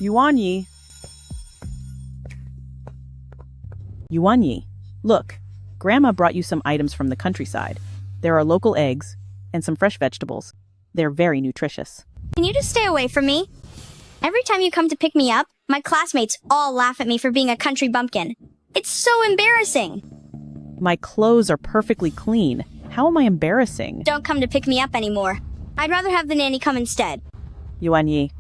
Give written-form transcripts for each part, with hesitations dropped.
Yuan Yi, look, Grandma brought you some items from the countryside. There are local eggs and some fresh vegetables. They're very nutritious. Can you just stay away from me? Every time you come to pick me up, my classmates all laugh at me for being a country bumpkin. It's so embarrassing. My clothes are perfectly clean. How am I embarrassing? Don't come to pick me up anymore. I'd rather have the nanny come instead. Yuan Yi.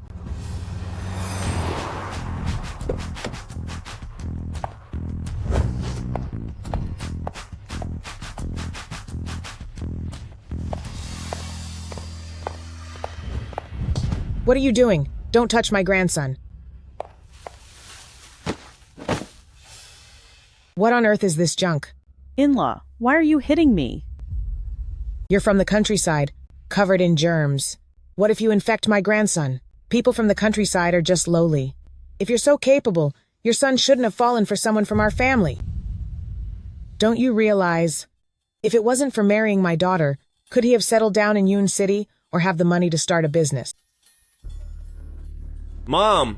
What are you doing? Don't touch my grandson. What on earth is this junk? In-law, why are you hitting me? You're from the countryside, covered in germs. What if you infect my grandson? People from the countryside are just lowly. If you're so capable, your son shouldn't have fallen for someone from our family. Don't you realize, if it wasn't for marrying my daughter, could he have settled down in Yun City or have the money to start a business? Mom,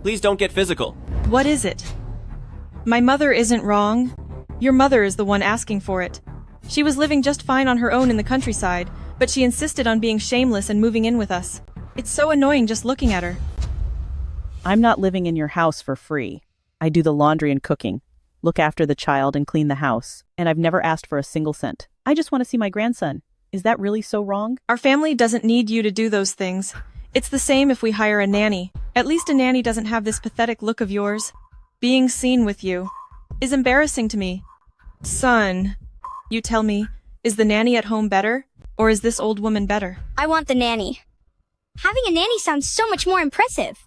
please don't get physical. What is it? My mother isn't wrong. Your mother is the one asking for it. She was living just fine on her own in the countryside, but she insisted on being shameless and moving in with us. It's so annoying just looking at her. I'm not living in your house for free. I do the laundry and cooking, look after the child and clean the house, and I've never asked for a single cent. I just want to see my grandson. Is that really so wrong? Our family doesn't need you to do those things. It's the same if we hire a nanny. At least a nanny doesn't have this pathetic look of yours. Being seen with you is embarrassing to me. Son, you tell me, is the nanny at home better, or is this old woman better? I want the nanny. Having a nanny sounds so much more impressive.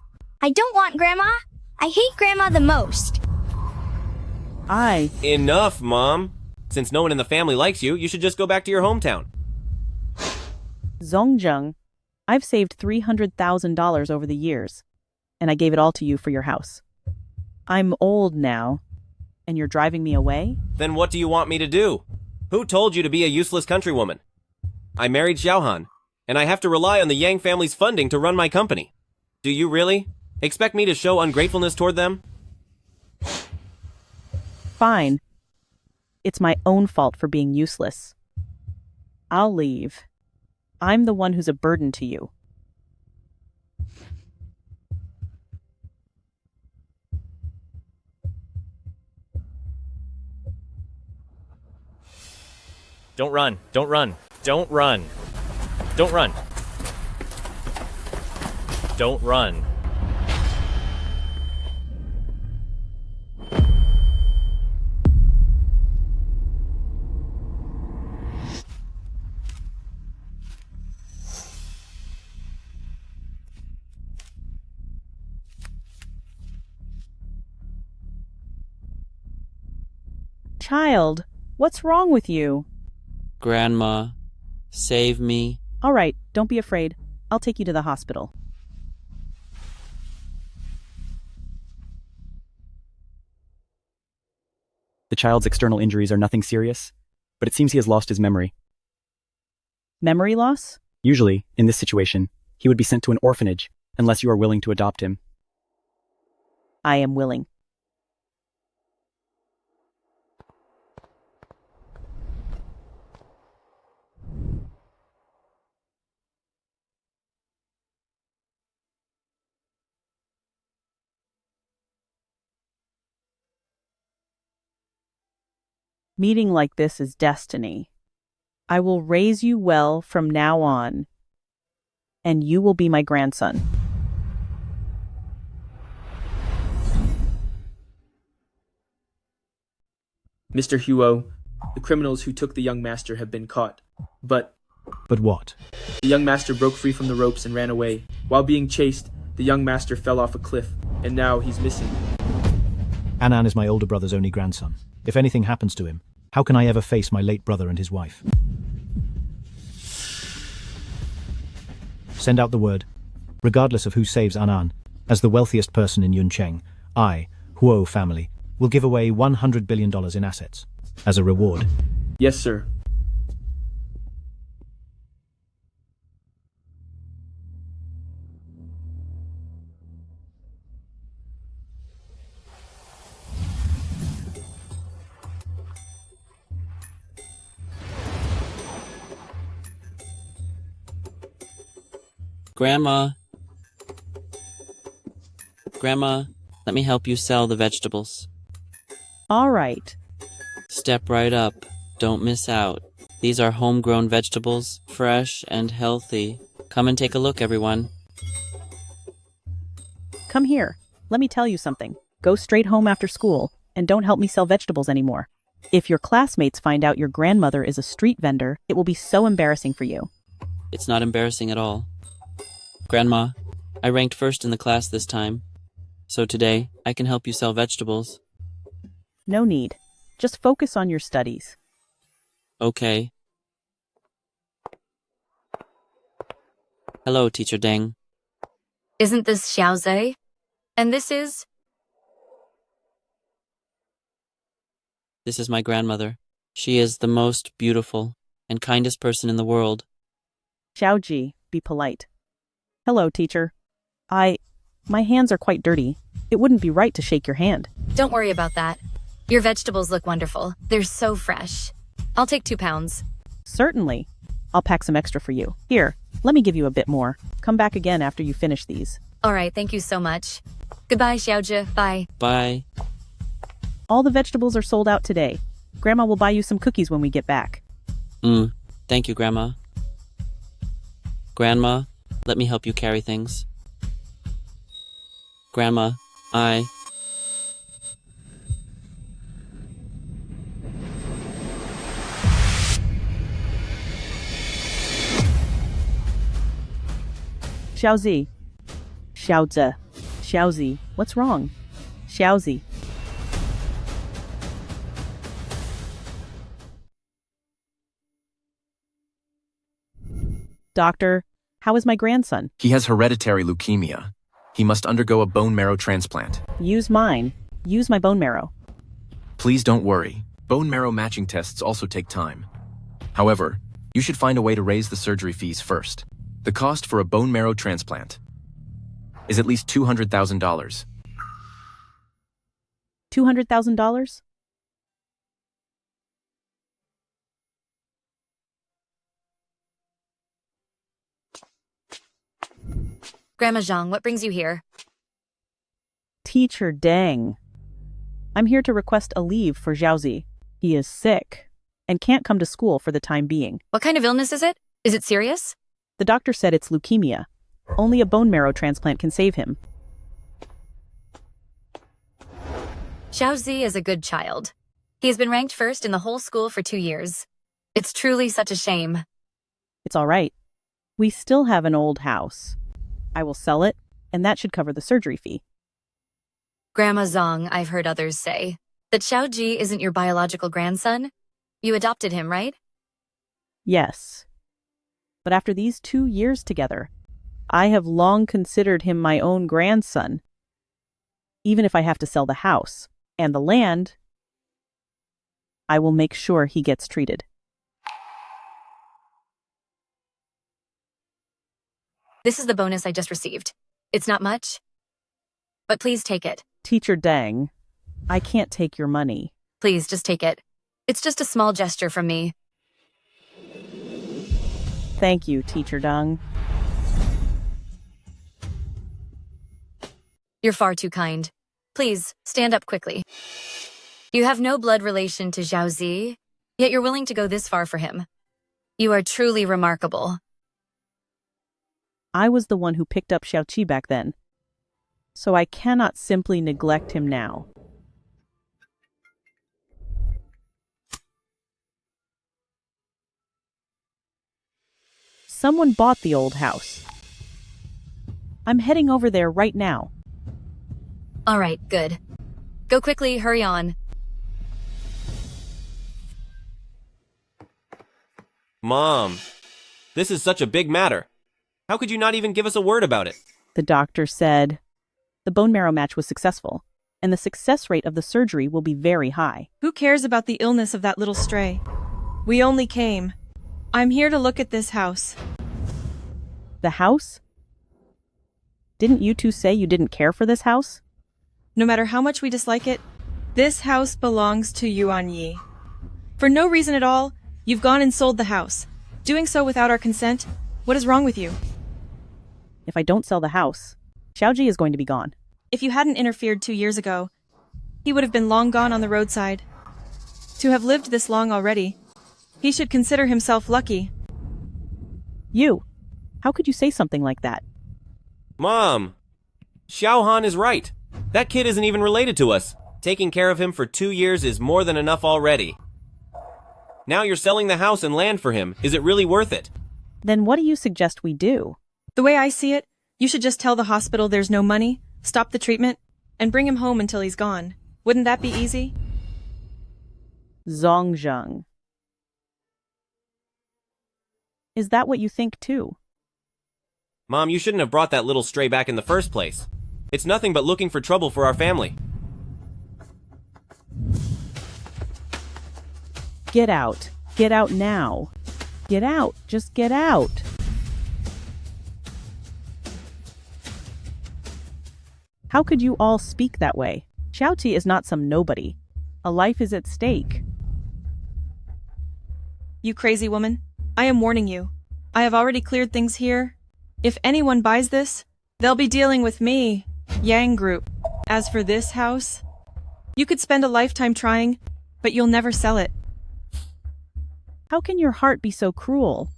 I don't want Grandma. I hate Grandma the most. Enough, Mom. Since no one in the family likes you, you should just go back to your hometown. Zongzheng, I've saved $300,000 over the years, and I gave it all to you for your house. I'm old now, and you're driving me away? Then what do you want me to do? Who told you to be a useless countrywoman? I married Xiaohan, and I have to rely on the Yang family's funding to run my company. Do you really expect me to show ungratefulness toward them? Fine. It's my own fault for being useless. I'll leave. I'm the one who's a burden to you. Don't run. Don't run. Don't run. Don't run. Don't run. Child, what's wrong with you? Grandma, save me. All right, don't be afraid. I'll take you to the hospital. The child's external injuries are nothing serious, but it seems he has lost his memory. Memory loss? Usually, in this situation, he would be sent to an orphanage, unless you are willing to adopt him. I am willing. Meeting like this is destiny. I will raise you well from now on, and you will be my grandson. Mr. Huo, the criminals who took the young master have been caught. But what? The young master broke free from the ropes and ran away. While being chased, the young master fell off a cliff, and now he's missing. Anan is my older brother's only grandson. If anything happens to him, how can I ever face my late brother and his wife? Send out the word. Regardless of who saves Anan, as the wealthiest person in Yuncheng, I, Huo family, will give away $100 billion in assets as a reward. Yes, sir. Grandma. Grandma, let me help you sell the vegetables. All right. Step right up. Don't miss out. These are homegrown vegetables, fresh and healthy. Come and take a look, everyone. Come here. Let me tell you something. Go straight home after school, and don't help me sell vegetables anymore. If your classmates find out your grandmother is a street vendor, it will be so embarrassing for you. It's not embarrassing at all. Grandma, I ranked first in the class this time. So today, I can help you sell vegetables. No need. Just focus on your studies. Okay. Hello, Teacher Deng. Isn't this Xiao Zhi? And this is? This is my grandmother. She is the most beautiful and kindest person in the world. Xiao Zhi, be polite. Hello, teacher. My hands are quite dirty. It wouldn't be right to shake your hand. Don't worry about that. Your vegetables look wonderful. They're so fresh. I'll take 2 pounds. Certainly. I'll pack some extra for you. Here, let me give you a bit more. Come back again after you finish these. All right, thank you so much. Goodbye, Xiao Zhi. Bye. Bye. All the vegetables are sold out today. Grandma will buy you some cookies when we get back. Thank you, Grandma. Grandma, let me help you carry things. Grandma, Xiao Zhi. Xiao Zhi. Xiao Zhi. What's wrong? Xiao Zhi. Doctor, how is my grandson? He has hereditary leukemia. He must undergo a bone marrow transplant. Use mine. Use my bone marrow. Please don't worry. Bone marrow matching tests also take time. However, you should find a way to raise the surgery fees first. The cost for a bone marrow transplant is at least $200,000. $200,000? Grandma Zhang, what brings you here? Teacher Deng. I'm here to request a leave for Xiao Zhi. He is sick and can't come to school for the time being. What kind of illness is it? Is it serious? The doctor said it's leukemia. Only a bone marrow transplant can save him. Xiao Zhi is a good child. He has been ranked first in the whole school for 2 years. It's truly such a shame. It's all right. We still have an old house. I will sell it, and that should cover the surgery fee. Grandma Zhang, I've heard others say that Xiao Zhi isn't your biological grandson. You adopted him, right? Yes. But after these 2 years together, I have long considered him my own grandson. Even if I have to sell the house and the land, I will make sure he gets treated. This is the bonus I just received. It's not much, but please take it. Teacher Deng, I can't take your money. Please, just take it. It's just a small gesture from me. Thank you, Teacher Deng. You're far too kind. Please, stand up quickly. You have no blood relation to Xiao Zhi, yet you're willing to go this far for him. You are truly remarkable. I was the one who picked up Xiao Qi back then, so I cannot simply neglect him now. Someone bought the old house. I'm heading over there right now. All right, good. Go quickly, hurry on. Mom, this is such a big matter. How could you not even give us a word about it? The doctor said the bone marrow match was successful, and the success rate of the surgery will be very high. Who cares about the illness of that little stray? We only came. I'm here to look at this house. The house? Didn't you two say you didn't care for this house? No matter how much we dislike it, this house belongs to Yuan Yi. For no reason at all, you've gone and sold the house. Doing so without our consent, what is wrong with you? If I don't sell the house, Xiao Zhi is going to be gone. If you hadn't interfered 2 years ago, he would have been long gone on the roadside. To have lived this long already, he should consider himself lucky. You, how could you say something like that? Mom! Xiaohan is right. That kid isn't even related to us. Taking care of him for 2 years is more than enough already. Now you're selling the house and land for him. Is it really worth it? Then what do you suggest we do? The way I see it, you should just tell the hospital there's no money, stop the treatment, and bring him home until he's gone. Wouldn't that be easy? Zongzheng. Is that what you think too? Mom, you shouldn't have brought that little stray back in the first place. It's nothing but looking for trouble for our family. Get out. Get out now. Get out. Just get out. How could you all speak that way? Xiao Zhi is not some nobody. A life is at stake. You crazy woman. I am warning you. I have already cleared things here. If anyone buys this, they'll be dealing with me, Yang Group. As for this house, you could spend a lifetime trying, but you'll never sell it. How can your heart be so cruel?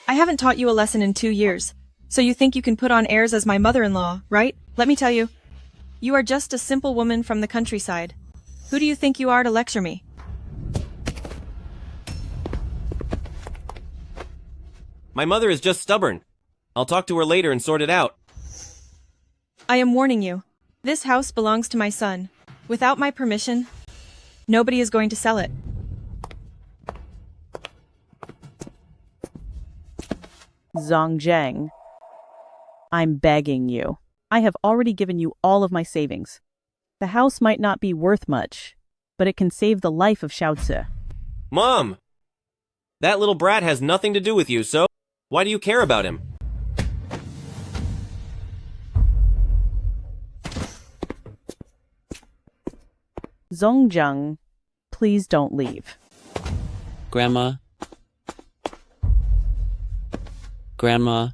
I haven't taught you a lesson in 2 years, so you think you can put on airs as my mother-in-law, right? Let me tell you, you are just a simple woman from the countryside. Who do you think you are to lecture me? My mother is just stubborn. I'll talk to her later and sort it out. I am warning you. This house belongs to my son. Without my permission, nobody is going to sell it. Zongzheng, I'm begging you. I have already given you all of my savings. The house might not be worth much, but it can save the life of Xiao Zhi. Mom! That little brat has nothing to do with you, so why do you care about him? Zongzheng, please don't leave. Grandma? Grandma?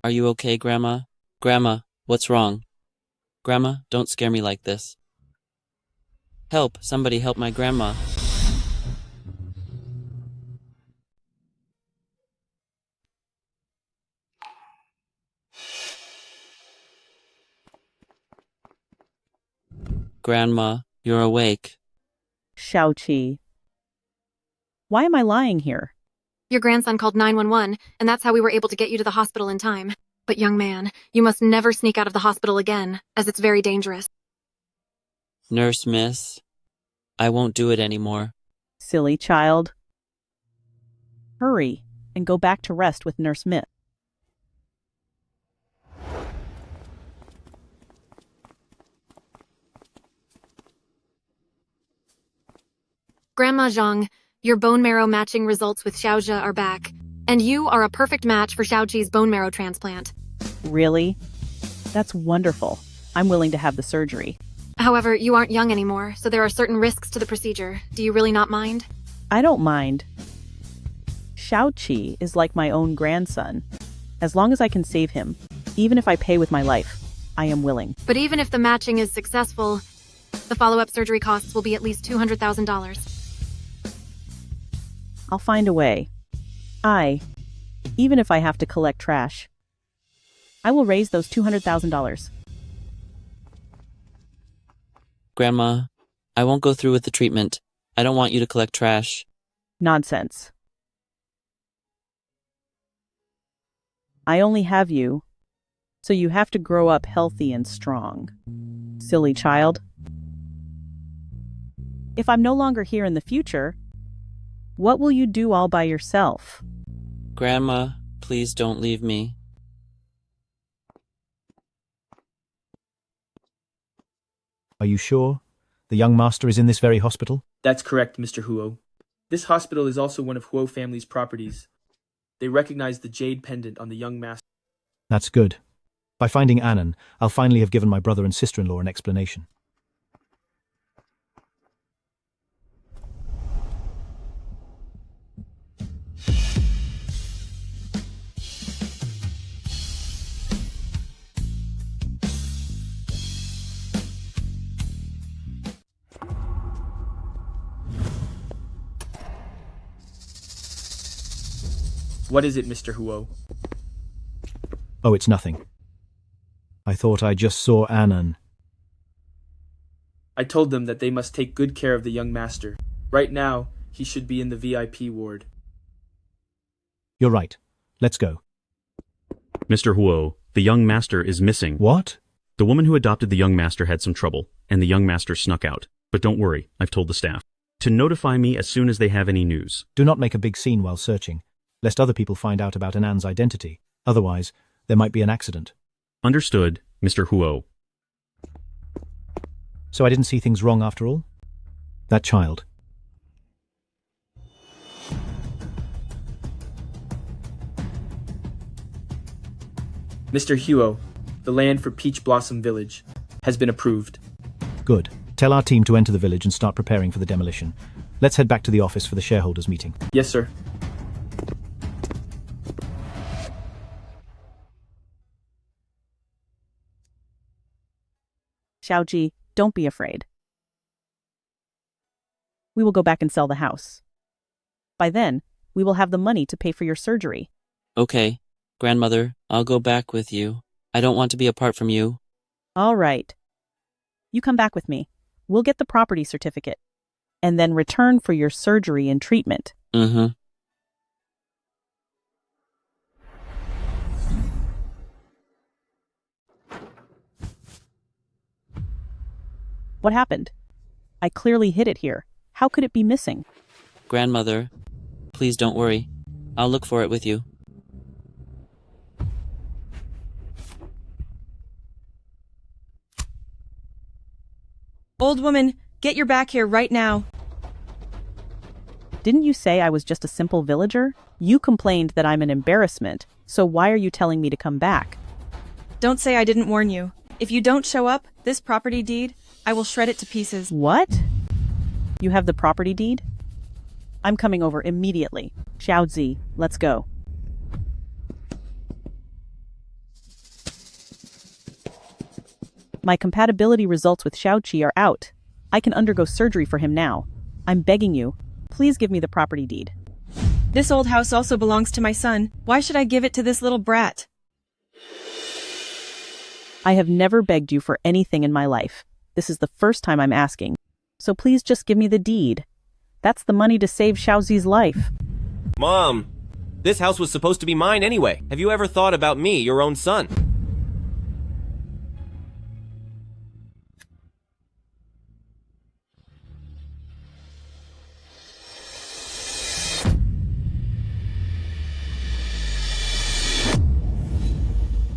Are you okay, Grandma? Grandma, what's wrong? Grandma, don't scare me like this. Help! Somebody help my grandma. Grandma, you're awake. Xiao Zhi. Why am I lying here? Your grandson called 911, and that's how we were able to get you to the hospital in time. But young man, you must never sneak out of the hospital again, as it's very dangerous. Nurse miss, I won't do it anymore. Silly child. Hurry and go back to rest with Nurse Miss. Grandma Zhang, your bone marrow matching results with Xiao Zhi are back, and you are a perfect match for Xiao Zhi's bone marrow transplant. Really? That's wonderful. I'm willing to have the surgery. However, you aren't young anymore, so there are certain risks to the procedure. Do you really not mind? I don't mind. Xiao Zhi is like my own grandson. As long as I can save him, even if I pay with my life, I am willing. But even if the matching is successful, the follow-up surgery costs will be at least $200,000. I'll find a way. Even if I have to collect trash, I will raise those $200,000. Grandma, I won't go through with the treatment. I don't want you to collect trash. Nonsense. I only have you, so you have to grow up healthy and strong. Silly child. If I'm no longer here in the future, what will you do all by yourself? Grandma, please don't leave me. Are you sure? The young master is in this very hospital? That's correct, Mr. Huo. This hospital is also one of Huo family's properties. They recognize the jade pendant on the young master. That's good. By finding Annan, I'll finally have given my brother and sister-in-law an explanation. What is it, Mr. Huo? Oh, it's nothing. I thought I just saw Annan. I told them that they must take good care of the young master. Right now, he should be in the VIP ward. You're right. Let's go. Mr. Huo, the young master is missing. What? The woman who adopted the young master had some trouble, and the young master snuck out. But don't worry, I've told the staff to notify me as soon as they have any news. Do not make a big scene while searching, lest other people find out about Annan's identity. Otherwise, there might be an accident. Understood, Mr. Huo. So I didn't see things wrong after all? That child. Mr. Huo, the land for Peach Blossom Village has been approved. Good. Tell our team to enter the village and start preparing for the demolition. Let's head back to the office for the shareholders meeting. Yes, sir. Xiao Zhi, don't be afraid. We will go back and sell the house. By then, we will have the money to pay for your surgery. Okay, grandmother, I'll go back with you. I don't want to be apart from you. All right. You come back with me. We'll get the property certificate, and then return for your surgery and treatment. Mm-hmm. What happened? I clearly hid it here. How could it be missing? Grandmother, please don't worry. I'll look for it with you. Old woman, get your back here right now. Didn't you say I was just a simple villager? You complained that I'm an embarrassment, so why are you telling me to come back? Don't say I didn't warn you. If you don't show up, this property deed, I will shred it to pieces. What? You have the property deed? I'm coming over immediately. Xiao Zhi, let's go. My compatibility results with Xiao Zhi are out. I can undergo surgery for him now. I'm begging you, please give me the property deed. This old house also belongs to my son. Why should I give it to this little brat? I have never begged you for anything in my life. This is the first time I'm asking. So please just give me the deed. That's the money to save Xiao Zhi's life. Mom, this house was supposed to be mine anyway. Have you ever thought about me, your own son?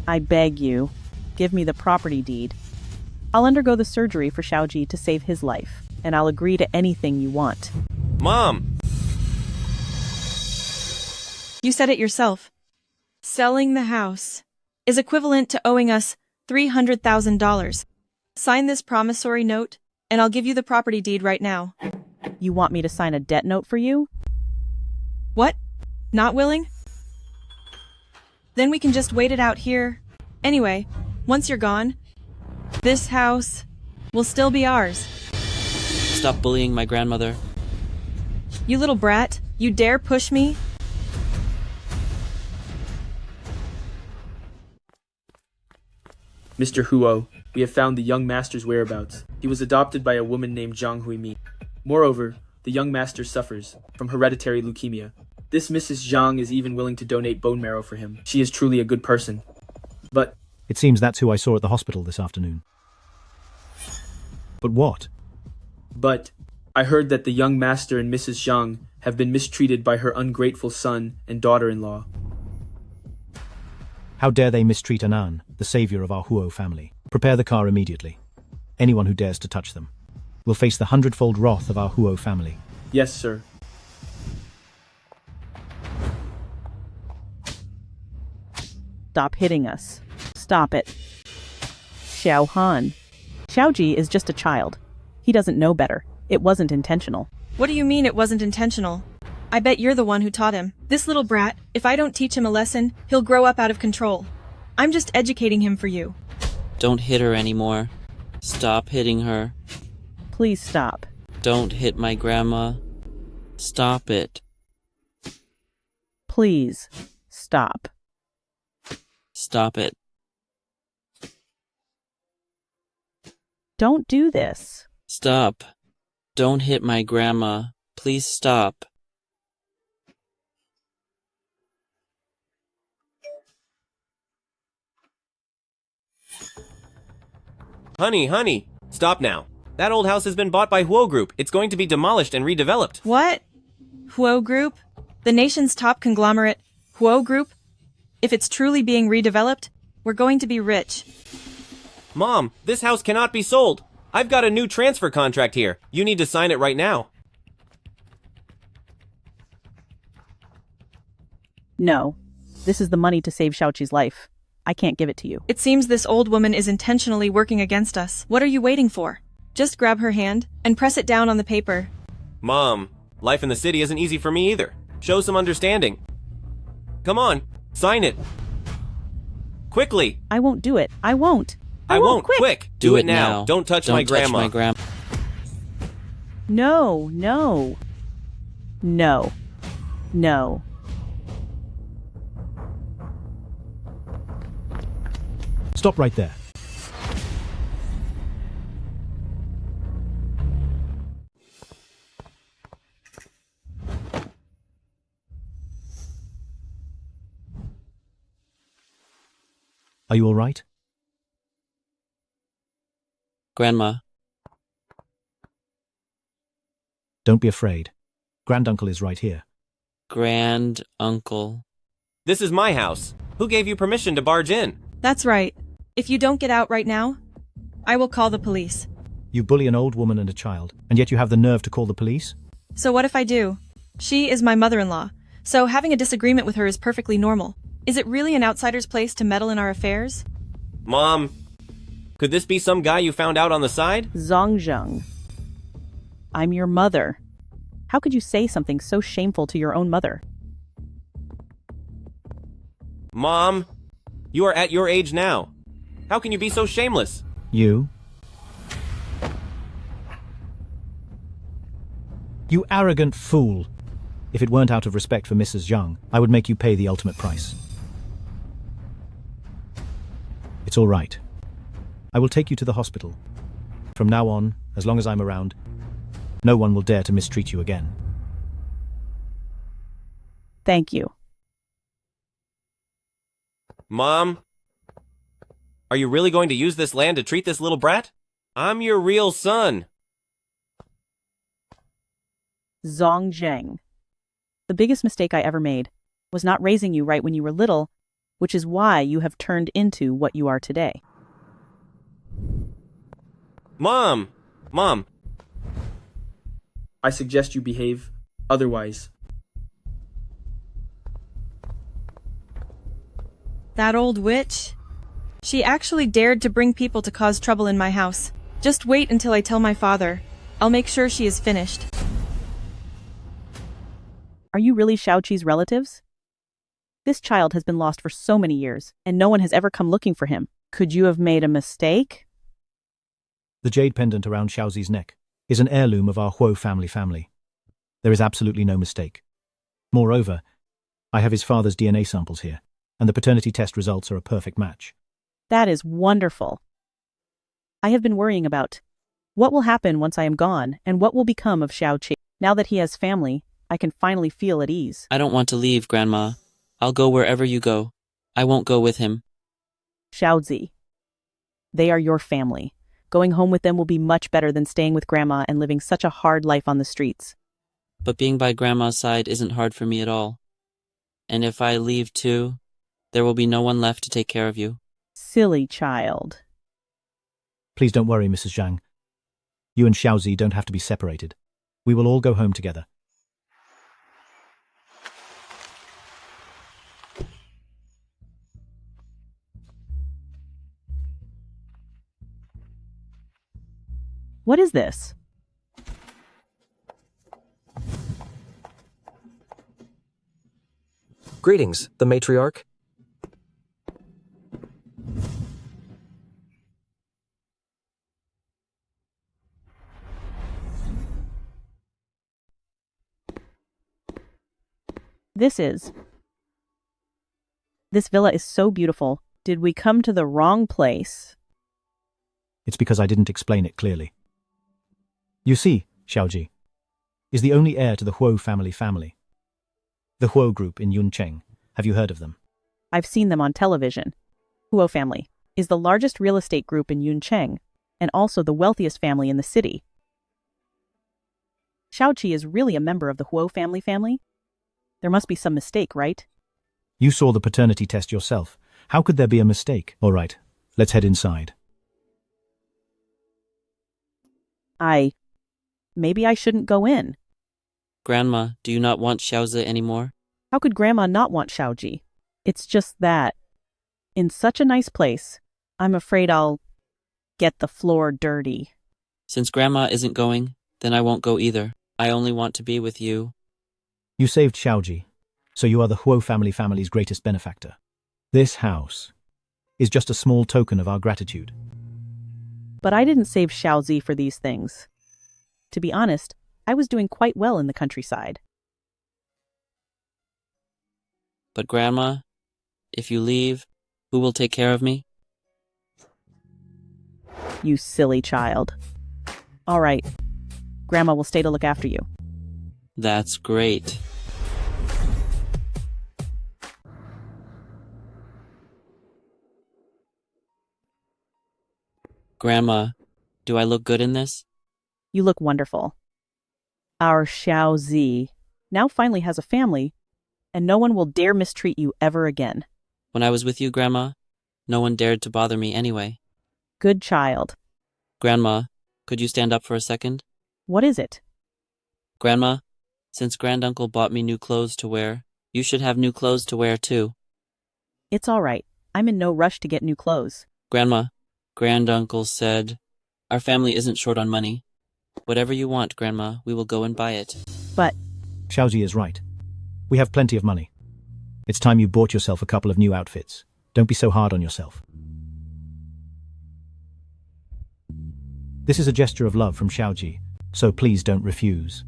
I beg you, give me the property deed. I'll undergo the surgery for Xiao Zhi to save his life, and I'll agree to anything you want. Mom! You said it yourself. Selling the house is equivalent to owing us $300,000. Sign this promissory note, and I'll give you the property deed right now. You want me to sign a debt note for you? What? Not willing? Then we can just wait it out here. Anyway, once you're gone, this house will still be ours. Stop bullying my grandmother. You little brat, you dare push me? Mr. Huo, we have found the young master's whereabouts. He was adopted by a woman named Zhang Huimin. Moreover, the young master suffers from hereditary leukemia. This Mrs. Zhang is even willing to donate bone marrow for him. She is truly a good person. But it seems that's who I saw at the hospital this afternoon. But what? But I heard that the young master and Mrs. Zhang have been mistreated by her ungrateful son and daughter-in-law. How dare they mistreat Annan, the savior of our Huo family? Prepare the car immediately. Anyone who dares to touch them will face the 100-fold wrath of our Huo family. Yes, sir. Stop hitting us. Stop it. Xiaohan. Xiao Zhi is just a child. He doesn't know better. It wasn't intentional. What do you mean it wasn't intentional? I bet you're the one who taught him. This little brat, if I don't teach him a lesson, he'll grow up out of control. I'm just educating him for you. Don't hit her anymore. Stop hitting her. Please stop. Don't hit my grandma. Stop it. Please, stop. Stop it. Don't do this. Stop. Don't hit my grandma. Please stop. Honey, stop now. That old house has been bought by Huo Group. It's going to be demolished and redeveloped. What? Huo Group? The nation's top conglomerate, Huo Group? If it's truly being redeveloped, we're going to be rich. Mom, this house cannot be sold. I've got a new transfer contract here. You need to sign it right now. No. This is the money to save Xiaoqi's life. I can't give it to you. It seems this old woman is intentionally working against us. What are you waiting for? Just grab her hand and press it down on the paper. Mom, life in the city isn't easy for me either. Show some understanding. Come on, sign it. Quickly. I won't do it. I won't. I won't. Quick. Do it now. Don't touch my grandma. No. Stop right there. Are you all right? Grandma. Don't be afraid. Granduncle is right here. Granduncle. This is my house. Who gave you permission to barge in? That's right. If you don't get out right now, I will call the police. You bully an old woman and a child, and yet you have the nerve to call the police? So what if I do? She is my mother-in-law, so having a disagreement with her is perfectly normal. Is it really an outsider's place to meddle in our affairs? Mom, could this be some guy you found out on the side? Zongzheng. I'm your mother. How could you say something so shameful to your own mother? Mom, you are at your age now. How can you be so shameless? You arrogant fool. If it weren't out of respect for Mrs. Zhang, I would make you pay the ultimate price. It's all right. I will take you to the hospital. From now on, as long as I'm around, no one will dare to mistreat you again. Thank you. Mom, are you really going to use this land to treat this little brat? I'm your real son. Zongzheng. The biggest mistake I ever made was not raising you right when you were little, which is why you have turned into what you are today. Mom! I suggest you behave otherwise. That old witch? She actually dared to bring people to cause trouble in my house. Just wait until I tell my father. I'll make sure she is finished. Are you really Xiaoqi's relatives? This child has been lost for so many years, and no one has ever come looking for him. Could you have made a mistake? The jade pendant around Xiao Zi's neck is an heirloom of our Huo family. There is absolutely no mistake. Moreover, I have his father's DNA samples here, and the paternity test results are a perfect match. That is wonderful. I have been worrying about what will happen once I am gone, and what will become of Xiaoqi. Now that he has family, I can finally feel at ease. I don't want to leave, Grandma. I'll go wherever you go. I won't go with him. Xiao Zhi. They are your family. Going home with them will be much better than staying with Grandma and living such a hard life on the streets. But being by Grandma's side isn't hard for me at all. And if I leave too, there will be no one left to take care of you. Silly child. Please don't worry, Mrs. Zhang. You and Xiao Zhi don't have to be separated. We will all go home together. What is this? Greetings, the matriarch. This is This villa is so beautiful. Did we come to the wrong place? It's because I didn't explain it clearly. You see, Xiao Zhi is the only heir to the Huo family. The Huo Group in Yuncheng. Have you heard of them? I've seen them on television. Huo family is the largest real estate group in Yuncheng and also the wealthiest family in the city. Xiao Zhi is really a member of the Huo family? There must be some mistake, right? You saw the paternity test yourself. How could there be a mistake? All right, let's head inside. Maybe I shouldn't go in. Grandma, do you not want Xiao Zhi anymore? How could Grandma not want Xiao Zhi? It's just that, in such a nice place, I'm afraid I'll get the floor dirty. Since Grandma isn't going, then I won't go either. I only want to be with you. You saved Xiao Zhi, so you are the Huo family's greatest benefactor. This house is just a small token of our gratitude. But I didn't save Xiao Zhi for these things. To be honest, I was doing quite well in the countryside. But Grandma, if you leave, who will take care of me? You silly child. All right, Grandma will stay to look after you. That's great. Grandma, do I look good in this? You look wonderful. Our Xiao Zhi now finally has a family, and no one will dare mistreat you ever again. When I was with you, Grandma, no one dared to bother me anyway. Good child. Grandma, could you stand up for a second? What is it? Grandma, since Granduncle bought me new clothes to wear, you should have new clothes to wear too. It's all right. I'm in no rush to get new clothes. Grandma, Granduncle said, our family isn't short on money. Whatever you want, Grandma, we will go and buy it. But Xiao Zhi is right. We have plenty of money. It's time you bought yourself a couple of new outfits. Don't be so hard on yourself. This is a gesture of love from Xiao Zhi, so please don't refuse.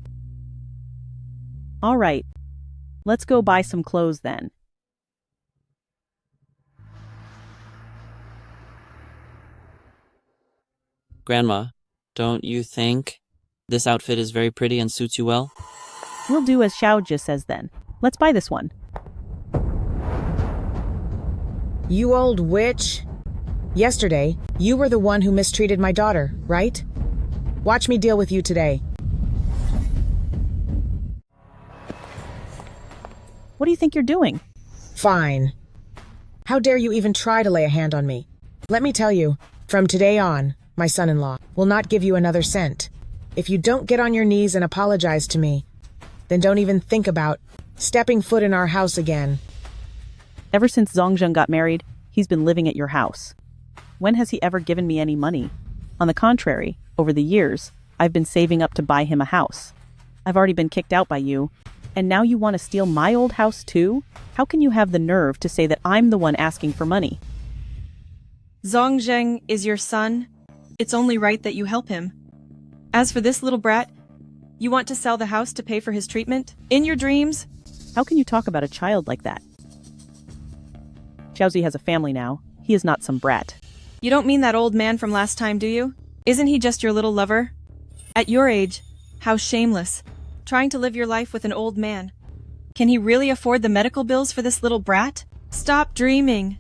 all right, let's go buy some clothes then. Grandma, don't you think this outfit is very pretty and suits you well? We'll do as Xiao Zhi says then. Let's buy this one. You old witch. Yesterday, you were the one who mistreated my daughter, right? Watch me deal with you today. What do you think you're doing? Fine. How dare you even try to lay a hand on me? Let me tell you, from today on, my son-in-law will not give you another cent. If you don't get on your knees and apologize to me, then don't even think about stepping foot in our house again. Ever since Zongzheng got married, he's been living at your house. When has he ever given me any money? On the contrary, over the years, I've been saving up to buy him a house. I've already been kicked out by you, and now you want to steal my old house too? How can you have the nerve to say that I'm the one asking for money? Zongzheng is your son. It's only right that you help him. As for this little brat, you want to sell the house to pay for his treatment? In your dreams? How can you talk about a child like that? Xiao Zhi has a family now. He is not some brat. You don't mean that old man from last time, do you? Isn't he just your little lover? At your age, how shameless. Trying to live your life with an old man. Can he really afford the medical bills for this little brat? Stop dreaming.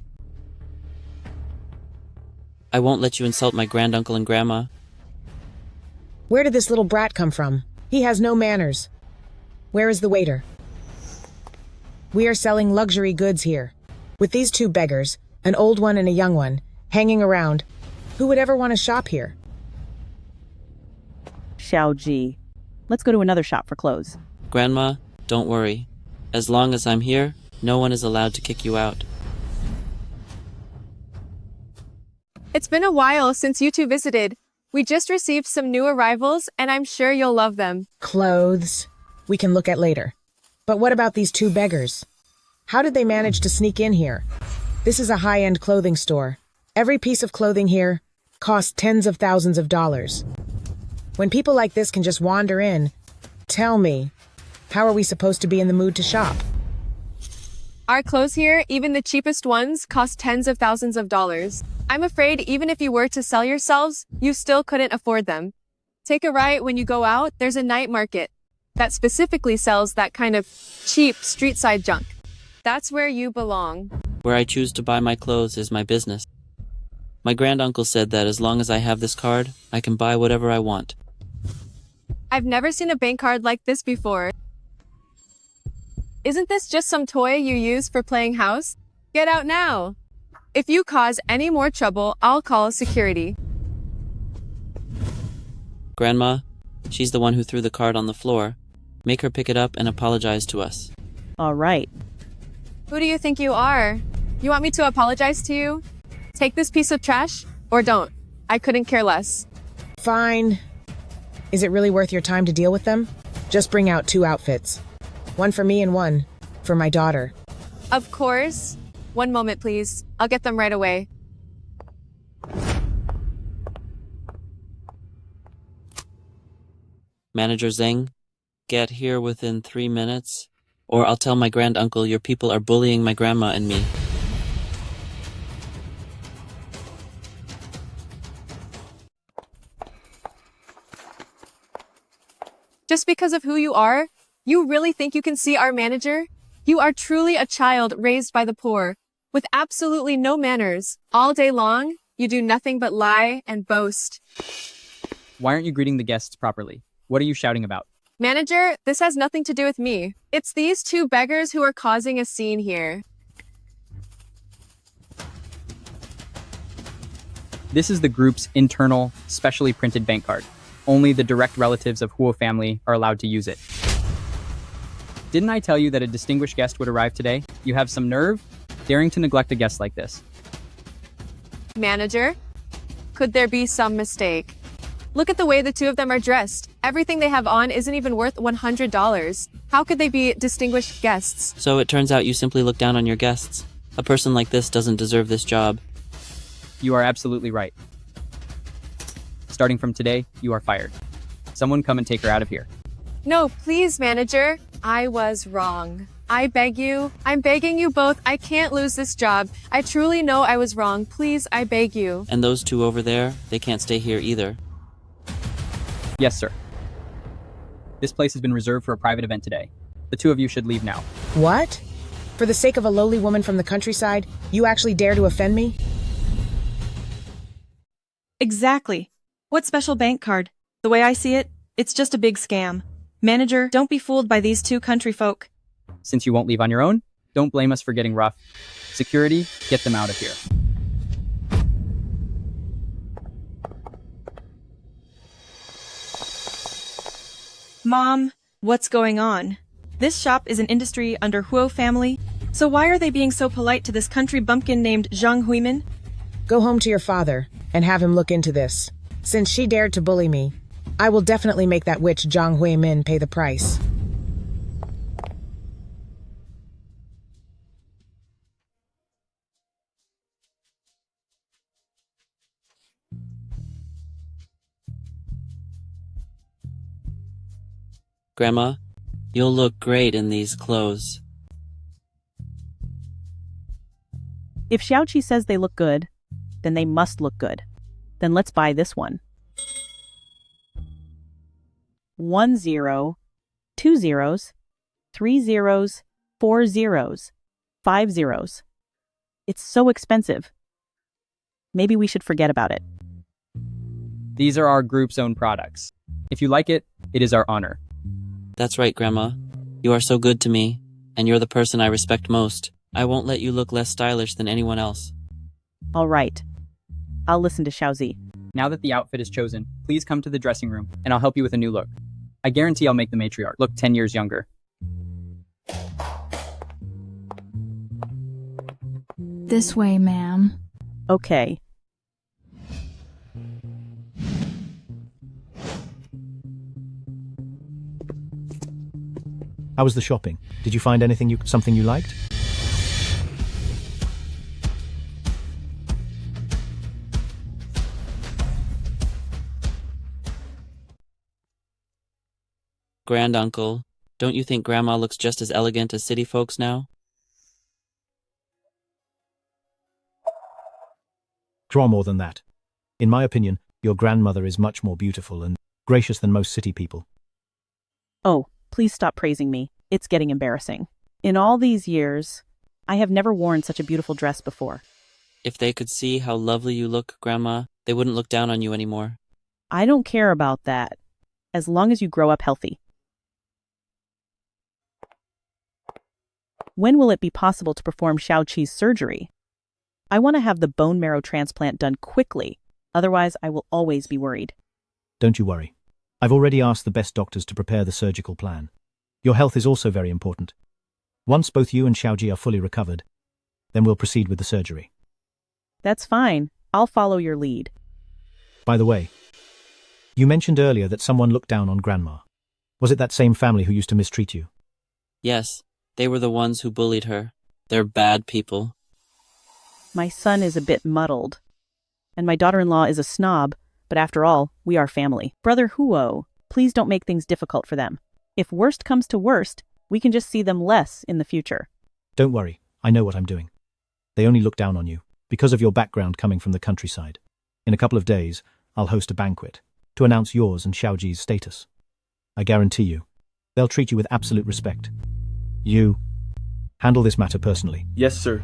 I won't let you insult my granduncle and grandma. Where did this little brat come from? He has no manners. Where is the waiter? We are selling luxury goods here. With these two beggars, an old one and a young one, hanging around, who would ever want to shop here? Xiao Zhi. Let's go to another shop for clothes. Grandma, don't worry. As long as I'm here, no one is allowed to kick you out. It's been a while since you two visited. We just received some new arrivals, and I'm sure you'll love them. Clothes. We can look at later. But what about these two beggars? How did they manage to sneak in here? This is a high-end clothing store. Every piece of clothing here costs tens of thousands of dollars. When people like this can just wander in, tell me, how are we supposed to be in the mood to shop? Our clothes here, even the cheapest ones, cost tens of thousands of dollars. I'm afraid even if you were to sell yourselves, you still couldn't afford them. Take a right when you go out, there's a night market that specifically sells that kind of cheap street-side junk. That's where you belong. Where I choose to buy my clothes is my business. My granduncle said that as long as I have this card, I can buy whatever I want. I've never seen a bank card like this before. Isn't this just some toy you use for playing house? Get out now. If you cause any more trouble, I'll call security. Grandma, she's the one who threw the card on the floor. Make her pick it up and apologize to us. All right. Who do you think you are? You want me to apologize to you? Take this piece of trash, or don't. I couldn't care less. Fine. Is it really worth your time to deal with them? Just bring out 2 outfits. One for me and one for my daughter. Of course. One moment, please. I'll get them right away. Manager Zheng, get here within 3 minutes, or I'll tell my granduncle your people are bullying my grandma and me. Just because of who you are, you really think you can see our manager? You are truly a child raised by the poor, with absolutely no manners. All day long, you do nothing but lie and boast. Why aren't you greeting the guests properly? What are you shouting about? Manager, this has nothing to do with me. It's these 2 beggars who are causing a scene here. This is the group's internal, specially printed bank card. Only the direct relatives of Huo family are allowed to use it. Didn't I tell you that a distinguished guest would arrive today? You have some nerve, daring to neglect a guest like this. Manager, could there be some mistake? Look at the way the 2 of them are dressed. Everything they have on isn't even worth $100. How could they be distinguished guests? So it turns out you simply look down on your guests. A person like this doesn't deserve this job. You are absolutely right. Starting from today, you are fired. Someone come and take her out of here. No, please, manager. I was wrong. I beg you. I'm begging you both. I can't lose this job. I truly know I was wrong. Please, I beg you. And those 2 over there, they can't stay here either. Yes, sir. This place has been reserved for a private event today. The 2 of you should leave now. What? For the sake of a lowly woman from the countryside, you actually dare to offend me? Exactly. What special bank card? The way I see it, it's just a big scam. Manager, don't be fooled by these 2 country folk. Since you won't leave on your own, don't blame us for getting rough. Security, get them out of here. Mom, what's going on? This shop is an industry under Huo family, so why are they being so polite to this country bumpkin named Zhang Huimin? Go home to your father and have him look into this. Since she dared to bully me, I will definitely make that witch Zhang Huimin pay the price. Grandma, you'll look great in these clothes. If Xiao Zhi says they look good, then they must look good. Then let's buy this one. 1 0, 2 zeros, 3 zeros, 4 zeros, 5 zeros. It's so expensive. Maybe we should forget about it. These are our group's own products. If you like it, it is our honor. That's right, Grandma. You are so good to me, and you're the person I respect most. I won't let you look less stylish than anyone else. All right. I'll listen to Xiao Zhi. Now that the outfit is chosen, please come to the dressing room, and I'll help you with a new look. I guarantee I'll make the matriarch look 10 years younger. This way, ma'am. Okay. How was the shopping? Did you find something you liked? Granduncle, don't you think Grandma looks just as elegant as city folks now? Far more than that. In my opinion, your grandmother is much more beautiful and gracious than most city people. Oh, please stop praising me. It's getting embarrassing. In all these years, I have never worn such a beautiful dress before. If they could see how lovely you look, Grandma, they wouldn't look down on you anymore. I don't care about that, as long as you grow up healthy. When will it be possible to perform Xiao Zhi's surgery? I want to have the bone marrow transplant done quickly, otherwise I will always be worried. Don't you worry. I've already asked the best doctors to prepare the surgical plan. Your health is also very important. Once both you and Xiao Zhi are fully recovered, then we'll proceed with the surgery. That's fine. I'll follow your lead. By the way, you mentioned earlier that someone looked down on Grandma. Was it that same family who used to mistreat you? Yes, they were the ones who bullied her. They're bad people. My son is a bit muddled, and my daughter-in-law is a snob, but after all, we are family. Brother Huo, please don't make things difficult for them. If worst comes to worst, we can just see them less in the future. Don't worry, I know what I'm doing. They only look down on you, because of your background coming from the countryside. In a couple of days, I'll host a banquet, to announce yours and Xiao Zhi's status. I guarantee you, they'll treat you with absolute respect. You, handle this matter personally. Yes, sir.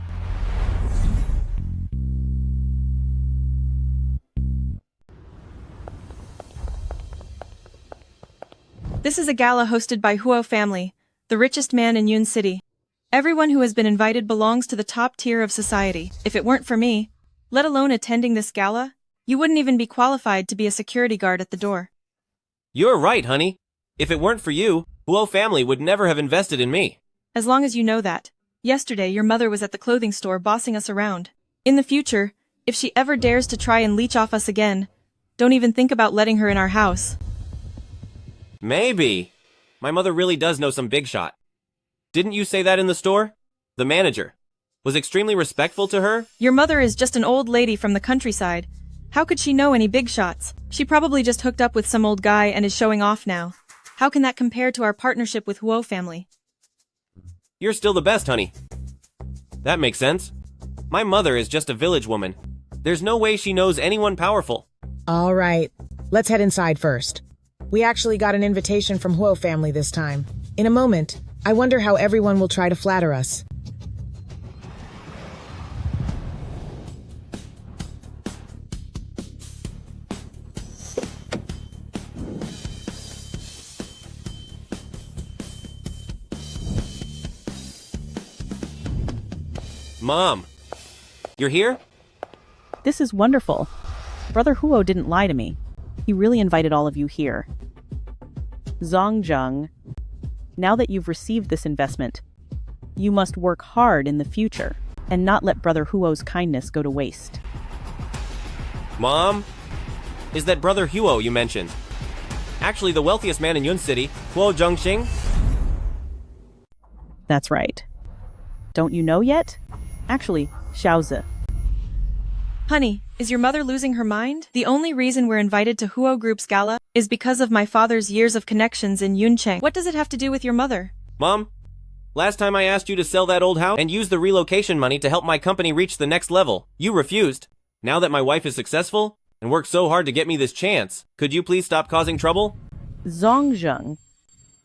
This is a gala hosted by Huo family, the richest man in Yun City. Everyone who has been invited belongs to the top tier of society. If it weren't for me, let alone attending this gala, you wouldn't even be qualified to be a security guard at the door. You're right, honey. If it weren't for you, Huo family would never have invested in me. As long as you know that. Yesterday, your mother was at the clothing store bossing us around. In the future, if she ever dares to try and leech off us again, don't even think about letting her in our house. Maybe. My mother really does know some big shot. Didn't you say that in the store? The manager was extremely respectful to her? Your mother is just an old lady from the countryside. How could she know any big shots? She probably just hooked up with some old guy and is showing off now. How can that compare to our partnership with Huo family? You're still the best, honey. That makes sense. My mother is just a village woman. There's no way she knows anyone powerful. All right, let's head inside first. We actually got an invitation from Huo family this time. In a moment, I wonder how everyone will try to flatter us. Mom, you're here? This is wonderful. Brother Huo didn't lie to me. He really invited all of you here. Zongzheng, now that you've received this investment, you must work hard in the future and not let Brother Huo's kindness go to waste. Mom, is that Brother Huo you mentioned? Actually the wealthiest man in Yun City, Huo Zhengxing? That's right. Don't you know yet? Actually, Xiao Zhi. Honey, is your mother losing her mind? The only reason we're invited to Huo Group's gala is because of my father's years of connections in Yuncheng. What does it have to do with your mother? Mom, last time I asked you to sell that old house and use the relocation money to help my company reach the next level, you refused. Now that my wife is successful and worked so hard to get me this chance, could you please stop causing trouble? Zongzheng,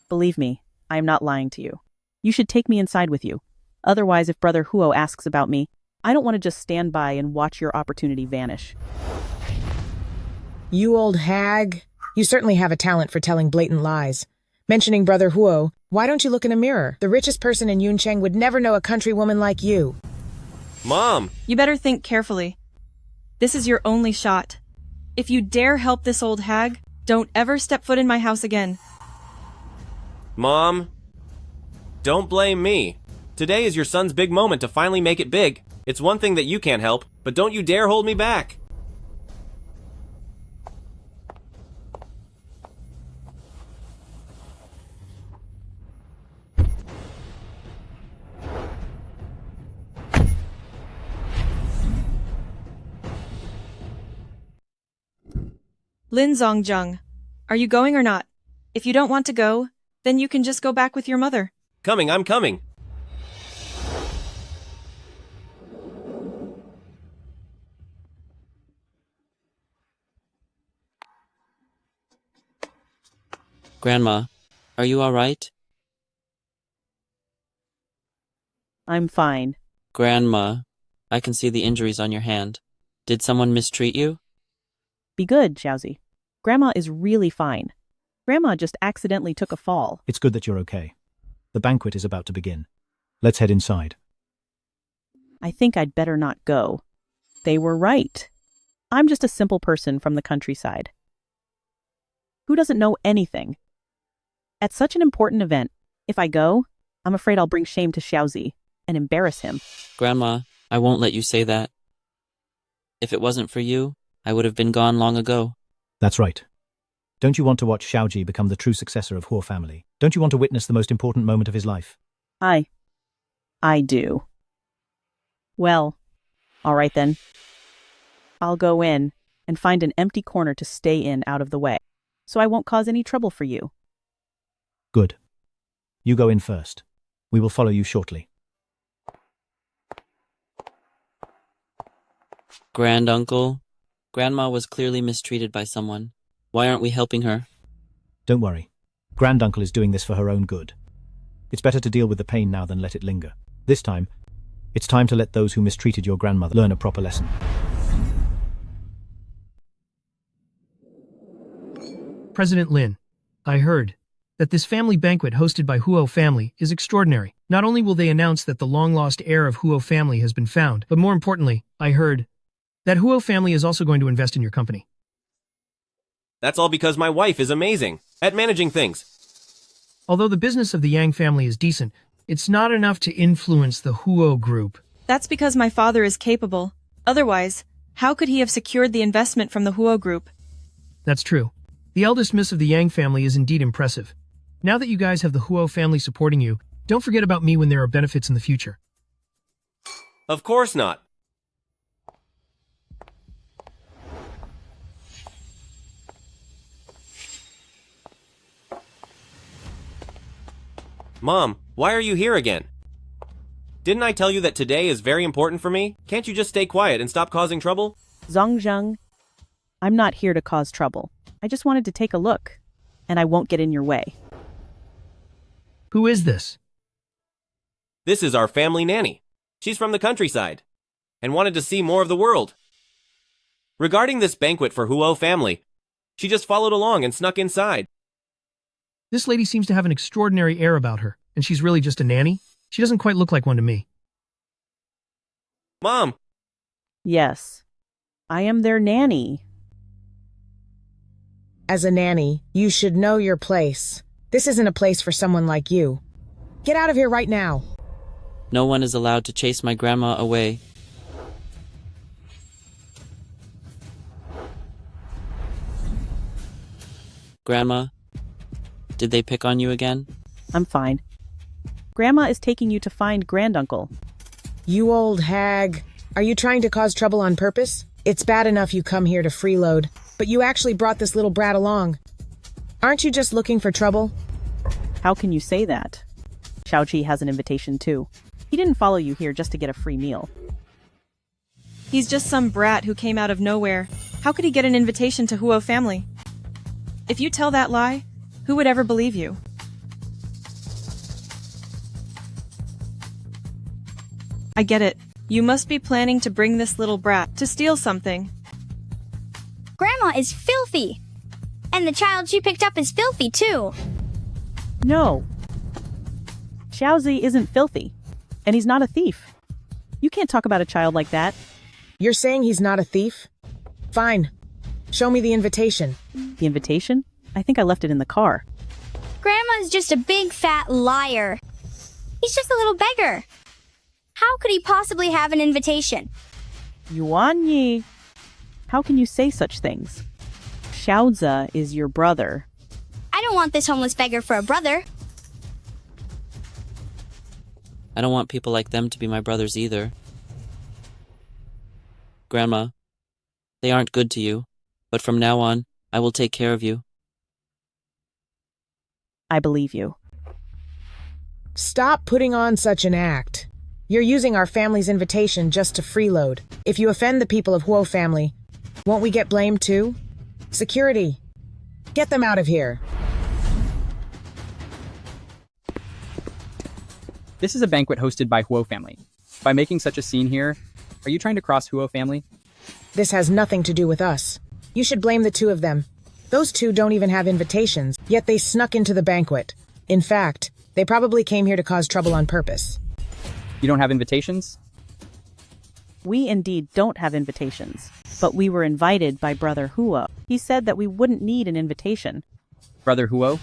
believe me, I am not lying to you. You should take me inside with you. Otherwise, if Brother Huo asks about me, I don't want to just stand by and watch your opportunity vanish. You old hag. You certainly have a talent for telling blatant lies. Mentioning Brother Huo, why don't you look in a mirror? The richest person in Yuncheng would never know a country woman like you. Mom! You better think carefully. This is your only shot. If you dare help this old hag, don't ever step foot in my house again. Mom, don't blame me. Today is your son's big moment to finally make it big. It's one thing that you can't help, but don't you dare hold me back. Lin Zongzheng, are you going or not? If you don't want to go, then you can just go back with your mother. Coming, I'm coming. Grandma, are you all right? I'm fine. Grandma, I can see the injuries on your hand. Did someone mistreat you? Be good, Xiao Zhi. Grandma is really fine. Grandma just accidentally took a fall. It's good that you're okay. The banquet is about to begin. Let's head inside. I think I'd better not go. They were right. I'm just a simple person from the countryside who doesn't know anything. At such an important event, if I go, I'm afraid I'll bring shame to Xiao Zhi and embarrass him. Grandma, I won't let you say that. If it wasn't for you, I would have been gone long ago. That's right. Don't you want to watch Xiao Zhi become the true successor of Huo family? Don't you want to witness the most important moment of his life? I do. Well, all right then. I'll go in and find an empty corner to stay in out of the way, so I won't cause any trouble for you. Good. You go in first. We will follow you shortly. Granduncle, Grandma was clearly mistreated by someone. Why aren't we helping her? Don't worry. Granduncle is doing this for her own good. It's better to deal with the pain now than let it linger. This time, it's time to let those who mistreated your grandmother learn a proper lesson. President Lin, I heard that this family banquet hosted by Huo family is extraordinary. Not only will they announce that the long-lost heir of Huo family has been found, but more importantly, I heard that Huo family is also going to invest in your company. That's all because my wife is amazing at managing things. Although the business of the Yang family is decent, it's not enough to influence the Huo Group. That's because my father is capable. Otherwise, how could he have secured the investment from the Huo Group? That's true. The eldest miss of the Yang family is indeed impressive. Now that you guys have the Huo family supporting you, don't forget about me when there are benefits in the future. Of course not. Mom, why are you here again? Didn't I tell you that today is very important for me? Can't you just stay quiet and stop causing trouble? Zongzheng, I'm not here to cause trouble. I just wanted to take a look, and I won't get in your way. Who is this? This is our family nanny. She's from the countryside and wanted to see more of the world. Regarding this banquet for Huo family, she just followed along and snuck inside. This lady seems to have an extraordinary air about her, and she's really just a nanny? She doesn't quite look like one to me. Mom! Yes, I am their nanny. As a nanny, you should know your place. This isn't a place for someone like you. Get out of here right now. No one is allowed to chase my grandma away. Grandma, did they pick on you again? I'm fine. Grandma is taking you to find Granduncle. You old hag. Are you trying to cause trouble on purpose? It's bad enough you come here to freeload, but you actually brought this little brat along. Aren't you just looking for trouble? How can you say that? Xiao Zhi has an invitation too. He didn't follow you here just to get a free meal. He's just some brat who came out of nowhere. How could he get an invitation to Huo family? If you tell that lie, who would ever believe you? I get it. You must be planning to bring this little brat to steal something. Grandma is filthy. And the child she picked up is filthy too. No. Xiao Zhi isn't filthy. And he's not a thief. You can't talk about a child like that. You're saying he's not a thief? Fine. Show me the invitation. The invitation? I think I left it in the car. Grandma's just a big fat liar. He's just a little beggar. How could he possibly have an invitation? Yuan Yi. How can you say such things? Xiao Zhi is your brother. I don't want this homeless beggar for a brother. I don't want people like them to be my brothers either. Grandma, they aren't good to you, but from now on, I will take care of you. I believe you. Stop putting on such an act. You're using our family's invitation just to freeload. If you offend the people of Huo family, won't we get blamed too? Security, get them out of here. This is a banquet hosted by Huo family. By making such a scene here, are you trying to cross Huo family? This has nothing to do with us. You should blame the two of them. Those two don't even have invitations, yet they snuck into the banquet. In fact, they probably came here to cause trouble on purpose. You don't have invitations? We indeed don't have invitations, but we were invited by Brother Huo. He said that we wouldn't need an invitation. Brother Huo?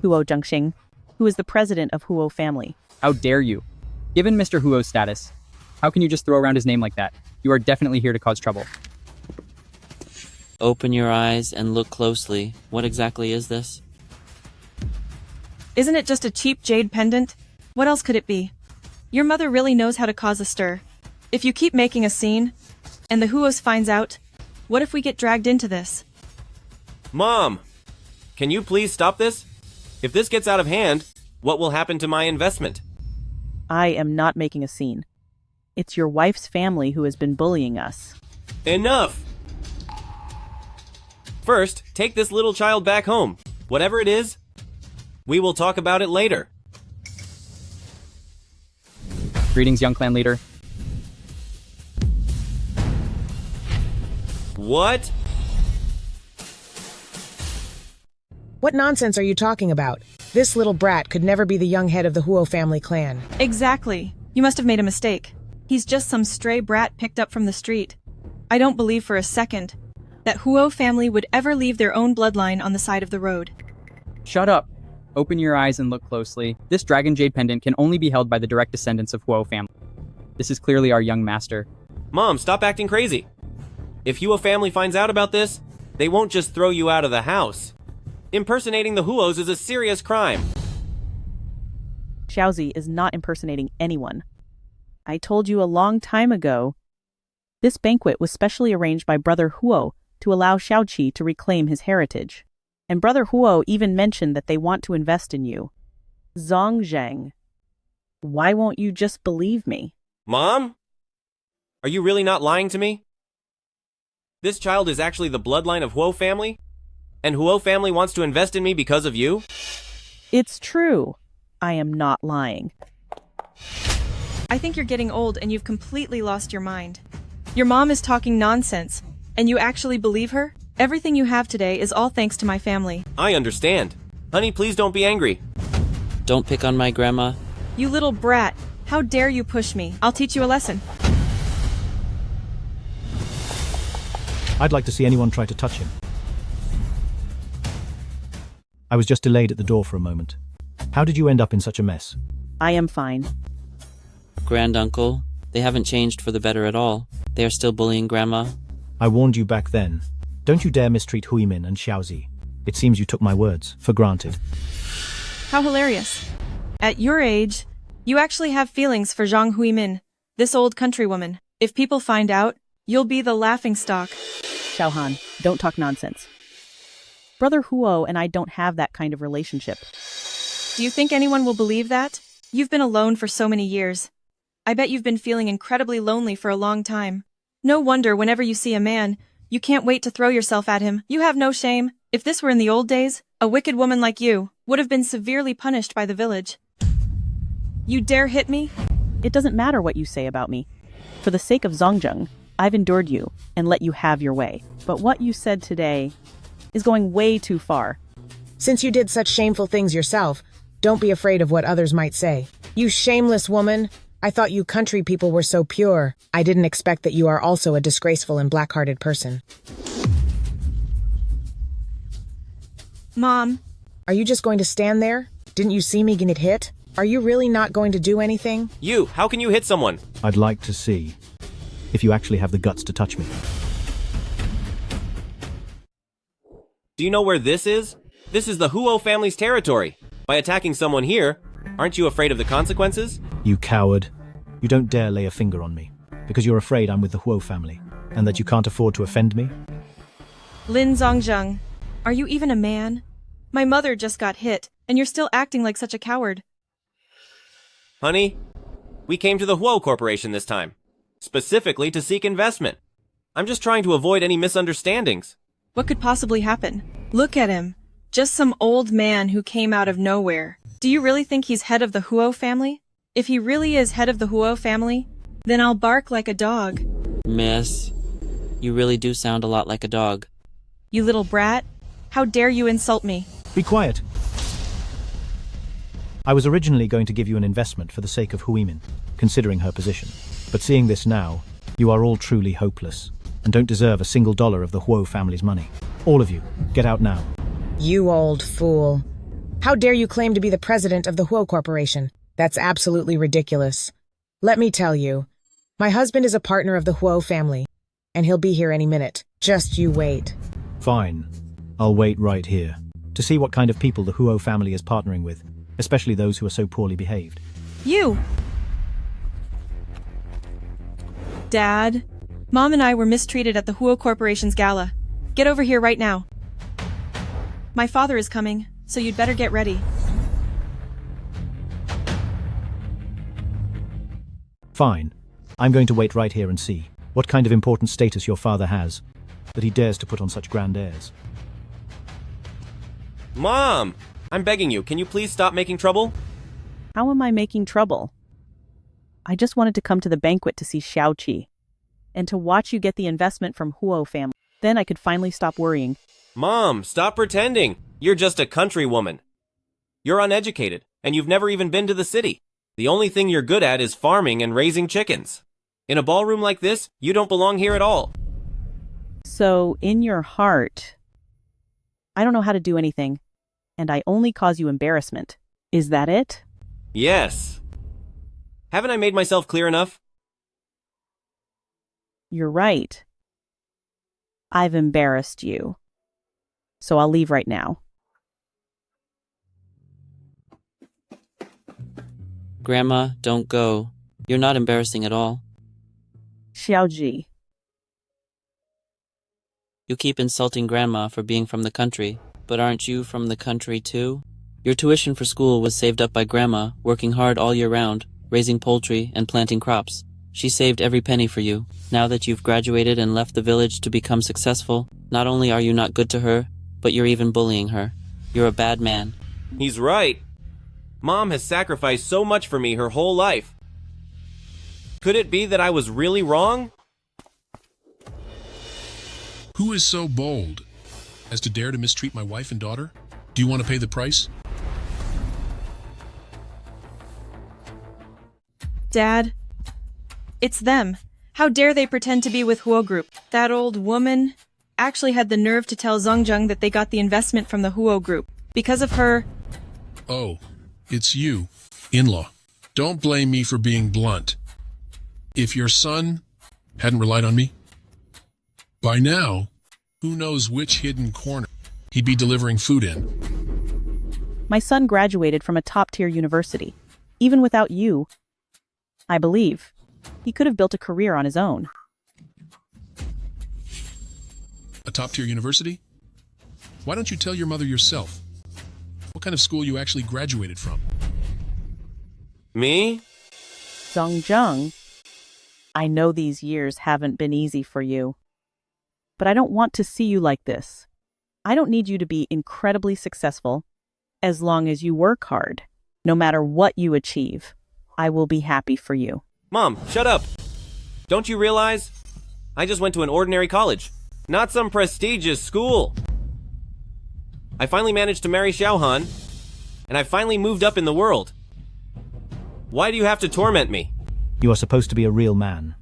Huo Zhengxing, who is the president of Huo family. How dare you? Given Mr. Huo's status, how can you just throw around his name like that? You are definitely here to cause trouble. Open your eyes and look closely. What exactly is this? Isn't it just a cheap jade pendant? What else could it be? Your mother really knows how to cause a stir. If you keep making a scene, and the Huos finds out, what if we get dragged into this? Mom! Can you please stop this? If this gets out of hand, what will happen to my investment? I am not making a scene. It's your wife's family who has been bullying us. Enough! First, take this little child back home. Whatever it is, we will talk about it later. Greetings, young clan leader. What? What nonsense are you talking about? This little brat could never be the young head of the Huo family clan. Exactly. You must have made a mistake. He's just some stray brat picked up from the street. I don't believe for a second that Huo family would ever leave their own bloodline on the side of the road. Shut up. Open your eyes and look closely. This dragon jade pendant can only be held by the direct descendants of Huo family. This is clearly our young master. Mom, stop acting crazy. If Huo family finds out about this, they won't just throw you out of the house. Impersonating the Huos is a serious crime. Xiao Zhi is not impersonating anyone. I told you a long time ago. This banquet was specially arranged by Brother Huo to allow Xiao Zhi to reclaim his heritage. And Brother Huo even mentioned that they want to invest in you. Zongzheng. Why won't you just believe me? Mom? Are you really not lying to me? This child is actually the bloodline of Huo family? And Huo family wants to invest in me because of you? It's true. I am not lying. I think you're getting old and you've completely lost your mind. Your mom is talking nonsense, and you actually believe her? Everything you have today is all thanks to my family. I understand. Honey, please don't be angry. Don't pick on my grandma. You little brat. How dare you push me? I'll teach you a lesson. I'd like to see anyone try to touch him. I was just delayed at the door for a moment. How did you end up in such a mess? I am fine. Granduncle, they haven't changed for the better at all. They are still bullying Grandma. I warned you back then. Don't you dare mistreat Huimin and Xiao Zhi. It seems you took my words for granted. How hilarious. At your age, you actually have feelings for Zhang Huimin, this old countrywoman. If people find out, you'll be the laughingstock. Xiaohan, don't talk nonsense. Brother Huo and I don't have that kind of relationship. Do you think anyone will believe that? You've been alone for so many years. I bet you've been feeling incredibly lonely for a long time. No wonder whenever you see a man, you can't wait to throw yourself at him. You have no shame. If this were in the old days, a wicked woman like you would have been severely punished by the village. You dare hit me? It doesn't matter what you say about me. For the sake of Zongzheng, I've endured you and let you have your way. But what you said today is going way too far. Since you did such shameful things yourself, don't be afraid of what others might say. You shameless woman! I thought you country people were so pure. I didn't expect that you are also a disgraceful and black-hearted person. Mom. Are you just going to stand there? Didn't you see me get hit? Are you really not going to do anything? You, how can you hit someone? I'd like to see if you actually have the guts to touch me. Do you know where this is? This is the Huo family's territory. By attacking someone here, aren't you afraid of the consequences? You coward. You don't dare lay a finger on me, because you're afraid I'm with the Huo family, and that you can't afford to offend me? Lin Zongzheng, are you even a man? My mother just got hit, and you're still acting like such a coward. Honey, we came to the Huo Corporation this time, specifically to seek investment. I'm just trying to avoid any misunderstandings. What could possibly happen? Look at him. Just some old man who came out of nowhere. Do you really think he's head of the Huo family? If he really is head of the Huo family, then I'll bark like a dog. Miss, you really do sound a lot like a dog. You little brat. How dare you insult me? Be quiet. I was originally going to give you an investment for the sake of Huimin, considering her position. But seeing this now, you are all truly hopeless, and don't deserve a single dollar of the Huo family's money. All of you, get out now. You old fool. How dare you claim to be the president of the Huo Corporation? That's absolutely ridiculous. Let me tell you, my husband is a partner of the Huo family, and he'll be here any minute. Just you wait. Fine. I'll wait right here, to see what kind of people the Huo family is partnering with, especially those who are so poorly behaved. You! Dad, Mom and I were mistreated at the Huo Corporation's gala. Get over here right now. My father is coming, so you'd better get ready. Fine. I'm going to wait right here and see what kind of important status your father has, that he dares to put on such grand airs. Mom! I'm begging you, can you please stop making trouble? How am I making trouble? I just wanted to come to the banquet to see Xiao Zhi, and to watch you get the investment from Huo family. Then I could finally stop worrying. Mom, stop pretending! You're just a country woman. You're uneducated, and you've never even been to the city. The only thing you're good at is farming and raising chickens. In a ballroom like this, you don't belong here at all. So, in your heart, I don't know how to do anything, and I only cause you embarrassment. Is that it? Yes. Haven't I made myself clear enough? You're right. I've embarrassed you. So I'll leave right now. Grandma, don't go. You're not embarrassing at all. Xiao Zhi. You keep insulting Grandma for being from the country, but aren't you from the country too? Your tuition for school was saved up by Grandma, working hard all year round, raising poultry and planting crops. She saved every penny for you. Now that you've graduated and left the village to become successful, not only are you not good to her, but you're even bullying her. You're a bad man. He's right. Mom has sacrificed so much for me her whole life. Could it be that I was really wrong? Who is so bold as to dare to mistreat my wife and daughter? Do you want to pay the price? Dad, it's them. How dare they pretend to be with Huo Group? That old woman actually had the nerve to tell Zongzheng that they got the investment from the Huo Group. Because of her... Oh, it's you, in-law. Don't blame me for being blunt. If your son hadn't relied on me, by now, who knows which hidden corner he'd be delivering food in. My son graduated from a top-tier university. Even without you, I believe, he could have built a career on his own. A top-tier university? Why don't you tell your mother yourself? What kind of school you actually graduated from? Me? Zongzheng, I know these years haven't been easy for you. But I don't want to see you like this. I don't need you to be incredibly successful. As long as you work hard, no matter what you achieve, I will be happy for you. Mom, shut up! Don't you realize? I just went to an ordinary college, not some prestigious school. I finally managed to marry Xiaohan, and I finally moved up in the world. Why do you have to torment me? You are supposed to be a real man.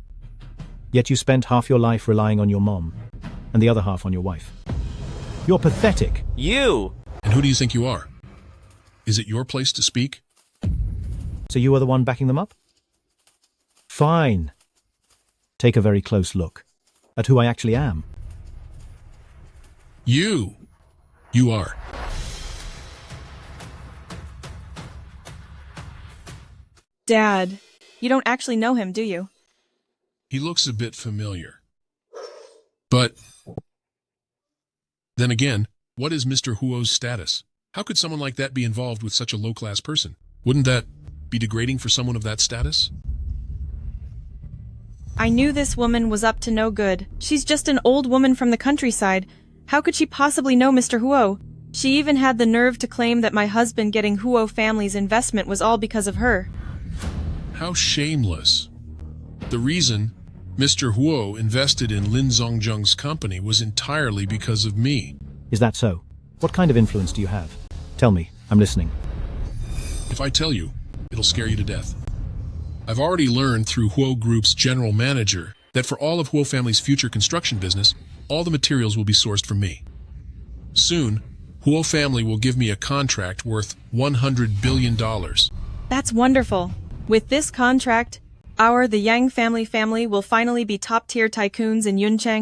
Yet you spent half your life relying on your mom, and the other half on your wife. You're pathetic. You! And who do you think you are? Is it your place to speak? So you are the one backing them up? Fine. Take a very close look at who I actually am. You are. Dad, you don't actually know him, do you? He looks a bit familiar. But then again, what is Mr. Huo's status? How could someone like that be involved with such a low-class person? Wouldn't that be degrading for someone of that status? I knew this woman was up to no good. She's just an old woman from the countryside. How could she possibly know Mr. Huo? She even had the nerve to claim that my husband getting Huo family's investment was all because of her. How shameless. The reason Mr. Huo invested in Lin Zongzheng's company was entirely because of me. Is that so? What kind of influence do you have? Tell me, I'm listening. If I tell you, it'll scare you to death. I've already learned through Huo Group's general manager that for all of Huo family's future construction business, all the materials will be sourced from me. Soon, Huo family will give me a contract worth $100 billion. That's wonderful. With this contract, the Yang family will finally be top-tier tycoons in Yuncheng.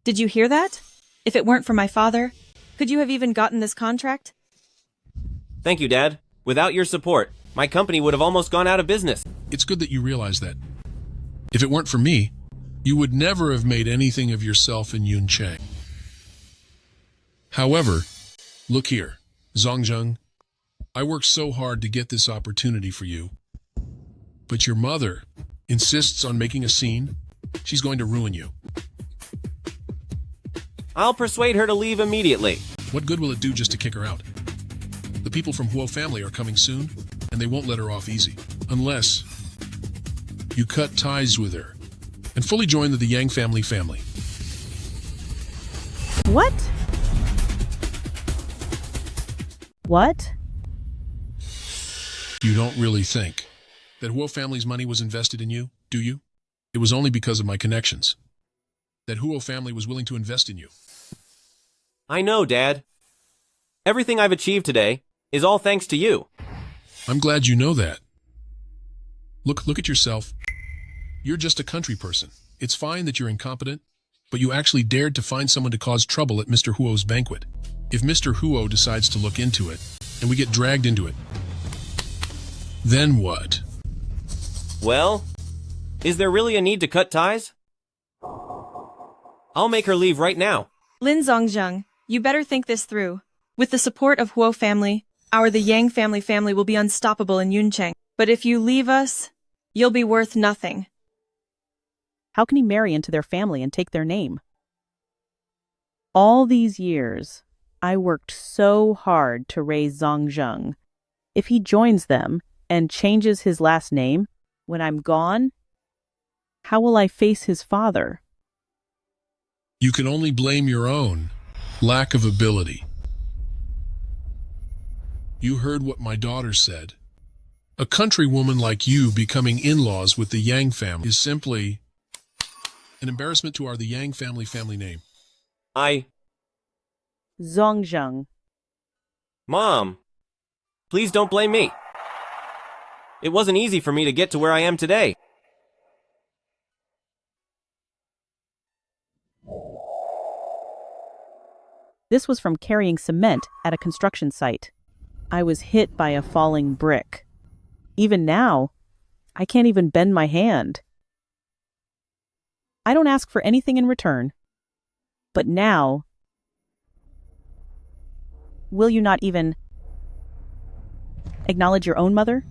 Did you hear that? If it weren't for my father, could you have even gotten this contract? Thank you, Dad. Without your support, my company would have almost gone out of business. It's good that you realize that. If it weren't for me, you would never have made anything of yourself in Yuncheng. However, look here, Zongzheng. I worked so hard to get this opportunity for you. But your mother insists on making a scene. She's going to ruin you. I'll persuade her to leave immediately. What good will it do just to kick her out? The people from Huo family are coming soon, and they won't let her off easy. Unless you cut ties with her and fully join the Yang family. What? What? You don't really think that Huo family's money was invested in you, do you? It was only because of my connections that Huo family was willing to invest in you. I know, Dad. Everything I've achieved today is all thanks to you. I'm glad you know that. Look at yourself. You're just a country person. It's fine that you're incompetent, but you actually dared to find someone to cause trouble at Mr. Huo's banquet. If Mr. Huo decides to look into it, and we get dragged into it, then what? Well, is there really a need to cut ties? I'll make her leave right now. Lin Zongzheng, you better think this through. With the support of Huo family, the Yang family will be unstoppable in Yuncheng. But if you leave us, you'll be worth nothing. How can he marry into their family and take their name? All these years, I worked so hard to raise Zongzheng. If he joins them and changes his last name when I'm gone, how will I face his father? You can only blame your own lack of ability. You heard what my daughter said. A countrywoman like you becoming in-laws with the Yang family is simply an embarrassment to the Yang family name. Zongzheng. Mom, please don't blame me. It wasn't easy for me to get to where I am today. This was from carrying cement at a construction site. I was hit by a falling brick. Even now, I can't even bend my hand. I don't ask for anything in return. But now, will you not even acknowledge your own mother?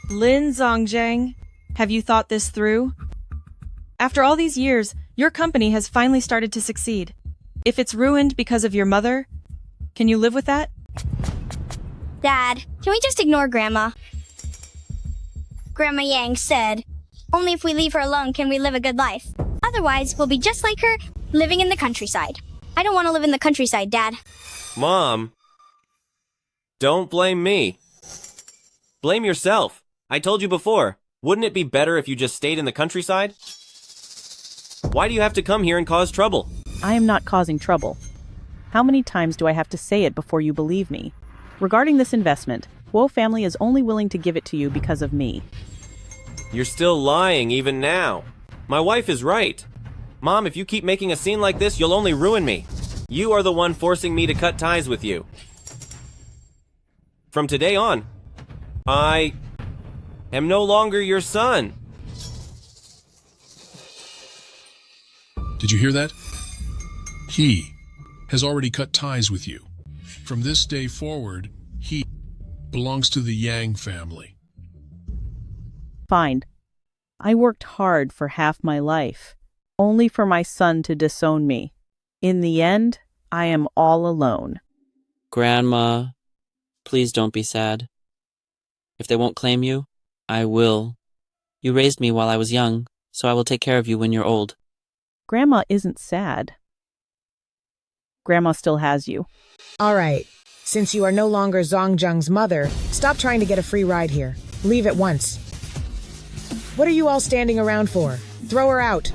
Lin Zongzheng, have you thought this through? After all these years, your company has finally started to succeed. If it's ruined because of your mother, can you live with that? Dad, can we just ignore Grandma? Grandma Yang said, only if we leave her alone can we live a good life. Otherwise, we'll be just like her, living in the countryside. I don't want to live in the countryside, Dad. Mom, don't blame me. Blame yourself. I told you before, wouldn't it be better if you just stayed in the countryside? Why do you have to come here and cause trouble? I am not causing trouble. How many times do I have to say it before you believe me? Regarding this investment, Huo family is only willing to give it to you because of me. You're still lying even now. My wife is right. Mom, if you keep making a scene like this, you'll only ruin me. You are the one forcing me to cut ties with you. From today on, I am no longer your son. Did you hear that? He has already cut ties with you. From this day forward, he belongs to the Yang family. Fine. I worked hard for half my life, only for my son to disown me. In the end, I am all alone. Grandma, Please don't be sad. If they won't claim you, I will. You raised me while I was young, so I will take care of you when you're old. Grandma isn't sad. Grandma still has you. All right. Since you are no longer Zongzheng's mother, stop trying to get a free ride here. Leave at once. What are you all standing around for? Throw her out.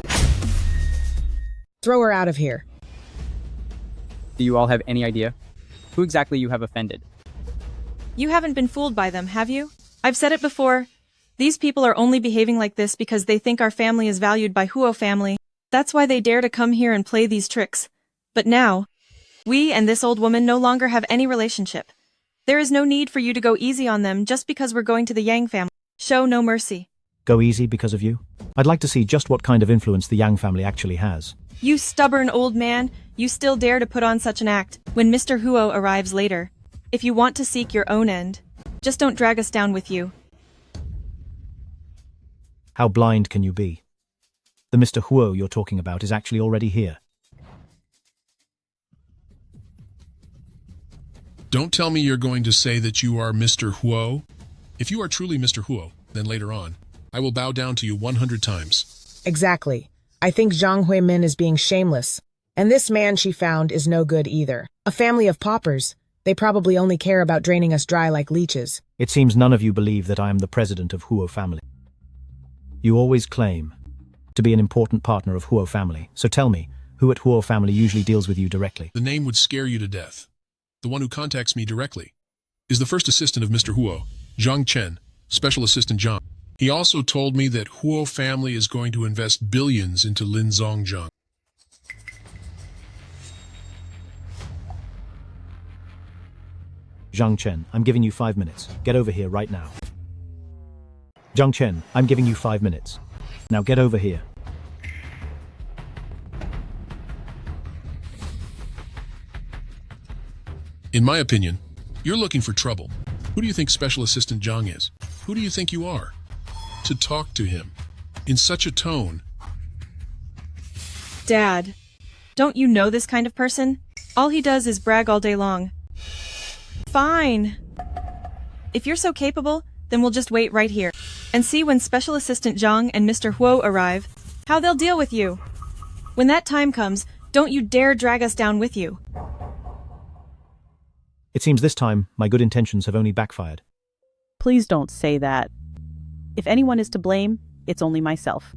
Throw her out of here. Do you all have any idea who exactly you have offended? You haven't been fooled by them, have you? I've said it before. These people are only behaving like this because they think our family is valued by Huo family. That's why they dare to come here and play these tricks. But now, we and this old woman no longer have any relationship. There is no need for you to go easy on them just because we're going to the Yang family. Show no mercy. Go easy because of you? I'd like to see just what kind of influence the Yang family actually has. You stubborn old man, you still dare to put on such an act when Mr. Huo arrives later. If you want to seek your own end, just don't drag us down with you. How blind can you be? The Mr. Huo you're talking about is actually already here. Don't tell me you're going to say that you are Mr. Huo. If you are truly Mr. Huo, then later on, I will bow down to you 100 times. Exactly. I think Zhang Huimin is being shameless. And this man she found is no good either. A family of paupers. They probably only care about draining us dry like leeches. It seems none of you believe that I am the president of Huo family. You always claim to be an important partner of Huo family. So tell me, who at Huo family usually deals with you directly? The name would scare you to death. The one who contacts me directly is the first assistant of Mr. Huo, Zhang Chen, Special Assistant Zhang. He also told me that Huo family is going to invest billions into Lin Zongzheng. Zhang Chen, I'm giving you 5 minutes. Get over here right now. Zhang Chen, I'm giving you 5 minutes. Now get over here. In my opinion, you're looking for trouble. Who do you think Special Assistant Zhang is? Who do you think you are? To talk to him in such a tone. Dad, don't you know this kind of person? All he does is brag all day long. Fine. If you're so capable, then we'll just wait right here and see when Special Assistant Zhang and Mr. Huo arrive, how they'll deal with you. When that time comes, don't you dare drag us down with you. It seems this time, my good intentions have only backfired. Please don't say that. If anyone is to blame, it's only myself.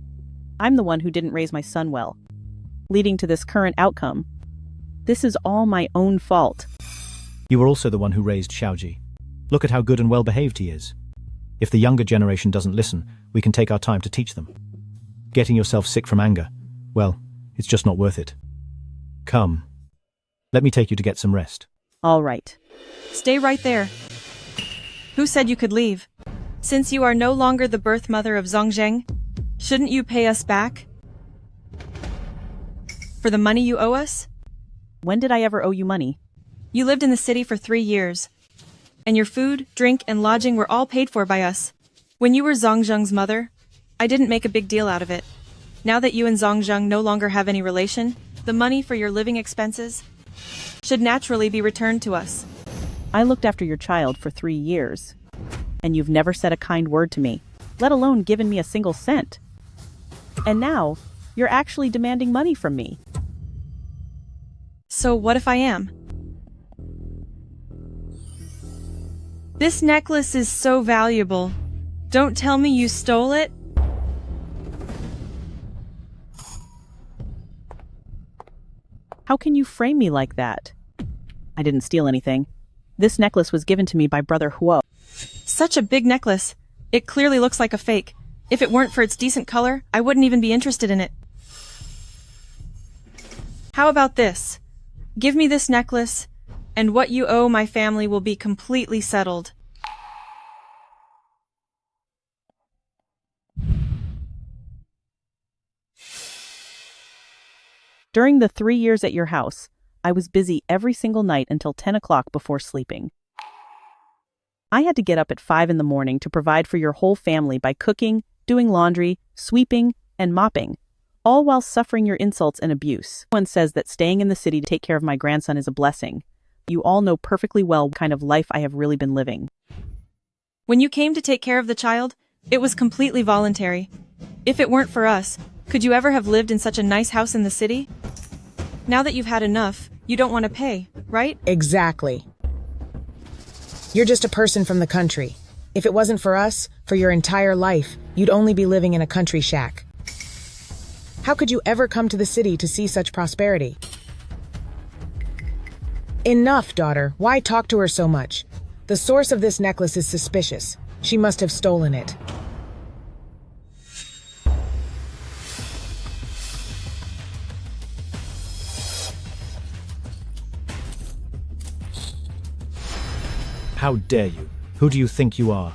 I'm the one who didn't raise my son well, leading to this current outcome. This is all my own fault. You were also the one who raised Xiao Zhi. Look at how good and well-behaved he is. If the younger generation doesn't listen, we can take our time to teach them. Getting yourself sick from anger, well, it's just not worth it. Come. Let me take you to get some rest. All right. Stay right there. Who said you could leave? Since you are no longer the birth mother of Zongzheng, shouldn't you pay us back? For the money you owe us? When did I ever owe you money? You lived in the city for 3 years, and your food, drink, and lodging were all paid for by us. When you were Zongzheng's mother, I didn't make a big deal out of it. Now that you and Zongzheng no longer have any relation, the money for your living expenses should naturally be returned to us. I looked after your child for 3 years, and you've never said a kind word to me, let alone given me a single cent. And now, you're actually demanding money from me. So what if I am? This necklace is so valuable. Don't tell me you stole it. How can you frame me like that? I didn't steal anything. This necklace was given to me by Brother Huo. Such a big necklace. It clearly looks like a fake. If it weren't for its decent color, I wouldn't even be interested in it. How about this? Give me this necklace, and what you owe my family will be completely settled. During the 3 years at your house, I was busy every single night until 10 o'clock before sleeping. I had to get up at 5 in the morning to provide for your whole family by cooking, doing laundry, sweeping, and mopping, all while suffering your insults and abuse. One says that staying in the city to take care of my grandson is a blessing, You all know perfectly well what kind of life I have really been living. When you came to take care of the child, it was completely voluntary. If it weren't for us, could you ever have lived in such a nice house in the city? Now that you've had enough, you don't want to pay, right? Exactly. You're just a person from the country. If it wasn't for us, for your entire life, you'd only be living in a country shack. How could you ever come to the city to see such prosperity? Enough, daughter. Why talk to her so much? The source of this necklace is suspicious. She must have stolen it. How dare you? Who do you think you are?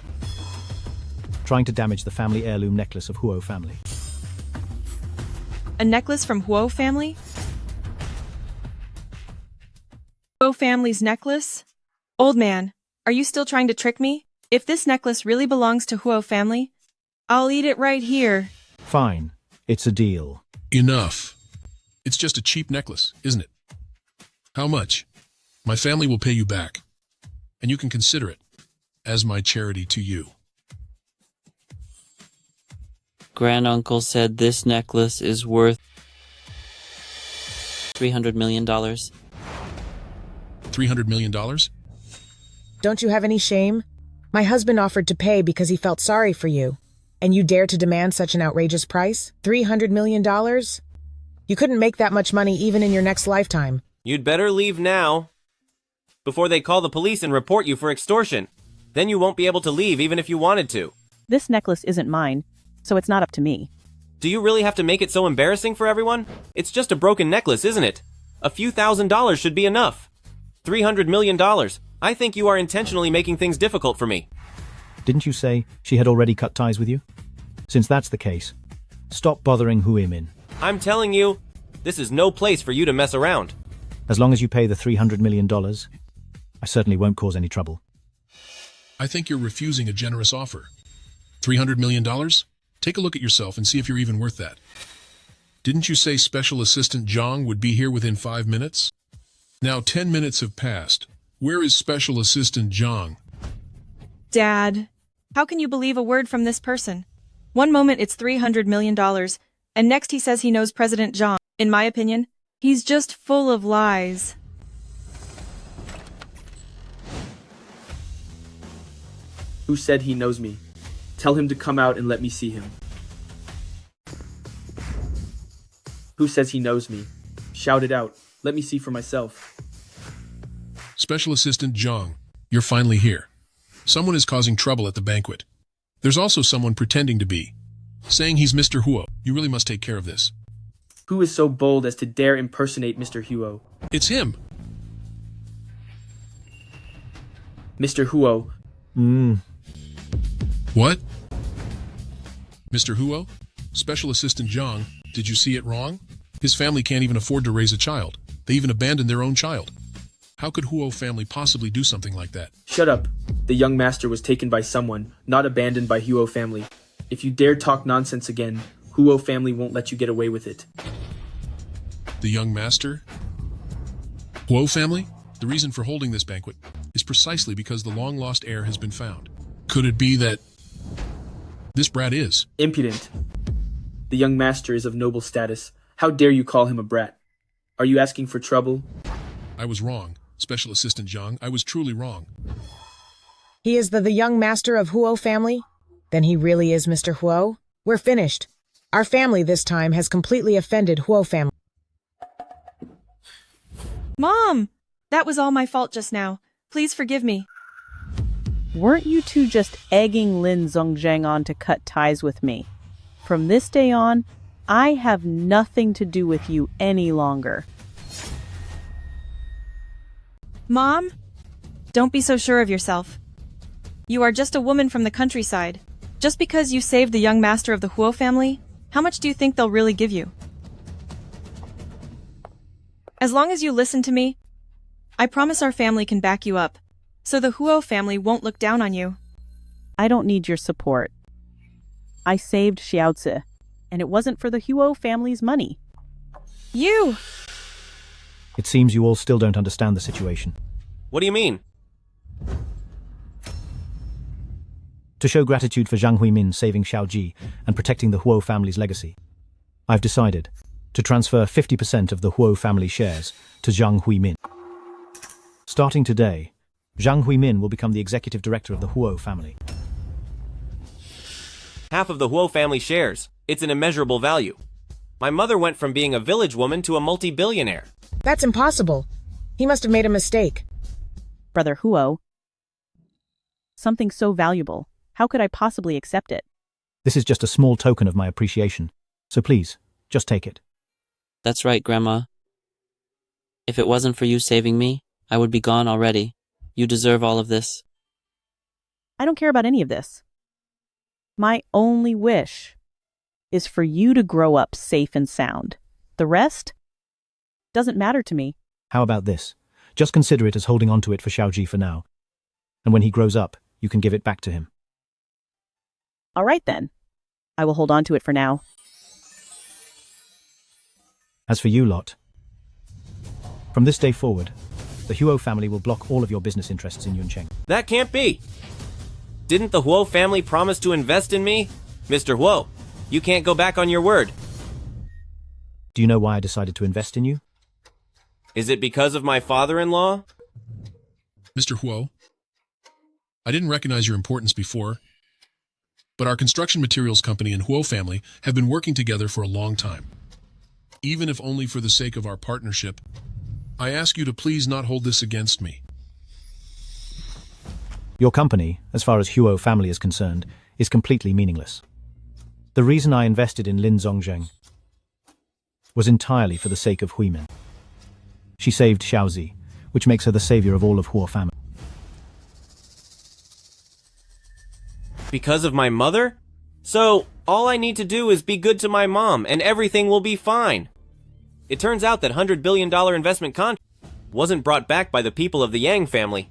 Trying to damage the family heirloom necklace of Huo family. A necklace from Huo family? Huo family's necklace? Old man, are you still trying to trick me? If this necklace really belongs to Huo family, I'll eat it right here. Fine. It's a deal. Enough. It's just a cheap necklace, isn't it? How much? My family will pay you back. And you can consider it as my charity to you. Granduncle said this necklace is worth $300 million. $300 million? Don't you have any shame? My husband offered to pay because he felt sorry for you. And you dare to demand such an outrageous price? $300 million? You couldn't make that much money even in your next lifetime. You'd better leave now, before they call the police and report you for extortion. Then you won't be able to leave even if you wanted to. This necklace isn't mine, so it's not up to me. Do you really have to make it so embarrassing for everyone? It's just a broken necklace, isn't it? A few $1,000s should be enough. $300 million. I think you are intentionally making things difficult for me. Didn't you say she had already cut ties with you? Since that's the case, stop bothering Huimin. I'm telling you, this is no place for you to mess around. As long as you pay the $300 million, I certainly won't cause any trouble. I think you're refusing a generous offer. $300 million? Take a look at yourself and see if you're even worth that. Didn't you say Special Assistant Zhang would be here within 5 minutes? Now 10 minutes have passed. Where is Special Assistant Zhang? Dad, how can you believe a word from this person? One moment it's $300 million, and next he says he knows President Zhang. In my opinion, he's just full of lies. Who said he knows me? Tell him to come out and let me see him. Who says he knows me? Shout it out. Let me see for myself. Special Assistant Zhang, you're finally here. Someone is causing trouble at the banquet. There's also someone pretending to be, saying he's Mr. Huo. You really must take care of this. Who is so bold as to dare impersonate Mr. Huo? It's him. Mr. Huo. What? Mr. Huo? Special Assistant Zhang, did you see it wrong? His family can't even afford to raise a child. They even abandoned their own child. How could Huo family possibly do something like that? Shut up. The young master was taken by someone, not abandoned by Huo family. If you dare talk nonsense again, Huo family won't let you get away with it. The young master? Huo family? The reason for holding this banquet is precisely because the long-lost heir has been found. Could it be that this brat is impudent? The young master is of noble status. How dare you call him a brat? Are you asking for trouble? I was wrong, Special Assistant Zhang. I was truly wrong. He is the young master of Huo family? Then he really is Mr. Huo? We're finished. Our family this time has completely offended Huo family. Mom! That was all my fault just now. Please forgive me. Weren't you two just egging Lin Zongzheng on to cut ties with me? From this day on, I have nothing to do with you any longer. Mom? Don't be so sure of yourself. You are just a woman from the countryside. Just because you saved the young master of the Huo family, how much do you think they'll really give you? As long as you listen to me, I promise our family can back you up, so the Huo family won't look down on you. I don't need your support. I saved Xiao Zhi, and it wasn't for the Huo family's money. You! It seems you all still don't understand the situation. What do you mean? To show gratitude for Zhang Huimin saving Xiao Zhi and protecting the Huo family's legacy, I've decided to transfer 50% of the Huo family shares to Zhang Huimin. Starting today, Zhang Huimin will become the executive director of the Huo family. Half of the Huo family shares. It's an immeasurable value. My mother went from being a village woman to a multi-billionaire. That's impossible. He must have made a mistake. Brother Huo, something so valuable. How could I possibly accept it? This is just a small token of my appreciation, so please, just take it. That's right, Grandma. If it wasn't for you saving me, I would be gone already. You deserve all of this. I don't care about any of this. My only wish is for you to grow up safe and sound. The rest doesn't matter to me. How about this? Just consider it as holding on to it for Xiao Zhi for now. And when he grows up, you can give it back to him. All right then. I will hold on to it for now. As for you lot, from this day forward, the Huo family will block all of your business interests in Yuncheng. That can't be. Didn't the Huo family promise to invest in me? Mr. Huo, you can't go back on your word. Do you know why I decided to invest in you? Is it because of my father-in-law? Mr. Huo, I didn't recognize your importance before, but our construction materials company and Huo family have been working together for a long time. Even if only for the sake of our partnership, I ask you to please not hold this against me. Your company, as far as Huo family is concerned, is completely meaningless. The reason I invested in Lin Zongzheng was entirely for the sake of Huimin. She saved Xiao Zhi, which makes her the savior of all of Huo family. Because of my mother? So, all I need to do is be good to my mom, and everything will be fine. It turns out that $100 billion investment contract wasn't brought back by the people of the Yang family.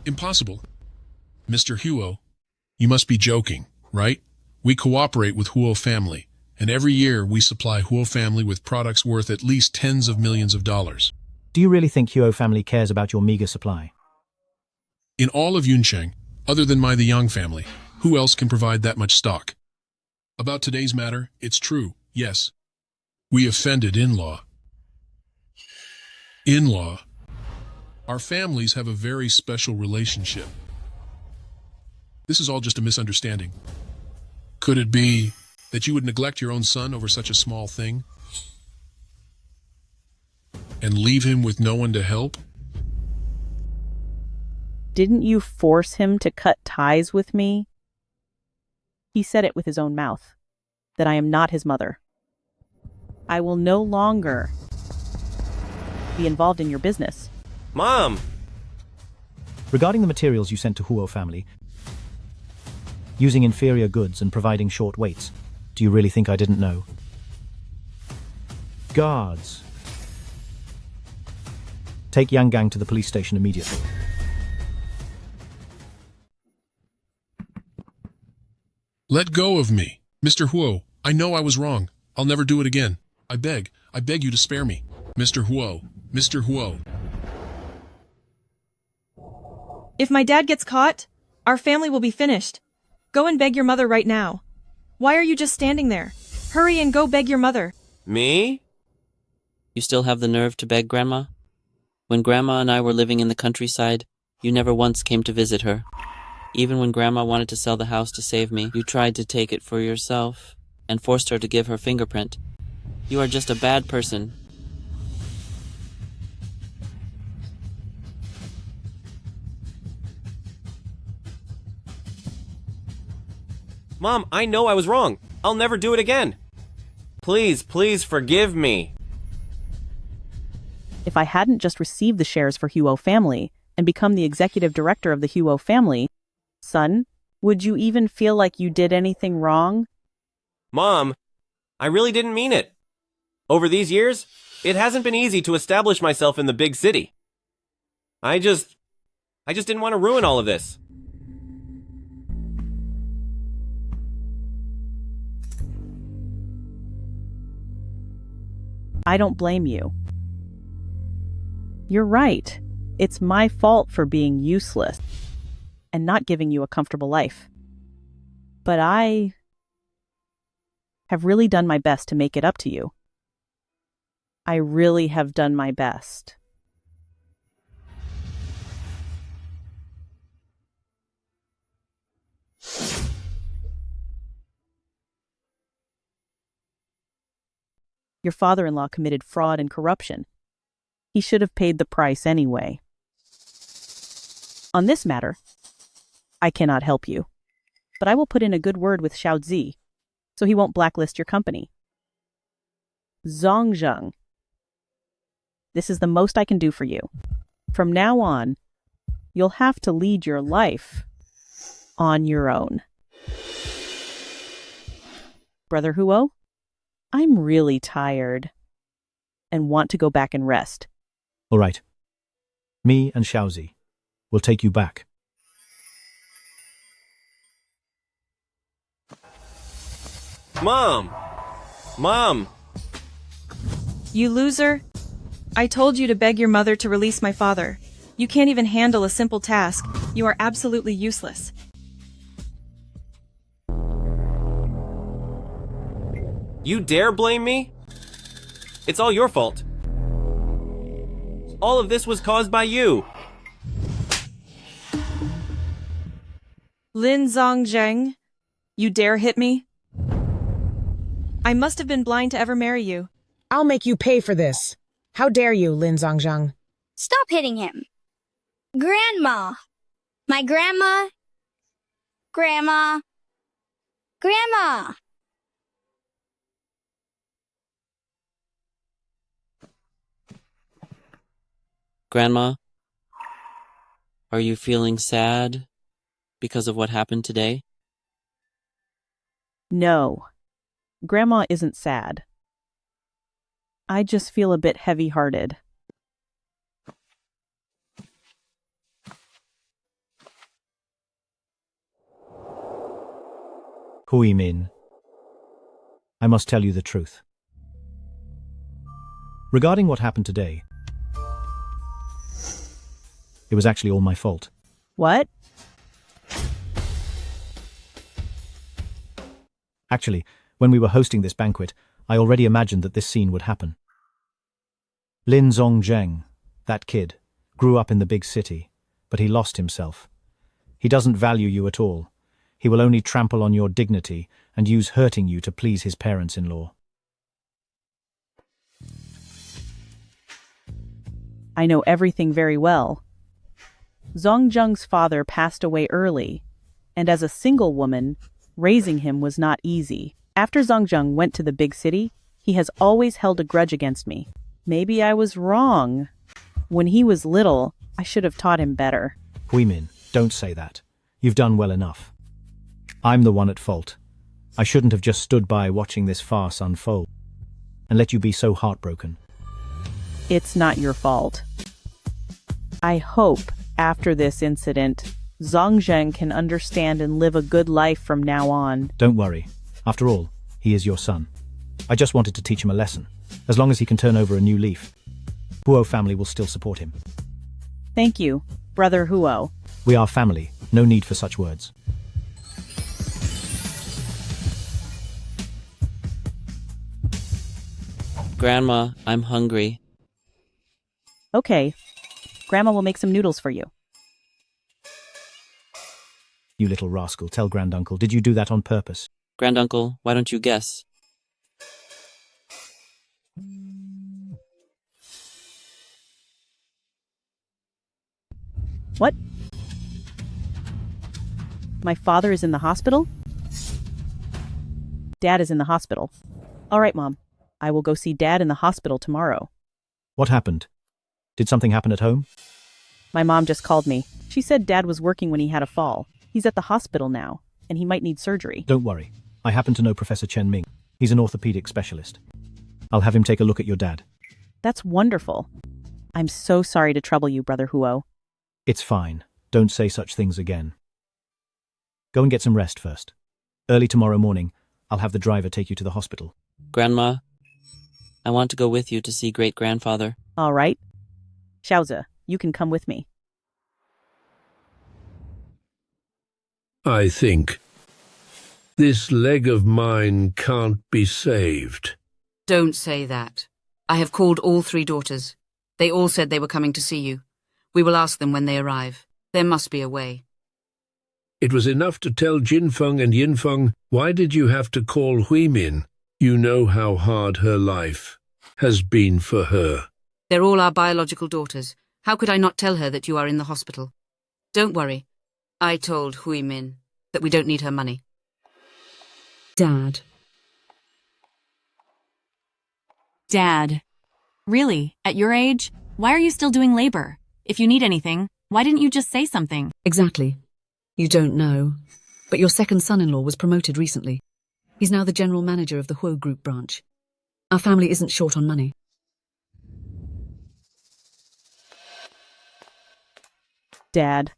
Impossible. Mr. Huo, you must be joking, right? We cooperate with Huo family, and every year we supply Huo family with products worth at least tens of millions of dollars. Do you really think Huo family cares about your meager supply? In all of Yuncheng, other than the Yang family, who else can provide that much stock? About today's matter, it's true, yes. We offended in-law. In-law. Our families have a very special relationship. This is all just a misunderstanding. Could it be that you would neglect your own son over such a small thing? And leave him with no one to help? Didn't you force him to cut ties with me? He said it with his own mouth, that I am not his mother. I will no longer be involved in your business. Mom! Regarding the materials you sent to Huo family, using inferior goods and providing short waits, do you really think I didn't know? Guards! Take Yang Gang to the police station immediately. Let go of me. Mr. Huo, I know I was wrong. I'll never do it again. I beg you to spare me. Mr. Huo, Mr. Huo. If my dad gets caught, our family will be finished. Go and beg your mother right now. Why are you just standing there? Hurry and go beg your mother. Me? You still have the nerve to beg, Grandma? When Grandma and I were living in the countryside, you never once came to visit her. Even when Grandma wanted to sell the house to save me, you tried to take it for yourself and forced her to give her fingerprint. You are just a bad person. Mom, I know I was wrong. I'll never do it again. Please, please forgive me. If I hadn't just received the shares for Huo family and become the executive director of the Huo family, son, would you even feel like you did anything wrong? Mom, I really didn't mean it. Over these years, it hasn't been easy to establish myself in the big city. I just didn't want to ruin all of this. I don't blame you. You're right. It's my fault for being useless and not giving you a comfortable life. But I have really done my best to make it up to you. I really have done my best. Your father-in-law committed fraud and corruption. He should have paid the price anyway. On this matter, I cannot help you, but I will put in a good word with Xiao Zhi, so he won't blacklist your company. Zongzheng, this is the most I can do for you. From now on, you'll have to lead your life on your own. Brother Huo, I'm really tired and want to go back and rest. All right. Me and Xiao Zhi will take you back. Mom! Mom! You loser. I told you to beg your mother to release my father. You can't even handle a simple task. You are absolutely useless. You dare blame me? It's all your fault. All of this was caused by you. Lin Zongzheng, you dare hit me? I must have been blind to ever marry you. I'll make you pay for this. How dare you, Lin Zongzheng? Stop hitting him. Grandma. My grandma. Grandma. Grandma. Grandma, are you feeling sad because of what happened today? No, Grandma isn't sad. I just feel a bit heavy-hearted. Huimin, I must tell you the truth. Regarding what happened today, it was actually all my fault. What? Actually, when we were hosting this banquet, I already imagined that this scene would happen. Lin Zongzheng, that kid, grew up in the big city, but he lost himself. He doesn't value you at all. He will only trample on your dignity and use hurting you to please his parents-in-law. I know everything very well. Zongzheng's father passed away early, and as a single woman, raising him was not easy. After Zongzheng went to the big city, he has always held a grudge against me. Maybe I was wrong. When he was little, I should have taught him better. Huimin, don't say that. You've done well enough. I'm the one at fault. I shouldn't have just stood by watching this farce unfold and let you be so heartbroken. It's not your fault. I hope, after this incident, Zongzheng can understand and live a good life from now on. Don't worry. After all, he is your son. I just wanted to teach him a lesson. As long as he can turn over a new leaf, Huo family will still support him. Thank you, Brother Huo. We are family. No need for such words. Grandma, I'm hungry. Okay. Grandma will make some noodles for you. You little rascal, tell Granduncle, did you do that on purpose? Granduncle, why don't you guess? What? My father is in the hospital? Dad is in the hospital. All right, Mom. I will go see Dad in the hospital tomorrow. What happened? Did something happen at home? My mom just called me. She said Dad was working when he had a fall. He's at the hospital now, and he might need surgery. Don't worry. I happen to know Professor Chen Ming. He's an orthopedic specialist. I'll have him take a look at your dad. That's wonderful. I'm so sorry to trouble you, Brother Huo. It's fine. Don't say such things again. Go and get some rest first. Early tomorrow morning, I'll have the driver take you to the hospital. Grandma, I want to go with you to see great-grandfather. All right. Xiao Zhi, you can come with me. I think this leg of mine can't be saved. Don't say that. I have called all 3 daughters. They all said they were coming to see you. We will ask them when they arrive. There must be a way. It was enough to tell Jinfeng and Yinfeng, why did you have to call Huimin? You know how hard her life has been for her. They're all our biological daughters. How could I not tell her that you are in the hospital? Don't worry. I told Huimin that we don't need her money. Dad. Dad. Really? At your age? Why are you still doing labor? If you need anything, why didn't you just say something? Exactly. You don't know. But your second son-in-law was promoted recently. He's now the general manager of the Huo Group branch. Our family isn't short on money. Dad.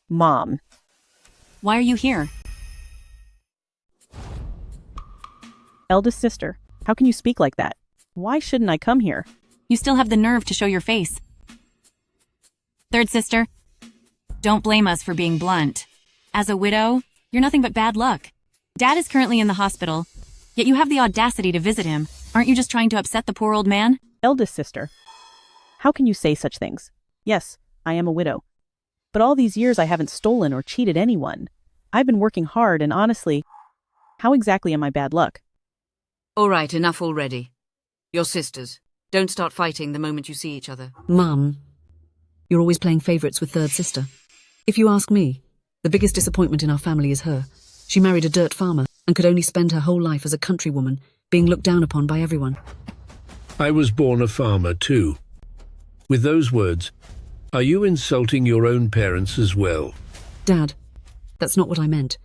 Mom. Why are you here? Eldest sister, how can you speak like that? Why shouldn't I come here? You still have the nerve to show your face. Third sister, don't blame us for being blunt. As a widow, you're nothing but bad luck. Dad is currently in the hospital, yet you have the audacity to visit him. Aren't you just trying to upset the poor old man? Eldest sister, how can you say such things? Yes, I am a widow. But all these years I haven't stolen or cheated anyone. I've been working hard and honestly, how exactly am I bad luck? All right, enough already. You're sisters. Don't start fighting the moment you see each other. Mum, you're always playing favourites with third sister. If you ask me, the biggest disappointment in our family is her. She married a dirt farmer and could only spend her whole life as a countrywoman, being looked down upon by everyone. I was born a farmer too. With those words, are you insulting your own parents as well? Dad, that's not what I meant.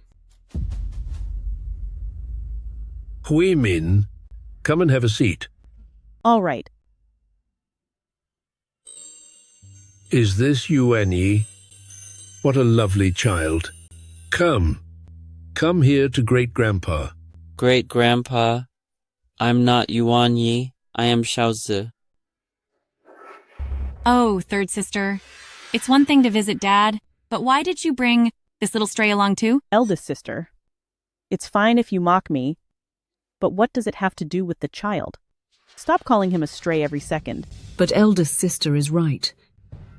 Huimin, come and have a seat. All right. Is this Yuanyi? What a lovely child. Come here to Great-Grandpa. Great-Grandpa, I'm not Yuanyi, I am Xiao Zhi. Oh, third sister. It's one thing to visit Dad, but why did you bring this little stray along too? Eldest sister, it's fine if you mock me, but what does it have to do with the child? Stop calling him a stray every second. But eldest sister is right.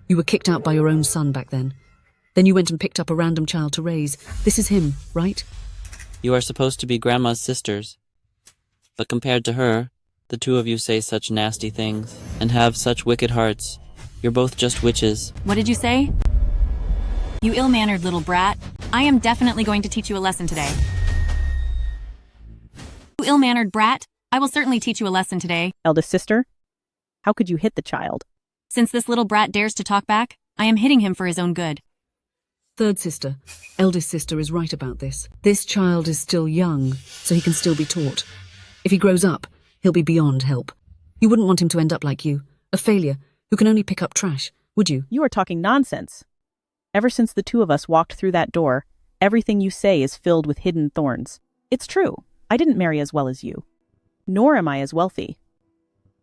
You were kicked out by your own son back then. Then you went and picked up a random child to raise. This is him, right? You are supposed to be Grandma's sisters. But compared to her, the two of you say such nasty things, and have such wicked hearts. You're both just witches. What did you say? You ill-mannered little brat. I am definitely going to teach you a lesson today. You ill-mannered brat. I will certainly teach you a lesson today. Eldest sister, how could you hit the child? Since this little brat dares to talk back, I am hitting him for his own good. Third sister, eldest sister is right about this. This child is still young, so he can still be taught. If he grows up, he'll be beyond help. You wouldn't want him to end up like you, a failure who can only pick up trash, would you? You are talking nonsense. Ever since the two of us walked through that door, everything you say is filled with hidden thorns. It's true, I didn't marry as well as you. Nor am I as wealthy.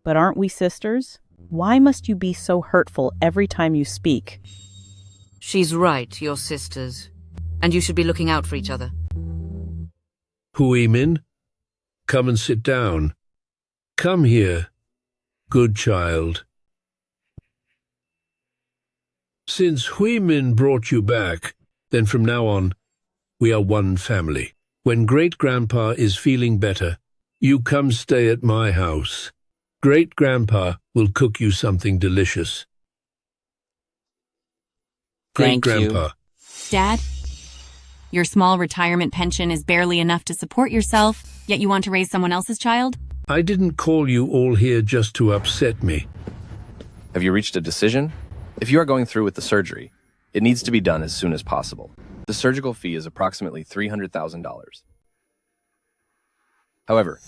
But aren't we sisters? Why must you be so hurtful every time you speak? She's right, you're sisters. And you should be looking out for each other. Huimin, come and sit down. Come here, good child. Since Huimin brought you back, then from now on, we are one family. When Great-Grandpa is feeling better, you come stay at my house. Great-Grandpa will cook you something delicious. Thank you. Great-Grandpa. Dad, your small retirement pension is barely enough to support yourself, yet you want to raise someone else's child? I didn't call you all here just to upset me. Have you reached a decision? If you are going through with the surgery, it needs to be done as soon as possible. The surgical fee is approximately $300,000. However,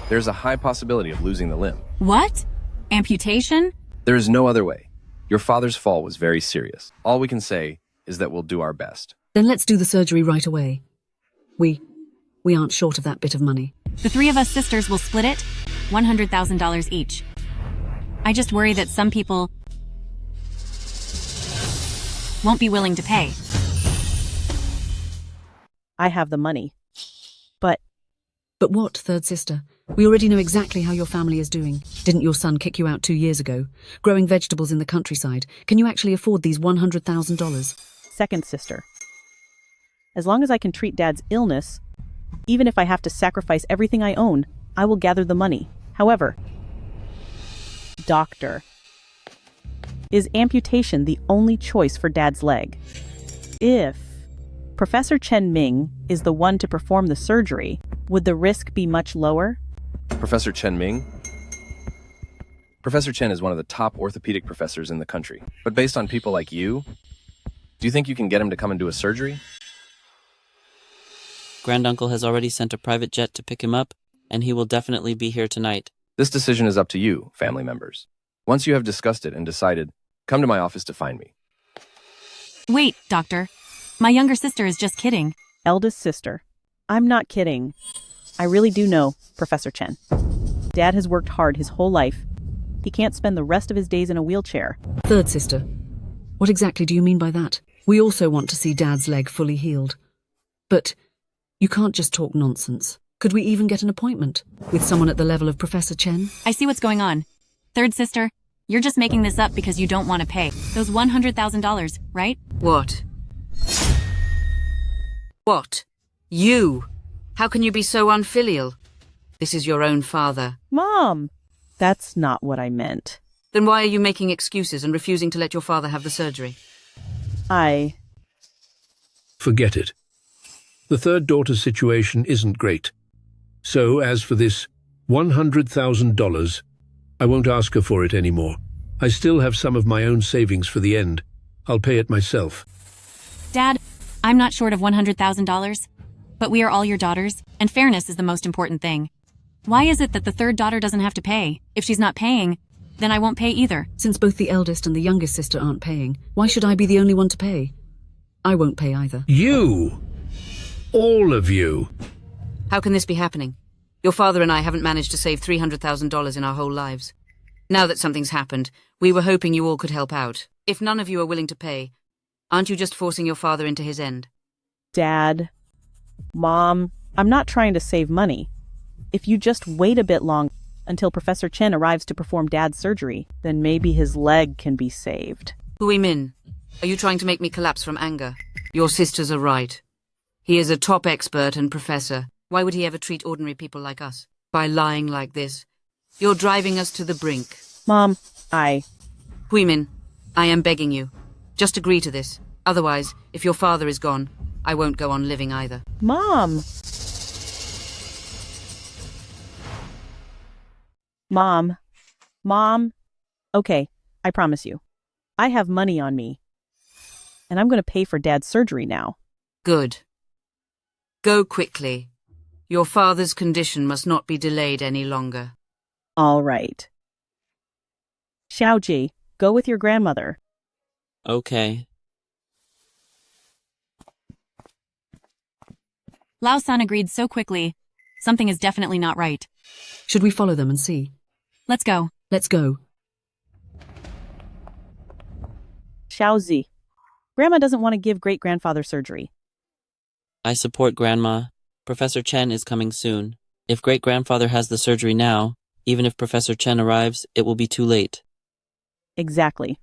there's a high possibility of losing the limb. What? Amputation? There is no other way. Your father's fall was very serious. All we can say is that we'll do our best. Then let's do the surgery right away. We aren't short of that bit of money. The three of us sisters will split it, $100,000 each. I just worry that some people won't be willing to pay. I have the money. But what, third sister? We already know exactly how your family is doing. Didn't your son kick you out 2 years ago? Growing vegetables in the countryside. Can you actually afford these $100,000? second sister. As long as I can treat Dad's illness, even if I have to sacrifice everything I own, I will gather the money. However, doctor, is amputation the only choice for Dad's leg? If Professor Chen Ming is the one to perform the surgery, would the risk be much lower? Professor Chen Ming? Professor Chen is one of the top orthopedic professors in the country. But based on people like you, do you think you can get him to come and do a surgery? Granduncle has already sent a private jet to pick him up, and he will definitely be here tonight. This decision is up to you, family members. Once you have discussed it and decided, come to my office to find me. Wait, doctor. My younger sister is just kidding. Eldest sister. I'm not kidding. I really do know, Professor Chen. Dad has worked hard his whole life. He can't spend the rest of his days in a wheelchair. Third sister, what exactly do you mean by that? We also want to see Dad's leg fully healed. But you can't just talk nonsense. Could we even get an appointment with someone at the level of Professor Chen? I see what's going on. Third sister, you're just making this up because you don't want to pay those $100,000, right? What? What? You? How can you be so unfilial? This is your own father. Mom! That's not what I meant. Then why are you making excuses and refusing to let your father have the surgery? Forget it. The third daughter's situation isn't great. So, as for this $100,000, I won't ask her for it anymore. I still have some of my own savings for the end. I'll pay it myself. Dad, I'm not short of $100,000, but we are all your daughters, and fairness is the most important thing. Why is it that the third daughter doesn't have to pay? If she's not paying, then I won't pay either. Since both the eldest and the youngest sister aren't paying, why should I be the only one to pay? I won't pay either. You! All of you! How can this be happening? Your father and I haven't managed to save $300,000 in our whole lives. Now that something's happened, we were hoping you all could help out. If none of you are willing to pay, aren't you just forcing your father into his end? Dad, Mom, I'm not trying to save money. If you just wait a bit long until Professor Chen arrives to perform Dad's surgery, then maybe his leg can be saved. Huimin, are you trying to make me collapse from anger? Your sisters are right. He is a top expert and professor. Why would he ever treat ordinary people like us? By lying like this? You're driving us to the brink. Mom, Huimin, I am begging you. Just agree to this. Otherwise, if your father is gone, I won't go on living either. Mom! Mom. Okay, I promise you. I have money on me. And I'm going to pay for Dad's surgery now. Good. Go quickly. Your father's condition must not be delayed any longer. All right. Xiao Zhi, go with your grandmother. Okay. Lao San agreed so quickly. Something is definitely not right. Should we follow them and see? Let's go. Let's go. Xiao Zhi, Grandma doesn't want to give great-grandfather surgery. I support Grandma. Professor Chen is coming soon. If great-grandfather has the surgery now, even if Professor Chen arrives, it will be too late. Exactly.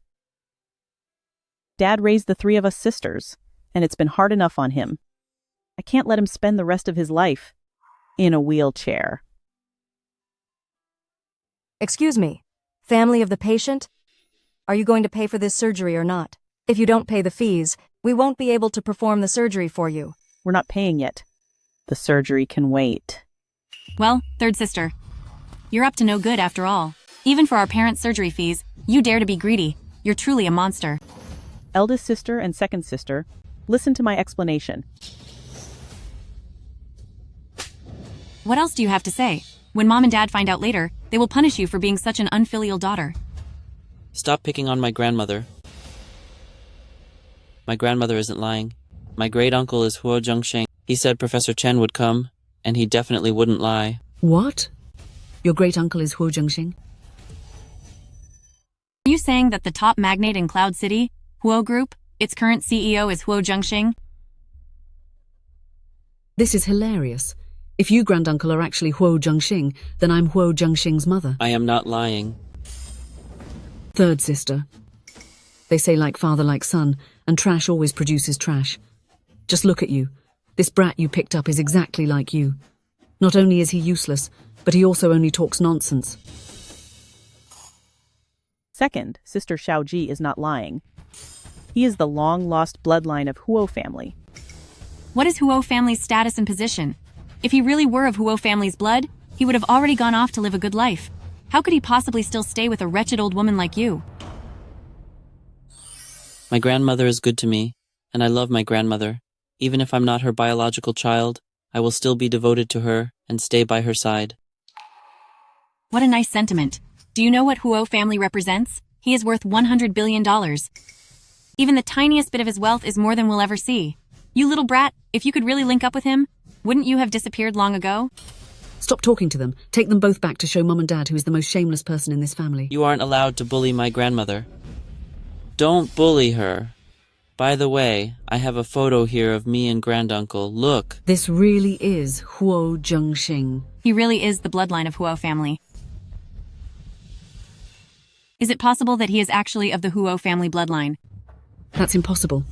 Dad raised the three of us sisters, and it's been hard enough on him. I can't let him spend the rest of his life in a wheelchair. Excuse me, family of the patient? Are you going to pay for this surgery or not? If you don't pay the fees, we won't be able to perform the surgery for you. We're not paying yet. The surgery can wait. Well, third sister, you're up to no good after all. Even for our parents' surgery fees, you dare to be greedy. You're truly a monster. Eldest sister and second sister, listen to my explanation. What else do you have to say? When Mom and Dad find out later, they will punish you for being such an unfilial daughter. Stop picking on my grandmother. My grandmother isn't lying. My great-uncle is Huo Zhengxing. He said Professor Chen would come, and he definitely wouldn't lie. What? Your great-uncle is Huo Zhengxing? saying that the top magnate in Cloud City, Huo Group, its current CEO is Huo Zhengxing? This is hilarious. If you, granduncle, are actually Huo Zhengxing, then I'm Huo Zhengxing's mother. I am not lying. Third sister. They say like father, like son, and trash always produces trash. Just look at you. This brat you picked up is exactly like you. Not only is he useless, but he also only talks nonsense. Second, Sister Xiao Zhi is not lying. He is the long-lost bloodline of Huo family. What is Huo family's status and position? If he really were of Huo family's blood, he would have already gone off to live a good life. How could he possibly still stay with a wretched old woman like you? My grandmother is good to me, and I love my grandmother. Even if I'm not her biological child, I will still be devoted to her and stay by her side. What a nice sentiment. Do you know what Huo family represents? He is worth $100 billion. Even the tiniest bit of his wealth is more than we'll ever see. You little brat, if you could really link up with him, wouldn't you have disappeared long ago? Stop talking to them. Take them both back to show Mum and Dad who is the most shameless person in this family. You aren't allowed to bully my grandmother. Don't bully her. By the way, I have a photo here of me and granduncle. Look. This really is Huo Zhengxing. He really is the bloodline of Huo family. Is it possible that he is actually of the Huo family bloodline? That's impossible.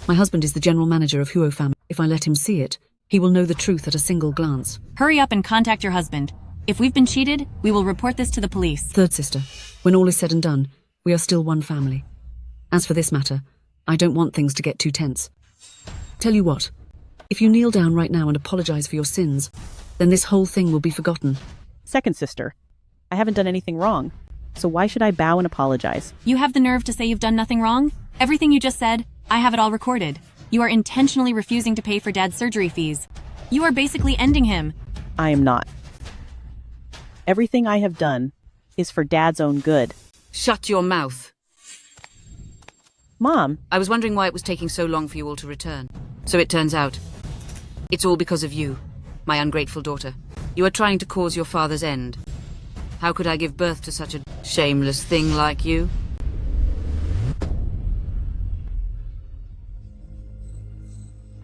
My husband is the general manager of Huo family. If I let him see it, he will know the truth at a single glance. Hurry up and contact your husband. If we've been cheated, we will report this to the police. Third sister, when all is said and done, we are still one family. As for this matter, I don't want things to get too tense. Tell you what, if you kneel down right now and apologize for your sins, then this whole thing will be forgotten. Second sister, I haven't done anything wrong, so why should I bow and apologize? You have the nerve to say you've done nothing wrong? Everything you just said, I have it all recorded. You are intentionally refusing to pay for Dad's surgery fees. You are basically ending him. I am not. Everything I have done is for Dad's own good. Shut your mouth. Mom. I was wondering why it was taking so long for you all to return. So it turns out, it's all because of you, my ungrateful daughter. You are trying to cause your father's end. How could I give birth to such a shameless thing like you?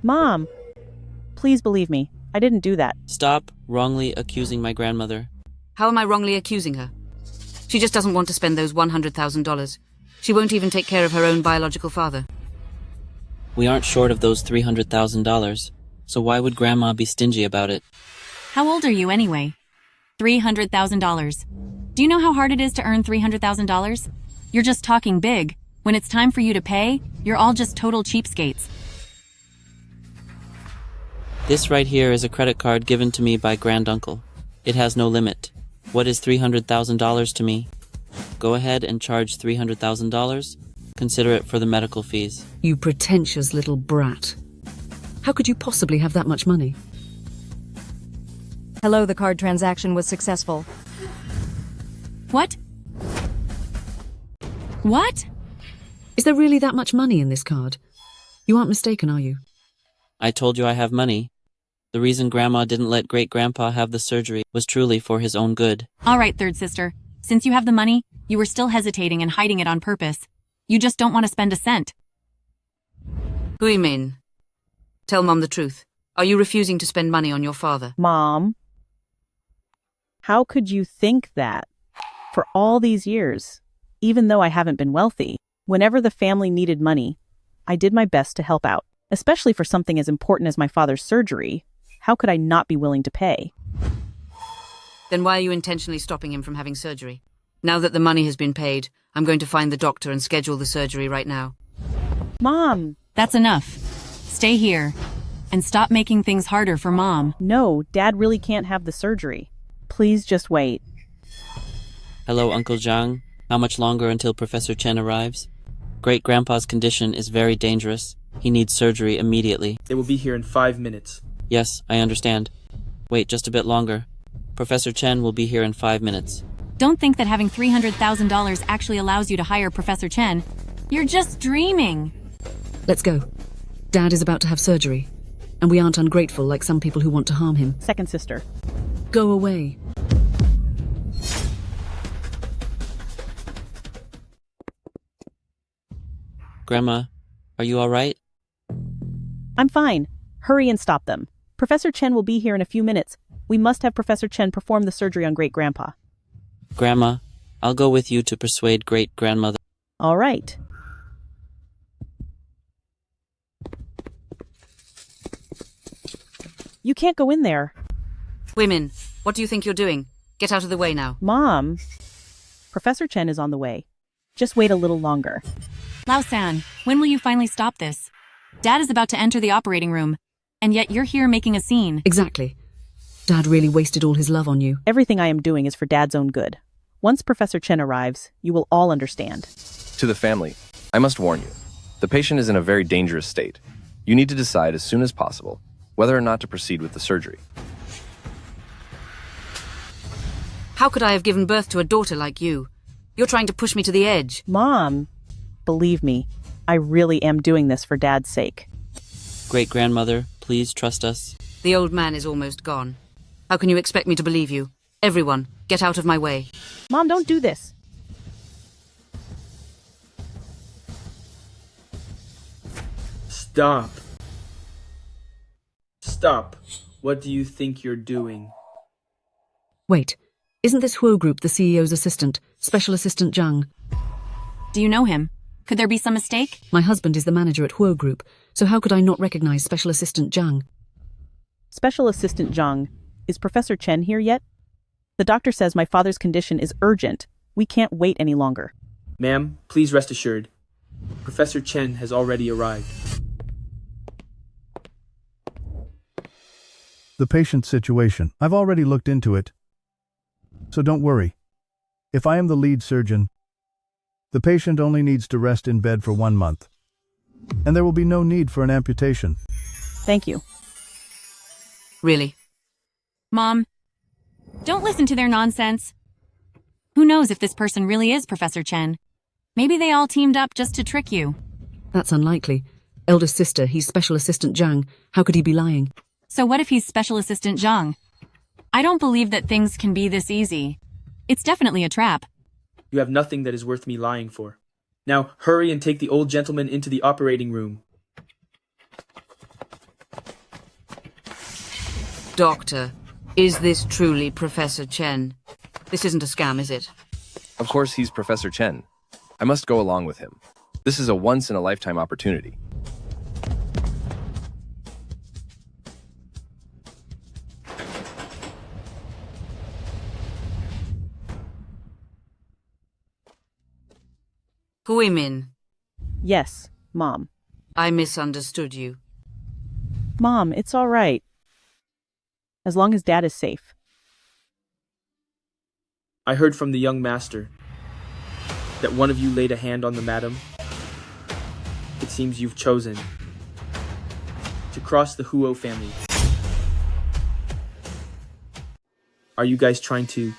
Mom, please believe me. I didn't do that. Stop wrongly accusing my grandmother. How am I wrongly accusing her? She just doesn't want to spend those $100,000. She won't even take care of her own biological father. We aren't short of those $300,000, so why would Grandma be stingy about it? How old are you anyway? $300,000. Do you know how hard it is to earn $300,000? You're just talking big. When it's time for you to pay, you're all just total cheapskates. This right here is a credit card given to me by granduncle. It has no limit. What is $300,000 to me? Go ahead and charge $300,000. Consider it for the medical fees. You pretentious little brat. How could you possibly have that much money? Hello, the card transaction was successful. What? What? Is there really that much money in this card? You aren't mistaken, are you? I told you I have money. The reason Grandma didn't let great-grandpa have the surgery was truly for his own good. All right, third sister. Since you have the money, you were still hesitating and hiding it on purpose. You just don't want to spend a cent. Huimin, tell Mom the truth. Are you refusing to spend money on your father? Mom, how could you think that? For all these years, even though I haven't been wealthy, whenever the family needed money, I did my best to help out, especially for something as important as my father's surgery. How could I not be willing to pay? Then why are you intentionally stopping him from having surgery? Now that the money has been paid, I'm going to find the doctor and schedule the surgery right now. Mom! That's enough. Stay here. And stop making things harder for Mom. No, Dad really can't have the surgery. Please just wait. Hello, Uncle Zhang. How much longer until Professor Chen arrives? Great-grandpa's condition is very dangerous. He needs surgery immediately. They will be here in 5 minutes. Yes, I understand. Wait just a bit longer. Professor Chen will be here in 5 minutes. Don't think that having $300,000 actually allows you to hire Professor Chen. You're just dreaming. Let's go. Dad is about to have surgery, and we aren't ungrateful like some people who want to harm him. Second sister. Go away. Grandma, are you all right? I'm fine. Hurry and stop them. Professor Chen will be here in a few minutes. We must have Professor Chen perform the surgery on great-grandpa. Grandma, I'll go with you to persuade great-grandmother. All right. You can't go in there. Women, what do you think you're doing? Get out of the way now. Mom, Professor Chen is on the way. Just wait a little longer. Lao-san, when will you finally stop this? Dad is about to enter the operating room, and yet you're here making a scene. Exactly. Dad really wasted all his love on you. Everything I am doing is for Dad's own good. Once Professor Chen arrives, you will all understand. To the family, I must warn you, the patient is in a very dangerous state. You need to decide as soon as possible whether or not to proceed with the surgery. How could I have given birth to a daughter like you? You're trying to push me to the edge. Mom, believe me, I really am doing this for Dad's sake. Great-grandmother, please trust us. The old man is almost gone. How can you expect me to believe you? Everyone, get out of my way. Mom, don't do this. Stop. Stop. What do you think you're doing? Wait, isn't this Huo Group the CEO's assistant, Special Assistant Zhang? Do you know him? Could there be some mistake? My husband is the manager at Huo Group, so how could I not recognize Special Assistant Zhang? Special Assistant Zhang, is Professor Chen here yet? The doctor says my father's condition is urgent. We can't wait any longer. Ma'am, please rest assured. Professor Chen has already arrived. The patient's situation. I've already looked into it. So don't worry. If I am the lead surgeon, the patient only needs to rest in bed for 1 month. And there will be no need for an amputation. Thank you. Really? Mom, don't listen to their nonsense. Who knows if this person really is Professor Chen? Maybe they all teamed up just to trick you. That's unlikely. Eldest sister, he's Special Assistant Zhang. How could he be lying? So what if he's Special Assistant Zhang? I don't believe that things can be this easy. It's definitely a trap. You have nothing that is worth me lying for. Now, hurry and take the old gentleman into the operating room. Doctor, is this truly Professor Chen? This isn't a scam, is it? Of course he's Professor Chen. I must go along with him. This is a once-in-a-lifetime opportunity. Huimin. Yes, Mom. I misunderstood you. Mom, it's all right. As long as Dad is safe. I heard from the young master that one of you laid a hand on the madam. It seems you've chosen to cross the Huo family. Are you guys trying to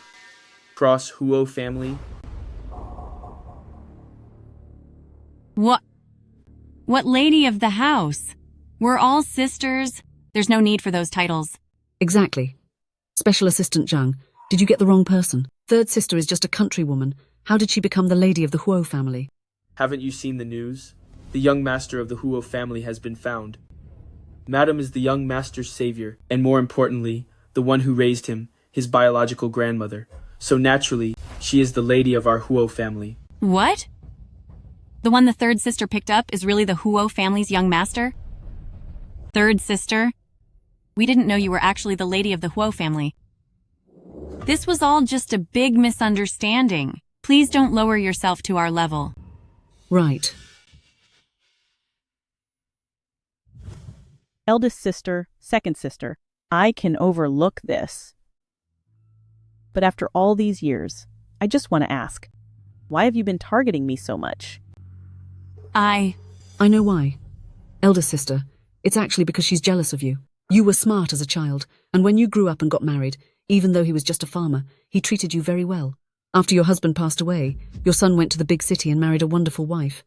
cross Huo family? What lady of the house? We're all sisters. There's no need for those titles. Exactly. Special Assistant Zhang, did you get the wrong person? Third sister is just a countrywoman. How did she become the lady of the Huo family? Haven't you seen the news? The young master of the Huo family has been found. Madam is the young master's savior, and more importantly, the one who raised him, his biological grandmother. So naturally, she is the lady of our Huo family. What? The one the third sister picked up is really the Huo family's young master? Third sister? We didn't know you were actually the lady of the Huo family. This was all just a big misunderstanding. Please don't lower yourself to our level. Right. Eldest sister, second sister. I can overlook this. But after all these years, I just want to ask, why have you been targeting me so much? I know why. Eldest sister, it's actually because she's jealous of you. You were smart as a child, and when you grew up and got married, even though he was just a farmer, he treated you very well. After your husband passed away, your son went to the big city and married a wonderful wife.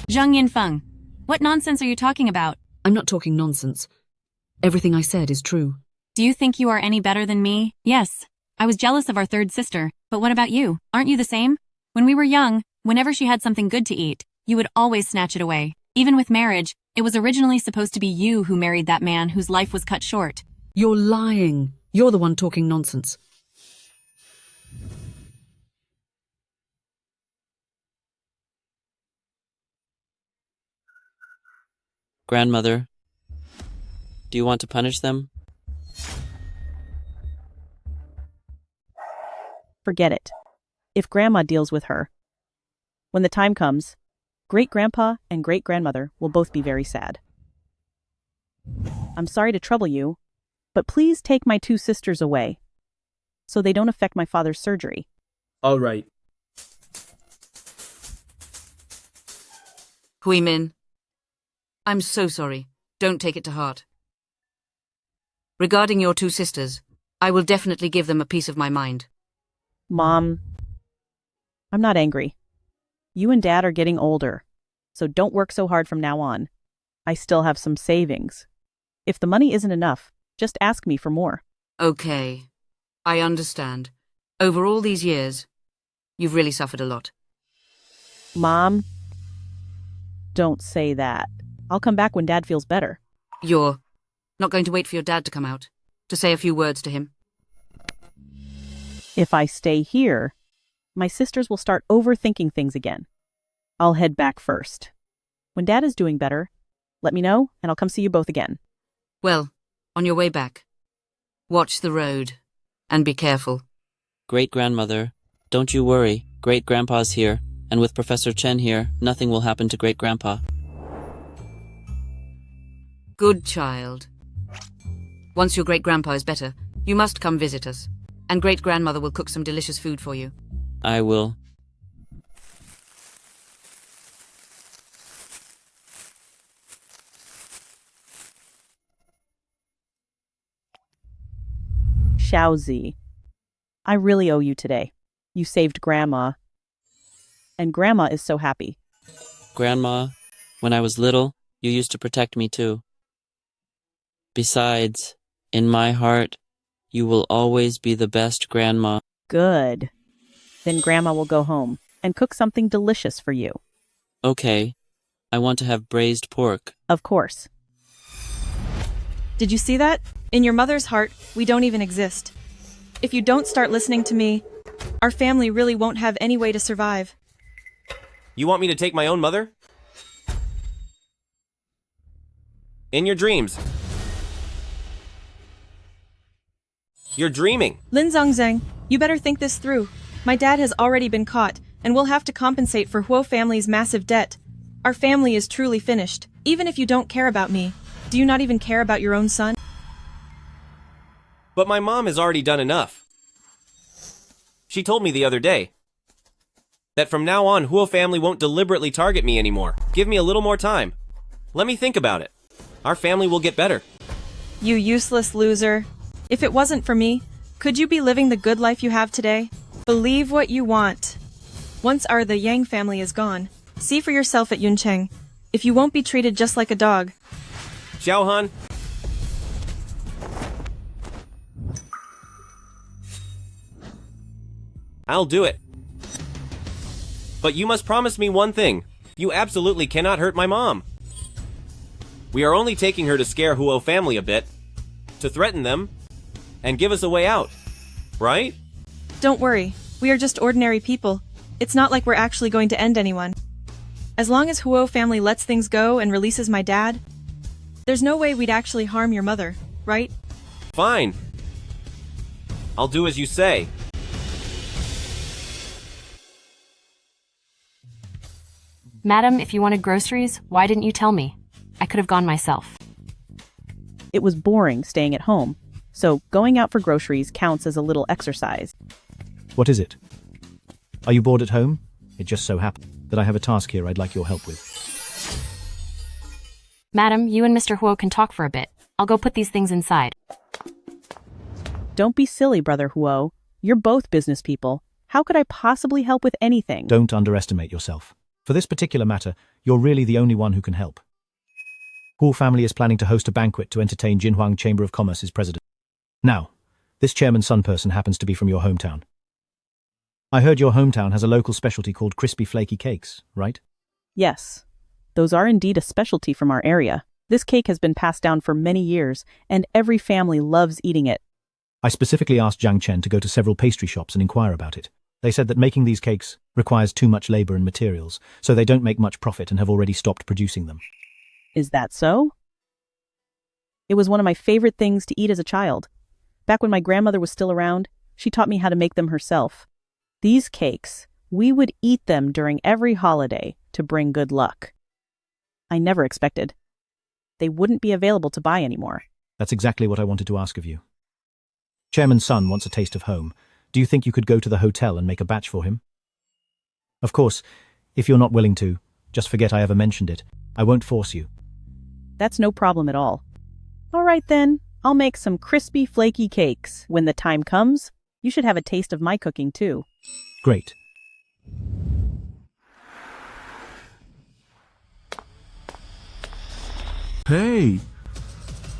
Zhang Yinfeng, what nonsense are you talking about? I'm not talking nonsense. Everything I said is true. Do you think you are any better than me? Yes, I was jealous of our third sister, but what about you? Aren't you the same? When we were young, whenever she had something good to eat, you would always snatch it away. Even with marriage, it was originally supposed to be you who married that man whose life was cut short. You're lying. You're the one talking nonsense. Grandmother, do you want to punish them? Forget it. If Grandma deals with her. When the time comes, great-grandpa and great-grandmother will both be very sad. I'm sorry to trouble you, but please take my two sisters away, so they don't affect my father's surgery. All right. Huimin, I'm so sorry. Don't take it to heart. Regarding your two sisters, I will definitely give them a piece of my mind. Mom, I'm not angry. You and Dad are getting older, so don't work so hard from now on. I still have some savings. If the money isn't enough, just ask me for more. Okay, I understand. Over all these years, you've really suffered a lot. Mom, don't say that. I'll come back when Dad feels better. You're not going to wait for your dad to come out, to say a few words to him? If I stay here, my sisters will start overthinking things again. I'll head back first. When Dad is doing better, let me know and I'll come see you both again. Well, on your way back, watch the road and be careful. Great-grandmother, don't you worry. Great-grandpa's here, and with Professor Chen here, nothing will happen to great-grandpa. Good child. Once your great-grandpa is better, you must come visit us, and great-grandmother will cook some delicious food for you. I will. Xiao Zhi, I really owe you today. You saved Grandma. And Grandma is so happy. Grandma, when I was little, you used to protect me too. Besides, in my heart, you will always be the best grandma. Good. Then Grandma will go home and cook something delicious for you. Okay. I want to have braised pork. Of course. Did you see that? In your mother's heart, we don't even exist. If you don't start listening to me, our family really won't have any way to survive. You want me to take my own mother? In your dreams. You're dreaming. Lin Zongzheng, you better think this through. My dad has already been caught, and we'll have to compensate for Huo family's massive debt. Our family is truly finished. Even if you don't care about me, do you not even care about your own son? But my mom has already done enough. She told me the other day that from now on, Huo family won't deliberately target me anymore. Give me a little more time. Let me think about it. Our family will get better. You useless loser. If it wasn't for me, could you be living the good life you have today? Believe what you want. Once the Yang family is gone, see for yourself at Yuncheng. If you won't be treated just like a dog. Xiaohan. I'll do it. But you must promise me one thing. You absolutely cannot hurt my mom. We are only taking her to scare Huo family a bit, to threaten them, and give us a way out, right? Don't worry, we are just ordinary people. It's not like we're actually going to end anyone. As long as Huo family lets things go and releases my dad, there's no way we'd actually harm your mother, right? Fine. I'll do as you say. Madam, if you wanted groceries, why didn't you tell me? I could have gone myself. It was boring staying at home, so going out for groceries counts as a little exercise. What is it? Are you bored at home? It just so happened that I have a task here I'd like your help with. Madam, you and Mr. Huo can talk for a bit. I'll go put these things inside. Don't be silly, Brother Huo. You're both business people. How could I possibly help with anything? Don't underestimate yourself. For this particular matter, you're really the only one who can help. Huo family is planning to host a banquet to entertain Jinhuang Chamber of Commerce's president. Now, this chairman's son person happens to be from your hometown. I heard your hometown has a local specialty called crispy flaky cakes, right? Yes, those are indeed a specialty from our area. This cake has been passed down for many years, and every family loves eating it. I specifically asked Zhang Chen to go to several pastry shops and inquire about it. They said that making these cakes requires too much labor and materials, so they don't make much profit and have already stopped producing them. Is that so? It was one of my favorite things to eat as a child. Back when my grandmother was still around, she taught me how to make them herself. These cakes, we would eat them during every holiday to bring good luck. I never expected they wouldn't be available to buy anymore. That's exactly what I wanted to ask of you. Chairman's son wants a taste of home. Do you think you could go to the hotel and make a batch for him? Of course, if you're not willing to, just forget I ever mentioned it. I won't force you. That's no problem at all. All right then, I'll make some crispy, flaky cakes. When the time comes, you should have a taste of my cooking too. Great. Hey!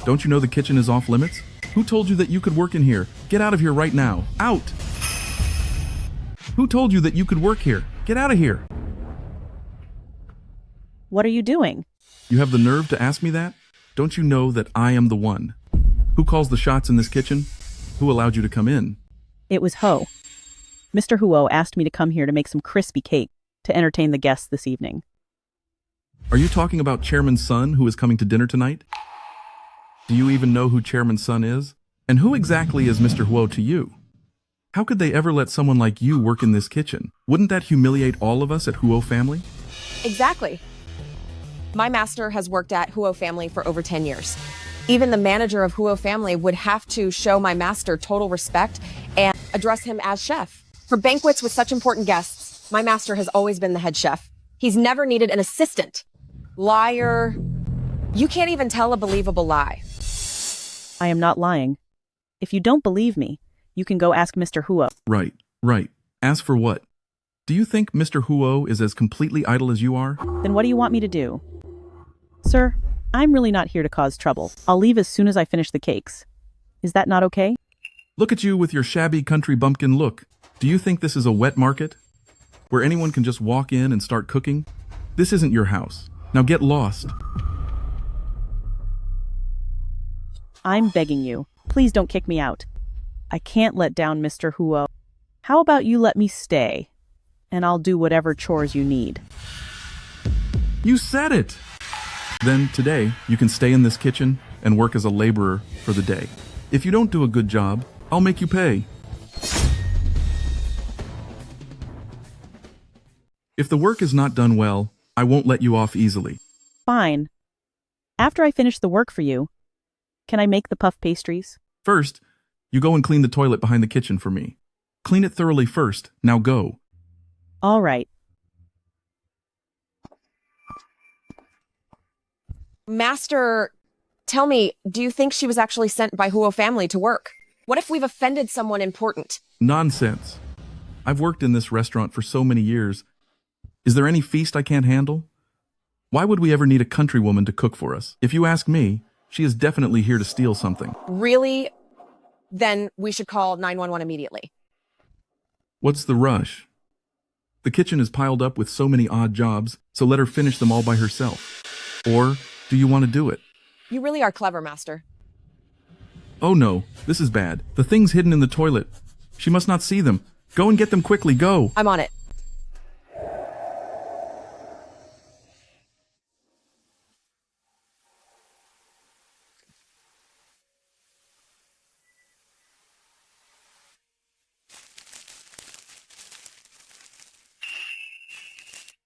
Don't you know the kitchen is off limits? Who told you that you could work in here? Get out of here right now. Out! Who told you that you could work here? Get out of here! What are you doing? You have the nerve to ask me that? Don't you know that I am the one? Who calls the shots in this kitchen? Who allowed you to come in? It was Ho. Mr. Huo asked me to come here to make some crispy cake to entertain the guests this evening. Are you talking about Chairman's son who is coming to dinner tonight? Do you even know who Chairman's son is? And who exactly is Mr. Huo to you? How could they ever let someone like you work in this kitchen? Wouldn't that humiliate all of us at Huo family? Exactly. My master has worked at Huo family for over 10 years. Even the manager of Huo family would have to show my master total respect and address him as chef. For banquets with such important guests, my master has always been the head chef. He's never needed an assistant. Liar. You can't even tell a believable lie. I am not lying. If you don't believe me, you can go ask Mr. Huo. Right. Ask for what? Do you think Mr. Huo is as completely idle as you are? Then what do you want me to do? Sir, I'm really not here to cause trouble. I'll leave as soon as I finish the cakes. Is that not okay? Look at you with your shabby country bumpkin look. Do you think this is a wet market? Where anyone can just walk in and start cooking? This isn't your house. Now get lost. I'm begging you. Please don't kick me out. I can't let down Mr. Huo. How about you let me stay? And I'll do whatever chores you need. You said it! Then today, you can stay in this kitchen and work as a laborer for the day. If you don't do a good job, I'll make you pay. If the work is not done well, I won't let you off easily. Fine. After I finish the work for you, can I make the puff pastries? First, you go and clean the toilet behind the kitchen for me. Clean it thoroughly first. Now go. All right. Master, tell me, do you think she was actually sent by Huo family to work? What if we've offended someone important? Nonsense. I've worked in this restaurant for so many years. Is there any feast I can't handle? Why would we ever need a countrywoman to cook for us? If you ask me, she is definitely here to steal something. Really? Then we should call 911 immediately. What's the rush? The kitchen is piled up with so many odd jobs, so let her finish them all by herself. Or do you want to do it? You really are clever, Master. Oh no, this is bad. The things hidden in the toilet. She must not see them. Go and get them quickly, go! I'm on it.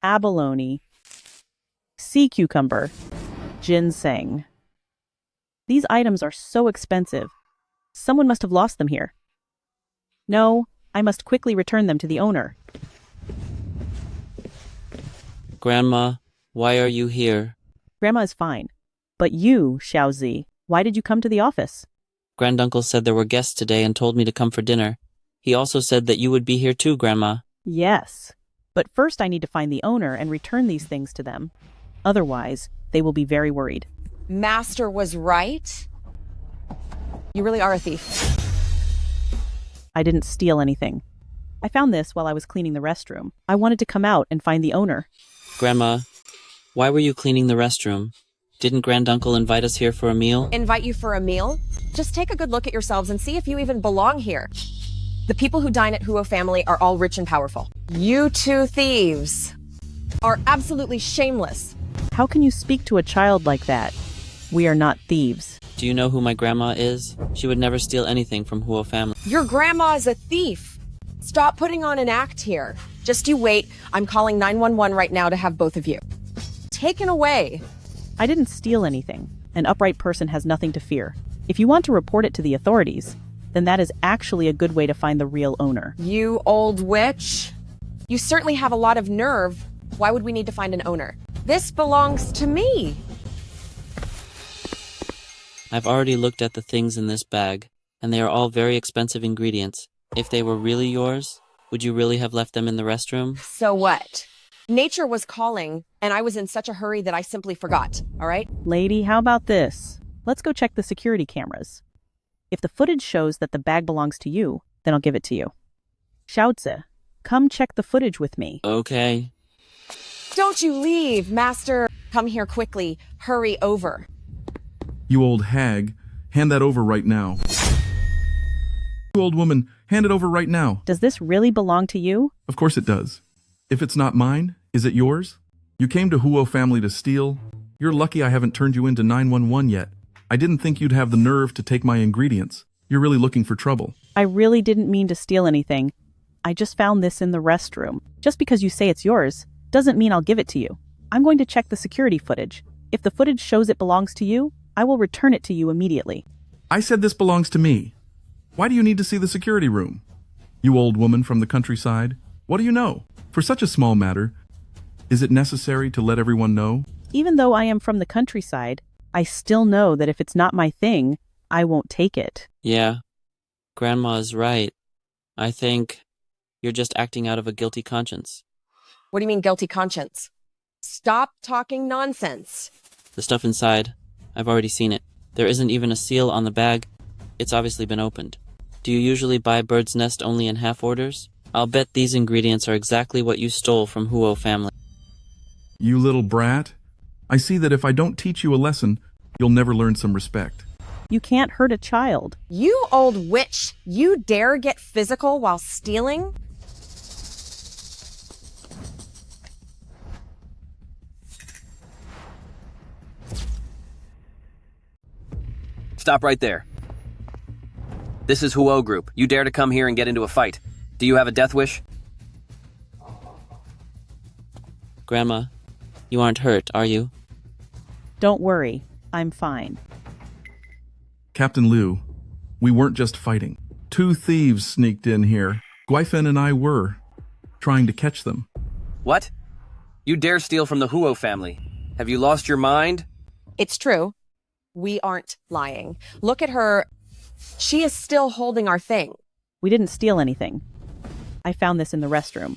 Abalone, sea cucumber, ginseng. These items are so expensive. Someone must have lost them here. No, I must quickly return them to the owner. Grandma, why are you here? Grandma is fine. But you, Xiao Zhi, why did you come to the office? Granduncle said there were guests today and told me to come for dinner. He also said that you would be here too, Grandma. Yes. But first I need to find the owner and return these things to them. Otherwise, they will be very worried. Master was right. You really are a thief. I didn't steal anything. I found this while I was cleaning the restroom. I wanted to come out and find the owner. Grandma, Why were you cleaning the restroom? Didn't Granduncle invite us here for a meal? Invite you for a meal? Just take a good look at yourselves and see if you even belong here. The people who dine at Huo family are all rich and powerful. You two thieves are absolutely shameless. How can you speak to a child like that? We are not thieves. Do you know who my grandma is? She would never steal anything from Huo family. Your grandma is a thief. Stop putting on an act here. Just you wait. I'm calling 911 right now to have both of you taken away. I didn't steal anything. An upright person has nothing to fear. If you want to report it to the authorities, then that is actually a good way to find the real owner. You old witch. You certainly have a lot of nerve. Why would we need to find an owner? This belongs to me. I've already looked at the things in this bag, and they are all very expensive ingredients. If they were really yours, would you really have left them in the restroom? So what? Nature was calling, and I was in such a hurry that I simply forgot, all right? Lady, how about this? Let's go check the security cameras. If the footage shows that the bag belongs to you, then I'll give it to you. Xiao Zhi, come check the footage with me. Okay. Don't you leave, master. Come here quickly. Hurry over. You old hag, hand that over right now. You old woman, hand it over right now. Does this really belong to you? Of course it does. If it's not mine, is it yours? You came to Huo family to steal. You're lucky I haven't turned you into 911 yet. I didn't think you'd have the nerve to take my ingredients. You're really looking for trouble. I really didn't mean to steal anything. I just found this in the restroom. Just because you say it's yours doesn't mean I'll give it to you. I'm going to check the security footage. If the footage shows it belongs to you, I will return it to you immediately. I said this belongs to me. Why do you need to see the security room? You old woman from the countryside, what do you know? For such a small matter, is it necessary to let everyone know? Even though I am from the countryside, I still know that if it's not my thing, I won't take it. Yeah, Grandma is right. I think you're just acting out of a guilty conscience. What do you mean, guilty conscience? Stop talking nonsense. The stuff inside, I've already seen it. There isn't even a seal on the bag. It's obviously been opened. Do you usually buy Bird's Nest only in half orders? I'll bet these ingredients are exactly what you stole from Huo family. You little brat. I see that if I don't teach you a lesson, you'll never learn some respect. You can't hurt a child. You old witch, you dare get physical while stealing? Stop right there. This is Huo Group. You dare to come here and get into a fight. Do you have a death wish? Grandma, you aren't hurt, are you? Don't worry, I'm fine. Captain Liu, we weren't just fighting. 2 thieves sneaked in here. Guifen and I were trying to catch them. What? You dare steal from the Huo family? Have you lost your mind? It's true. We aren't lying. Look at her. She is still holding our thing. We didn't steal anything. I found this in the restroom.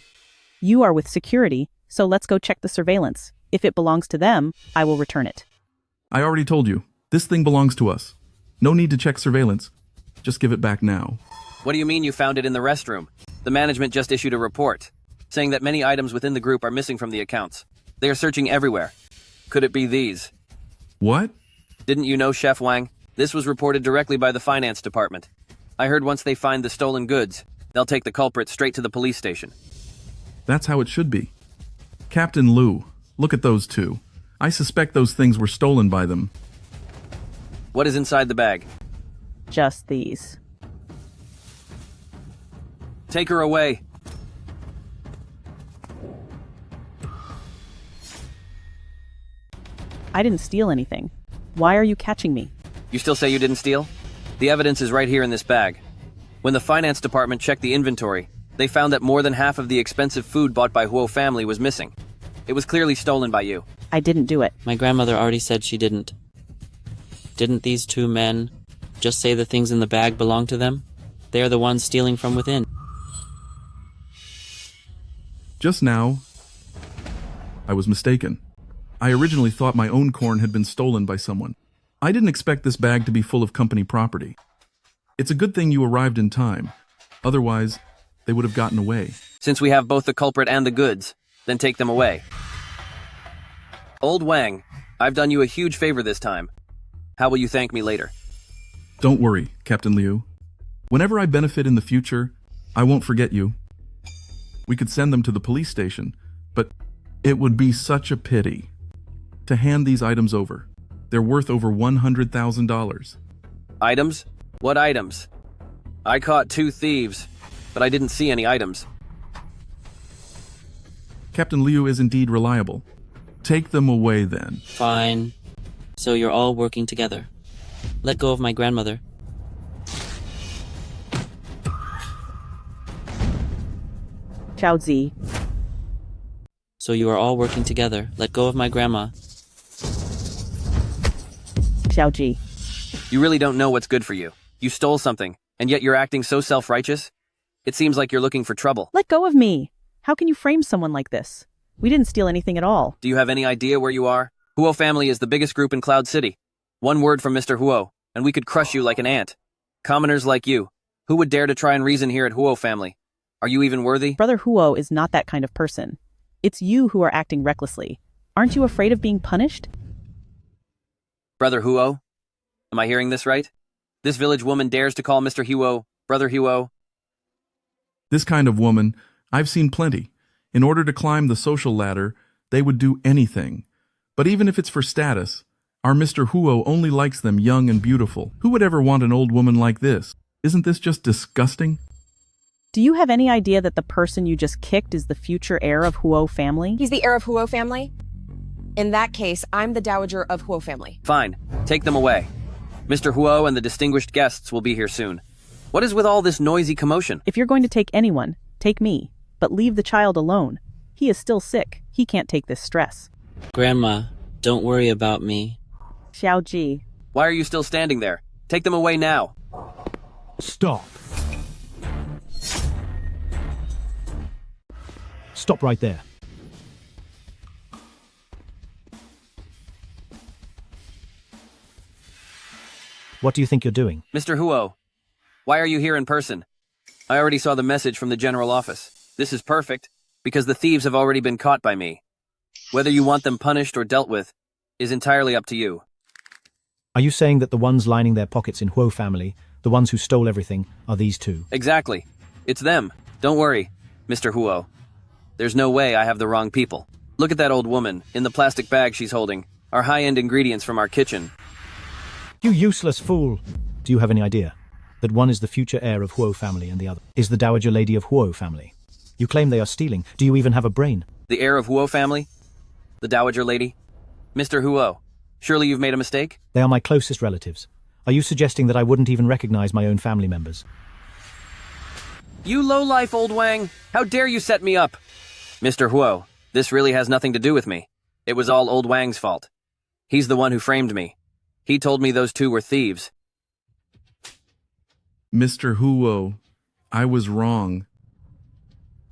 You are with security, so let's go check the surveillance. If it belongs to them, I will return it. I already told you, this thing belongs to us. No need to check surveillance. Just give it back now. What do you mean you found it in the restroom? The management just issued a report, saying that many items within the group are missing from the accounts. They are searching everywhere. Could it be these? What? Didn't you know, Chef Wang? This was reported directly by the finance department. I heard once they find the stolen goods, they'll take the culprit straight to the police station. That's how it should be. Captain Liu, look at those 2. I suspect those things were stolen by them. What is inside the bag? Just these. Take her away. I didn't steal anything. Why are you catching me? You still say you didn't steal? The evidence is right here in this bag. When the finance department checked the inventory, they found that more than half of the expensive food bought by Huo family was missing. It was clearly stolen by you. I didn't do it. My grandmother already said she didn't. Didn't these 2 men just say the things in the bag belong to them? They are the ones stealing from within. Just now, I was mistaken. I originally thought my own corn had been stolen by someone. I didn't expect this bag to be full of company property. It's a good thing you arrived in time. Otherwise, they would have gotten away. Since we have both the culprit and the goods, then take them away. Old Wang, I've done you a huge favor this time. How will you thank me later? Don't worry, Captain Liu. Whenever I benefit in the future, I won't forget you. We could send them to the police station, but it would be such a pity to hand these items over. They're worth over $100,000. Items? What items? I caught 2 thieves, but I didn't see any items. Captain Liu is indeed reliable. Take them away then. Fine. So you're all working together. Let go of my grandmother. Xiao Zhi. So you are all working together. Let go of my grandma. Xiao Zhi. You really don't know what's good for you. You stole something, and yet you're acting so self-righteous? It seems like you're looking for trouble. Let go of me. How can you frame someone like this? We didn't steal anything at all. Do you have any idea where you are? Huo family is the biggest group in Cloud City. One word from Mr. Huo, and we could crush you like an ant. Commoners like you. Who would dare to try and reason here at Huo family? Are you even worthy? Brother Huo is not that kind of person. It's you who are acting recklessly. Aren't you afraid of being punished? Brother Huo? Am I hearing this right? This village woman dares to call Mr. Huo Brother Huo? This kind of woman, I've seen plenty. In order to climb the social ladder, they would do anything. But even if it's for status, our Mr. Huo only likes them young and beautiful. Who would ever want an old woman like this? Isn't this just disgusting? Do you have any idea that the person you just kicked is the future heir of Huo family? He's the heir of Huo family? In that case, I'm the dowager of Huo family. Fine. Take them away. Mr. Huo and the distinguished guests will be here soon. What is with all this noisy commotion? If you're going to take anyone, take me. But leave the child alone. He is still sick. He can't take this stress. Grandma, don't worry about me. Xiao Zhi. Why are you still standing there? Take them away now. Stop. Stop right there. What do you think you're doing? Mr. Huo, why are you here in person? I already saw the message from the general office. This is perfect, because the thieves have already been caught by me. Whether you want them punished or dealt with is entirely up to you. Are you saying that the ones lining their pockets in Huo family, the ones who stole everything, are these two? Exactly. It's them. Don't worry, Mr. Huo. There's no way I have the wrong people. Look at that old woman. In the plastic bag she's holding are high-end ingredients from our kitchen. You useless fool! Do you have any idea that one is the future heir of Huo family and the other is the dowager lady of Huo family? You claim they are stealing. Do you even have a brain? The heir of Huo family? The dowager lady? Mr. Huo, surely you've made a mistake? They are my closest relatives. Are you suggesting that I wouldn't even recognize my own family members? You lowlife, old Wang! How dare you set me up? Mr. Huo, this really has nothing to do with me. It was all old Wang's fault. He's the one who framed me. He told me those two were thieves. Mr. Huo, I was wrong.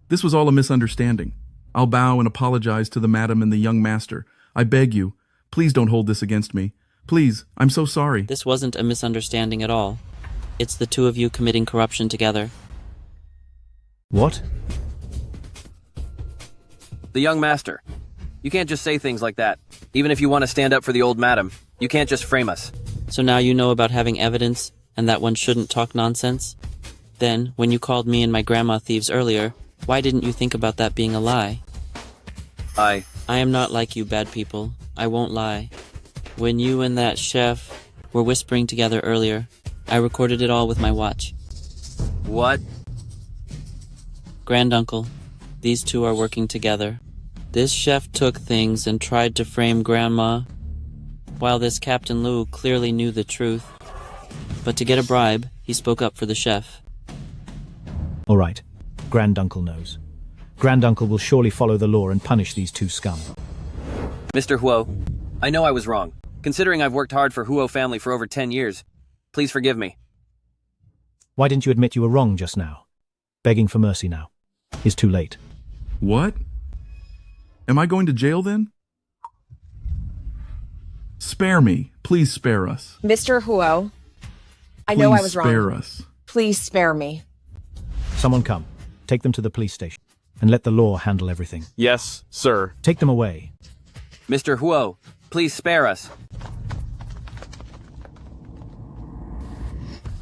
This was all a misunderstanding. I'll bow and apologize to the madam and the young master. I beg you, please don't hold this against me. Please, I'm so sorry. This wasn't a misunderstanding at all. It's the two of you committing corruption together. What? The young master. You can't just say things like that. Even if you want to stand up for the old madam, you can't just frame us. So now you know about having evidence and that one shouldn't talk nonsense? Then, when you called me and my grandma thieves earlier, why didn't you think about that being a lie? I am not like you bad people. I won't lie. When you and that chef were whispering together earlier, I recorded it all with my watch. What? Granduncle, these two are working together. This chef took things and tried to frame Grandma, while this Captain Liu clearly knew the truth. But to get a bribe, he spoke up for the chef. All right. Granduncle knows. Granduncle will surely follow the law and punish these two scum. Mr. Huo, I know I was wrong. Considering I've worked hard for Huo family for over 10 years, please forgive me. Why didn't you admit you were wrong just now? Begging for mercy now is too late. What? Am I going to jail then? Spare me. Please spare us. Mr. Huo, I know I was wrong. Please spare us. Please spare me. Someone come. Take them to the police station and let the law handle everything. Yes, sir. Take them away. Mr. Huo, please spare us.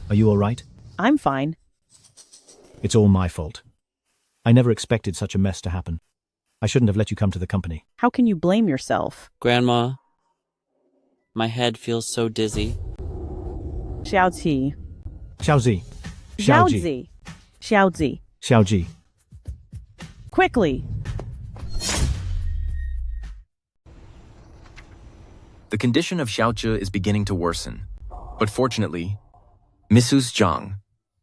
Are you all right? I'm fine. It's all my fault. I never expected such a mess to happen. I shouldn't have let you come to the company. How can you blame yourself? Grandma, my head feels so dizzy. Xiao Zhi. Xiao Zhi. Xiao Zhi. Xiao Zhi. Xiao Zhi. Quickly! The condition of Xiao Zhi is beginning to worsen. But fortunately, Mrs. Zhang,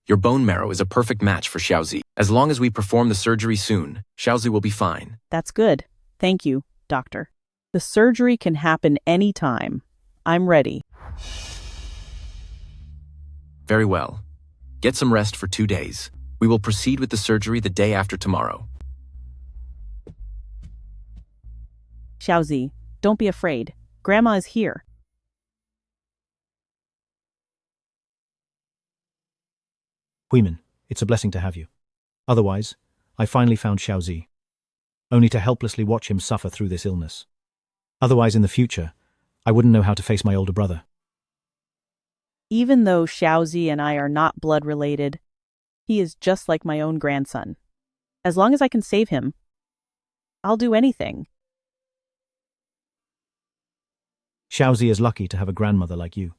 your bone marrow is a perfect match for Xiao Zhi. As long as we perform the surgery soon, Xiao Zhi will be fine. That's good. Thank you, doctor. The surgery can happen any time. I'm ready. Very well. Get some rest for 2 days. We will proceed with the surgery the day after tomorrow. Xiao Zhi, don't be afraid. Grandma is here. Huimin, it's a blessing to have you. Otherwise, I finally found Xiao Zhi, only to helplessly watch him suffer through this illness. Otherwise, in the future, I wouldn't know how to face my older brother. Even though Xiao Zhi and I are not blood related, he is just like my own grandson. As long as I can save him, I'll do anything. Xiao Zhi is lucky to have a grandmother like you.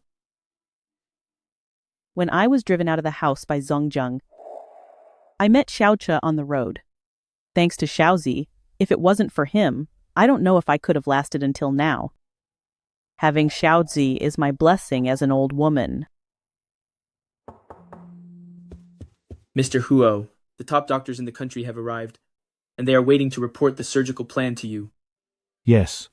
When I was driven out of the house by Zongzheng, I met Xiao Zhi on the road. Thanks to Xiao Zhi, if it wasn't for him, I don't know if I could have lasted until now. Having Xiao Zhi is my blessing as an old woman. Mr. Huo, the top doctors in the country have arrived, and they are waiting to report the surgical plan to you. Yes.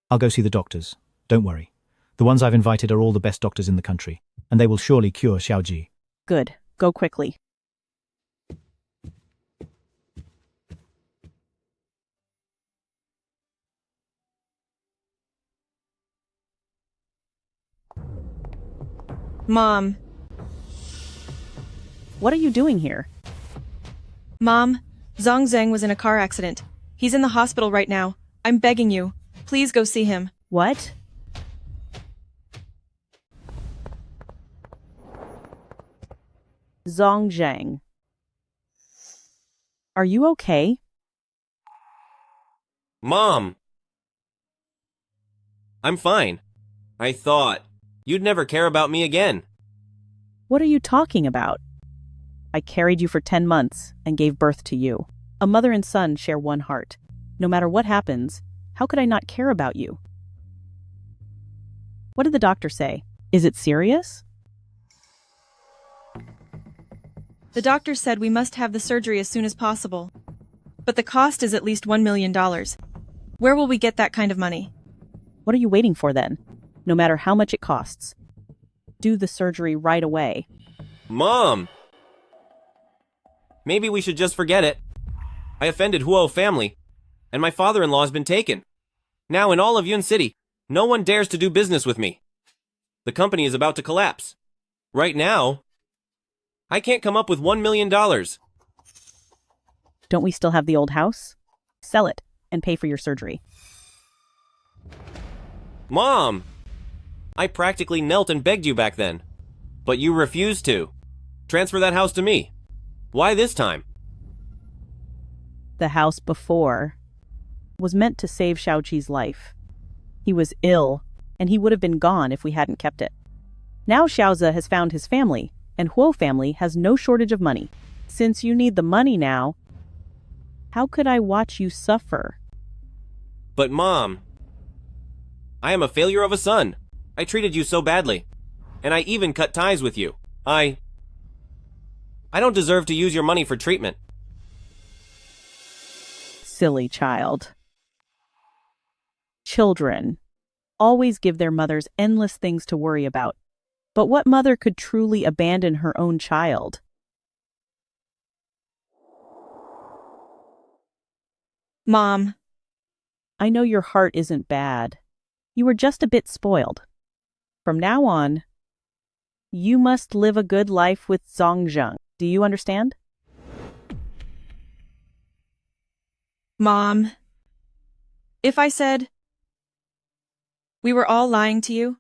I'll go see the doctors. Don't worry. The ones I've invited are all the best doctors in the country, and they will surely cure Xiao Zhi. Good. Go quickly. Mom. What are you doing here? Mom, Zongzheng was in a car accident. He's in the hospital right now. I'm begging you. Please go see him. What? Zongzheng. Are you okay? Mom! I'm fine. I thought you'd never care about me again. What are you talking about? I carried you for 10 months and gave birth to you. A mother and son share one heart. No matter what happens, how could I not care about you? What did the doctor say? Is it serious? The doctor said we must have the surgery as soon as possible. But the cost is at least $1 million. Where will we get that kind of money? What are you waiting for then? No matter how much it costs. Do the surgery right away. Mom! Maybe we should just forget it. I offended Huo family, and my father-in-law has been taken. Now in all of Yun City, no one dares to do business with me. The company is about to collapse. Right now, I can't come up with $1 million. Don't we still have the old house? Sell it and pay for your surgery. Mom! I practically knelt and begged you back then. But you refused to. Transfer that house to me. Why this time? The house before was meant to save Xiao Zhi's life. He was ill, and he would have been gone if we hadn't kept it. Now Xiao Zhi has found his family, and Huo family has no shortage of money. Since you need the money now, how could I watch you suffer? But Mom, I am a failure of a son. I treated you so badly, and I even cut ties with you. I don't deserve to use your money for treatment. Silly child. Children always give their mothers endless things to worry about. But what mother could truly abandon her own child? Mom. I know your heart isn't bad. You were just a bit spoiled. From now on, you must live a good life with Zongzheng. Do you understand? Mom. If I said, We were all lying to you?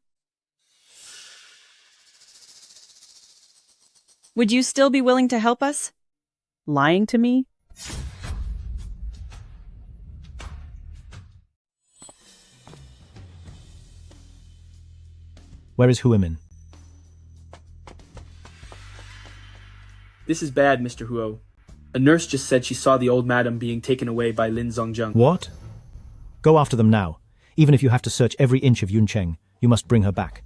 Would you still be willing to help us? Lying to me? Where is Huimin? This is bad, Mr. Huo. A nurse just said she saw the old madam being taken away by Lin Zongzheng. What? Go after them now. Even if you have to search every inch of Yuncheng, you must bring her back.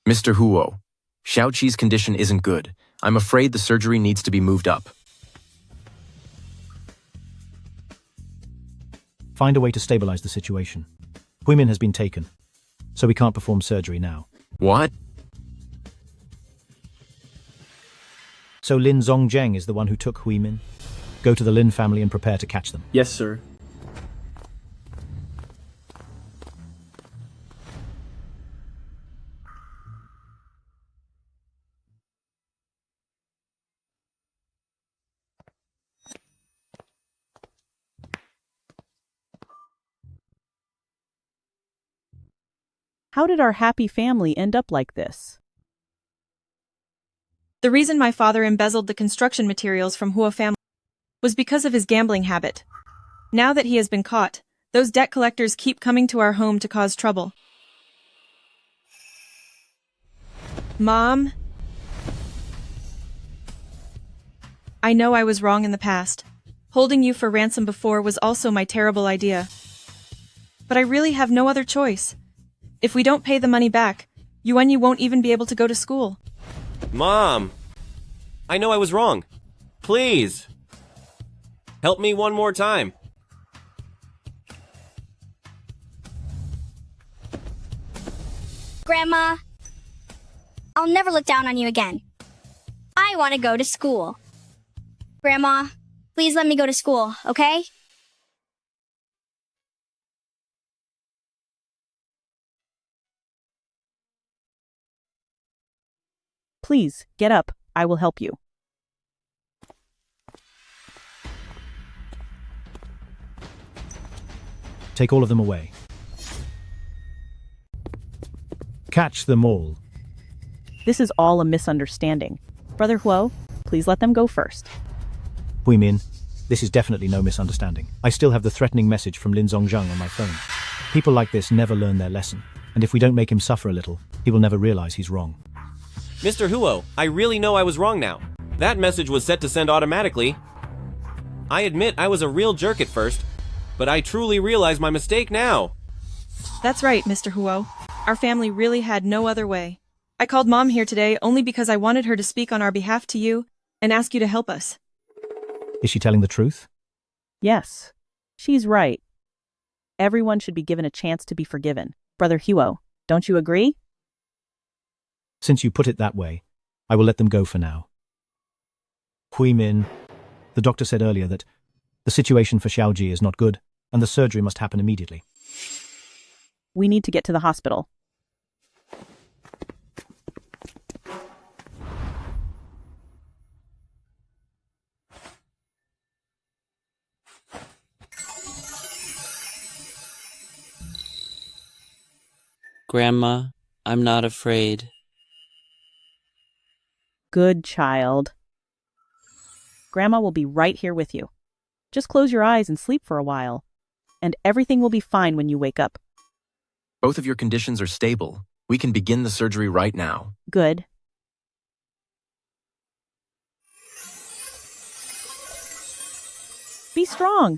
Mr. Huo, Xiao Qi's condition isn't good. I'm afraid the surgery needs to be moved up. Find a way to stabilize the situation. Huimin has been taken, so we can't perform surgery now. What? So Lin Zongzheng is the one who took Huimin? Go to the Lin family and prepare to catch them. Yes, sir. How did our happy family end up like this? The reason my father embezzled the construction materials from Huo family was because of his gambling habit. Now that he has been caught, those debt collectors keep coming to our home to cause trouble. Mom? I know I was wrong in the past. Holding you for ransom before was also my terrible idea. But I really have no other choice. If we don't pay the money back, you won't even be able to go to school. Mom! I know I was wrong. Please! Help me one more time. Grandma, I'll never look down on you again. I want to go to school. Grandma, please let me go to school, okay? Please, get up. I will help you. Take all of them away. Catch them all. This is all a misunderstanding. Brother Huo, please let them go first. Huimin, this is definitely no misunderstanding. I still have the threatening message from Lin Zongzheng on my phone. People like this never learn their lesson, and if we don't make him suffer a little, he will never realize he's wrong. Mr. Huo, I really know I was wrong now. That message was set to send automatically. I admit I was a real jerk at first, but I truly realize my mistake now. That's right, Mr. Huo. Our family really had no other way. I called Mom here today only because I wanted her to speak on our behalf to you and ask you to help us. Is she telling the truth? Yes, she's right. Everyone should be given a chance to be forgiven. Brother Huo, don't you agree? Since you put it that way, I will let them go for now. Huimin, the doctor said earlier that the situation for Xiao Zhi is not good, and the surgery must happen immediately. We need to get to the hospital. Grandma, I'm not afraid. Good child. Grandma will be right here with you. Just close your eyes and sleep for a while, and everything will be fine when you wake up. Both of your conditions are stable. We can begin the surgery right now. Good. Be strong.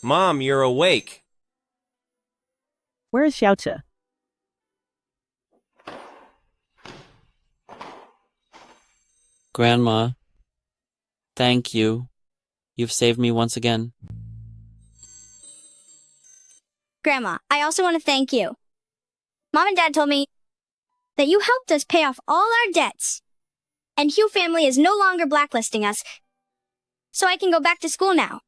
Mom, you're awake. Where is Xiao Zhi? Grandma, thank you. You've saved me once again. Grandma, I also want to thank you. Mom and Dad told me that you helped us pay off all our debts. And Huo family is no longer blacklisting us, so I can go back to school now.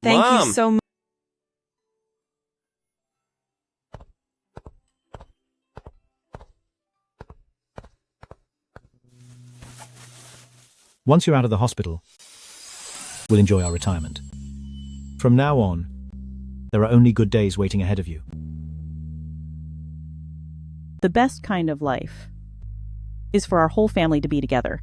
Thank Mom. you so much. Once you're out of the hospital, we'll enjoy our retirement. From now on, there are only good days waiting ahead of you. The best kind of life is for our whole family to be together.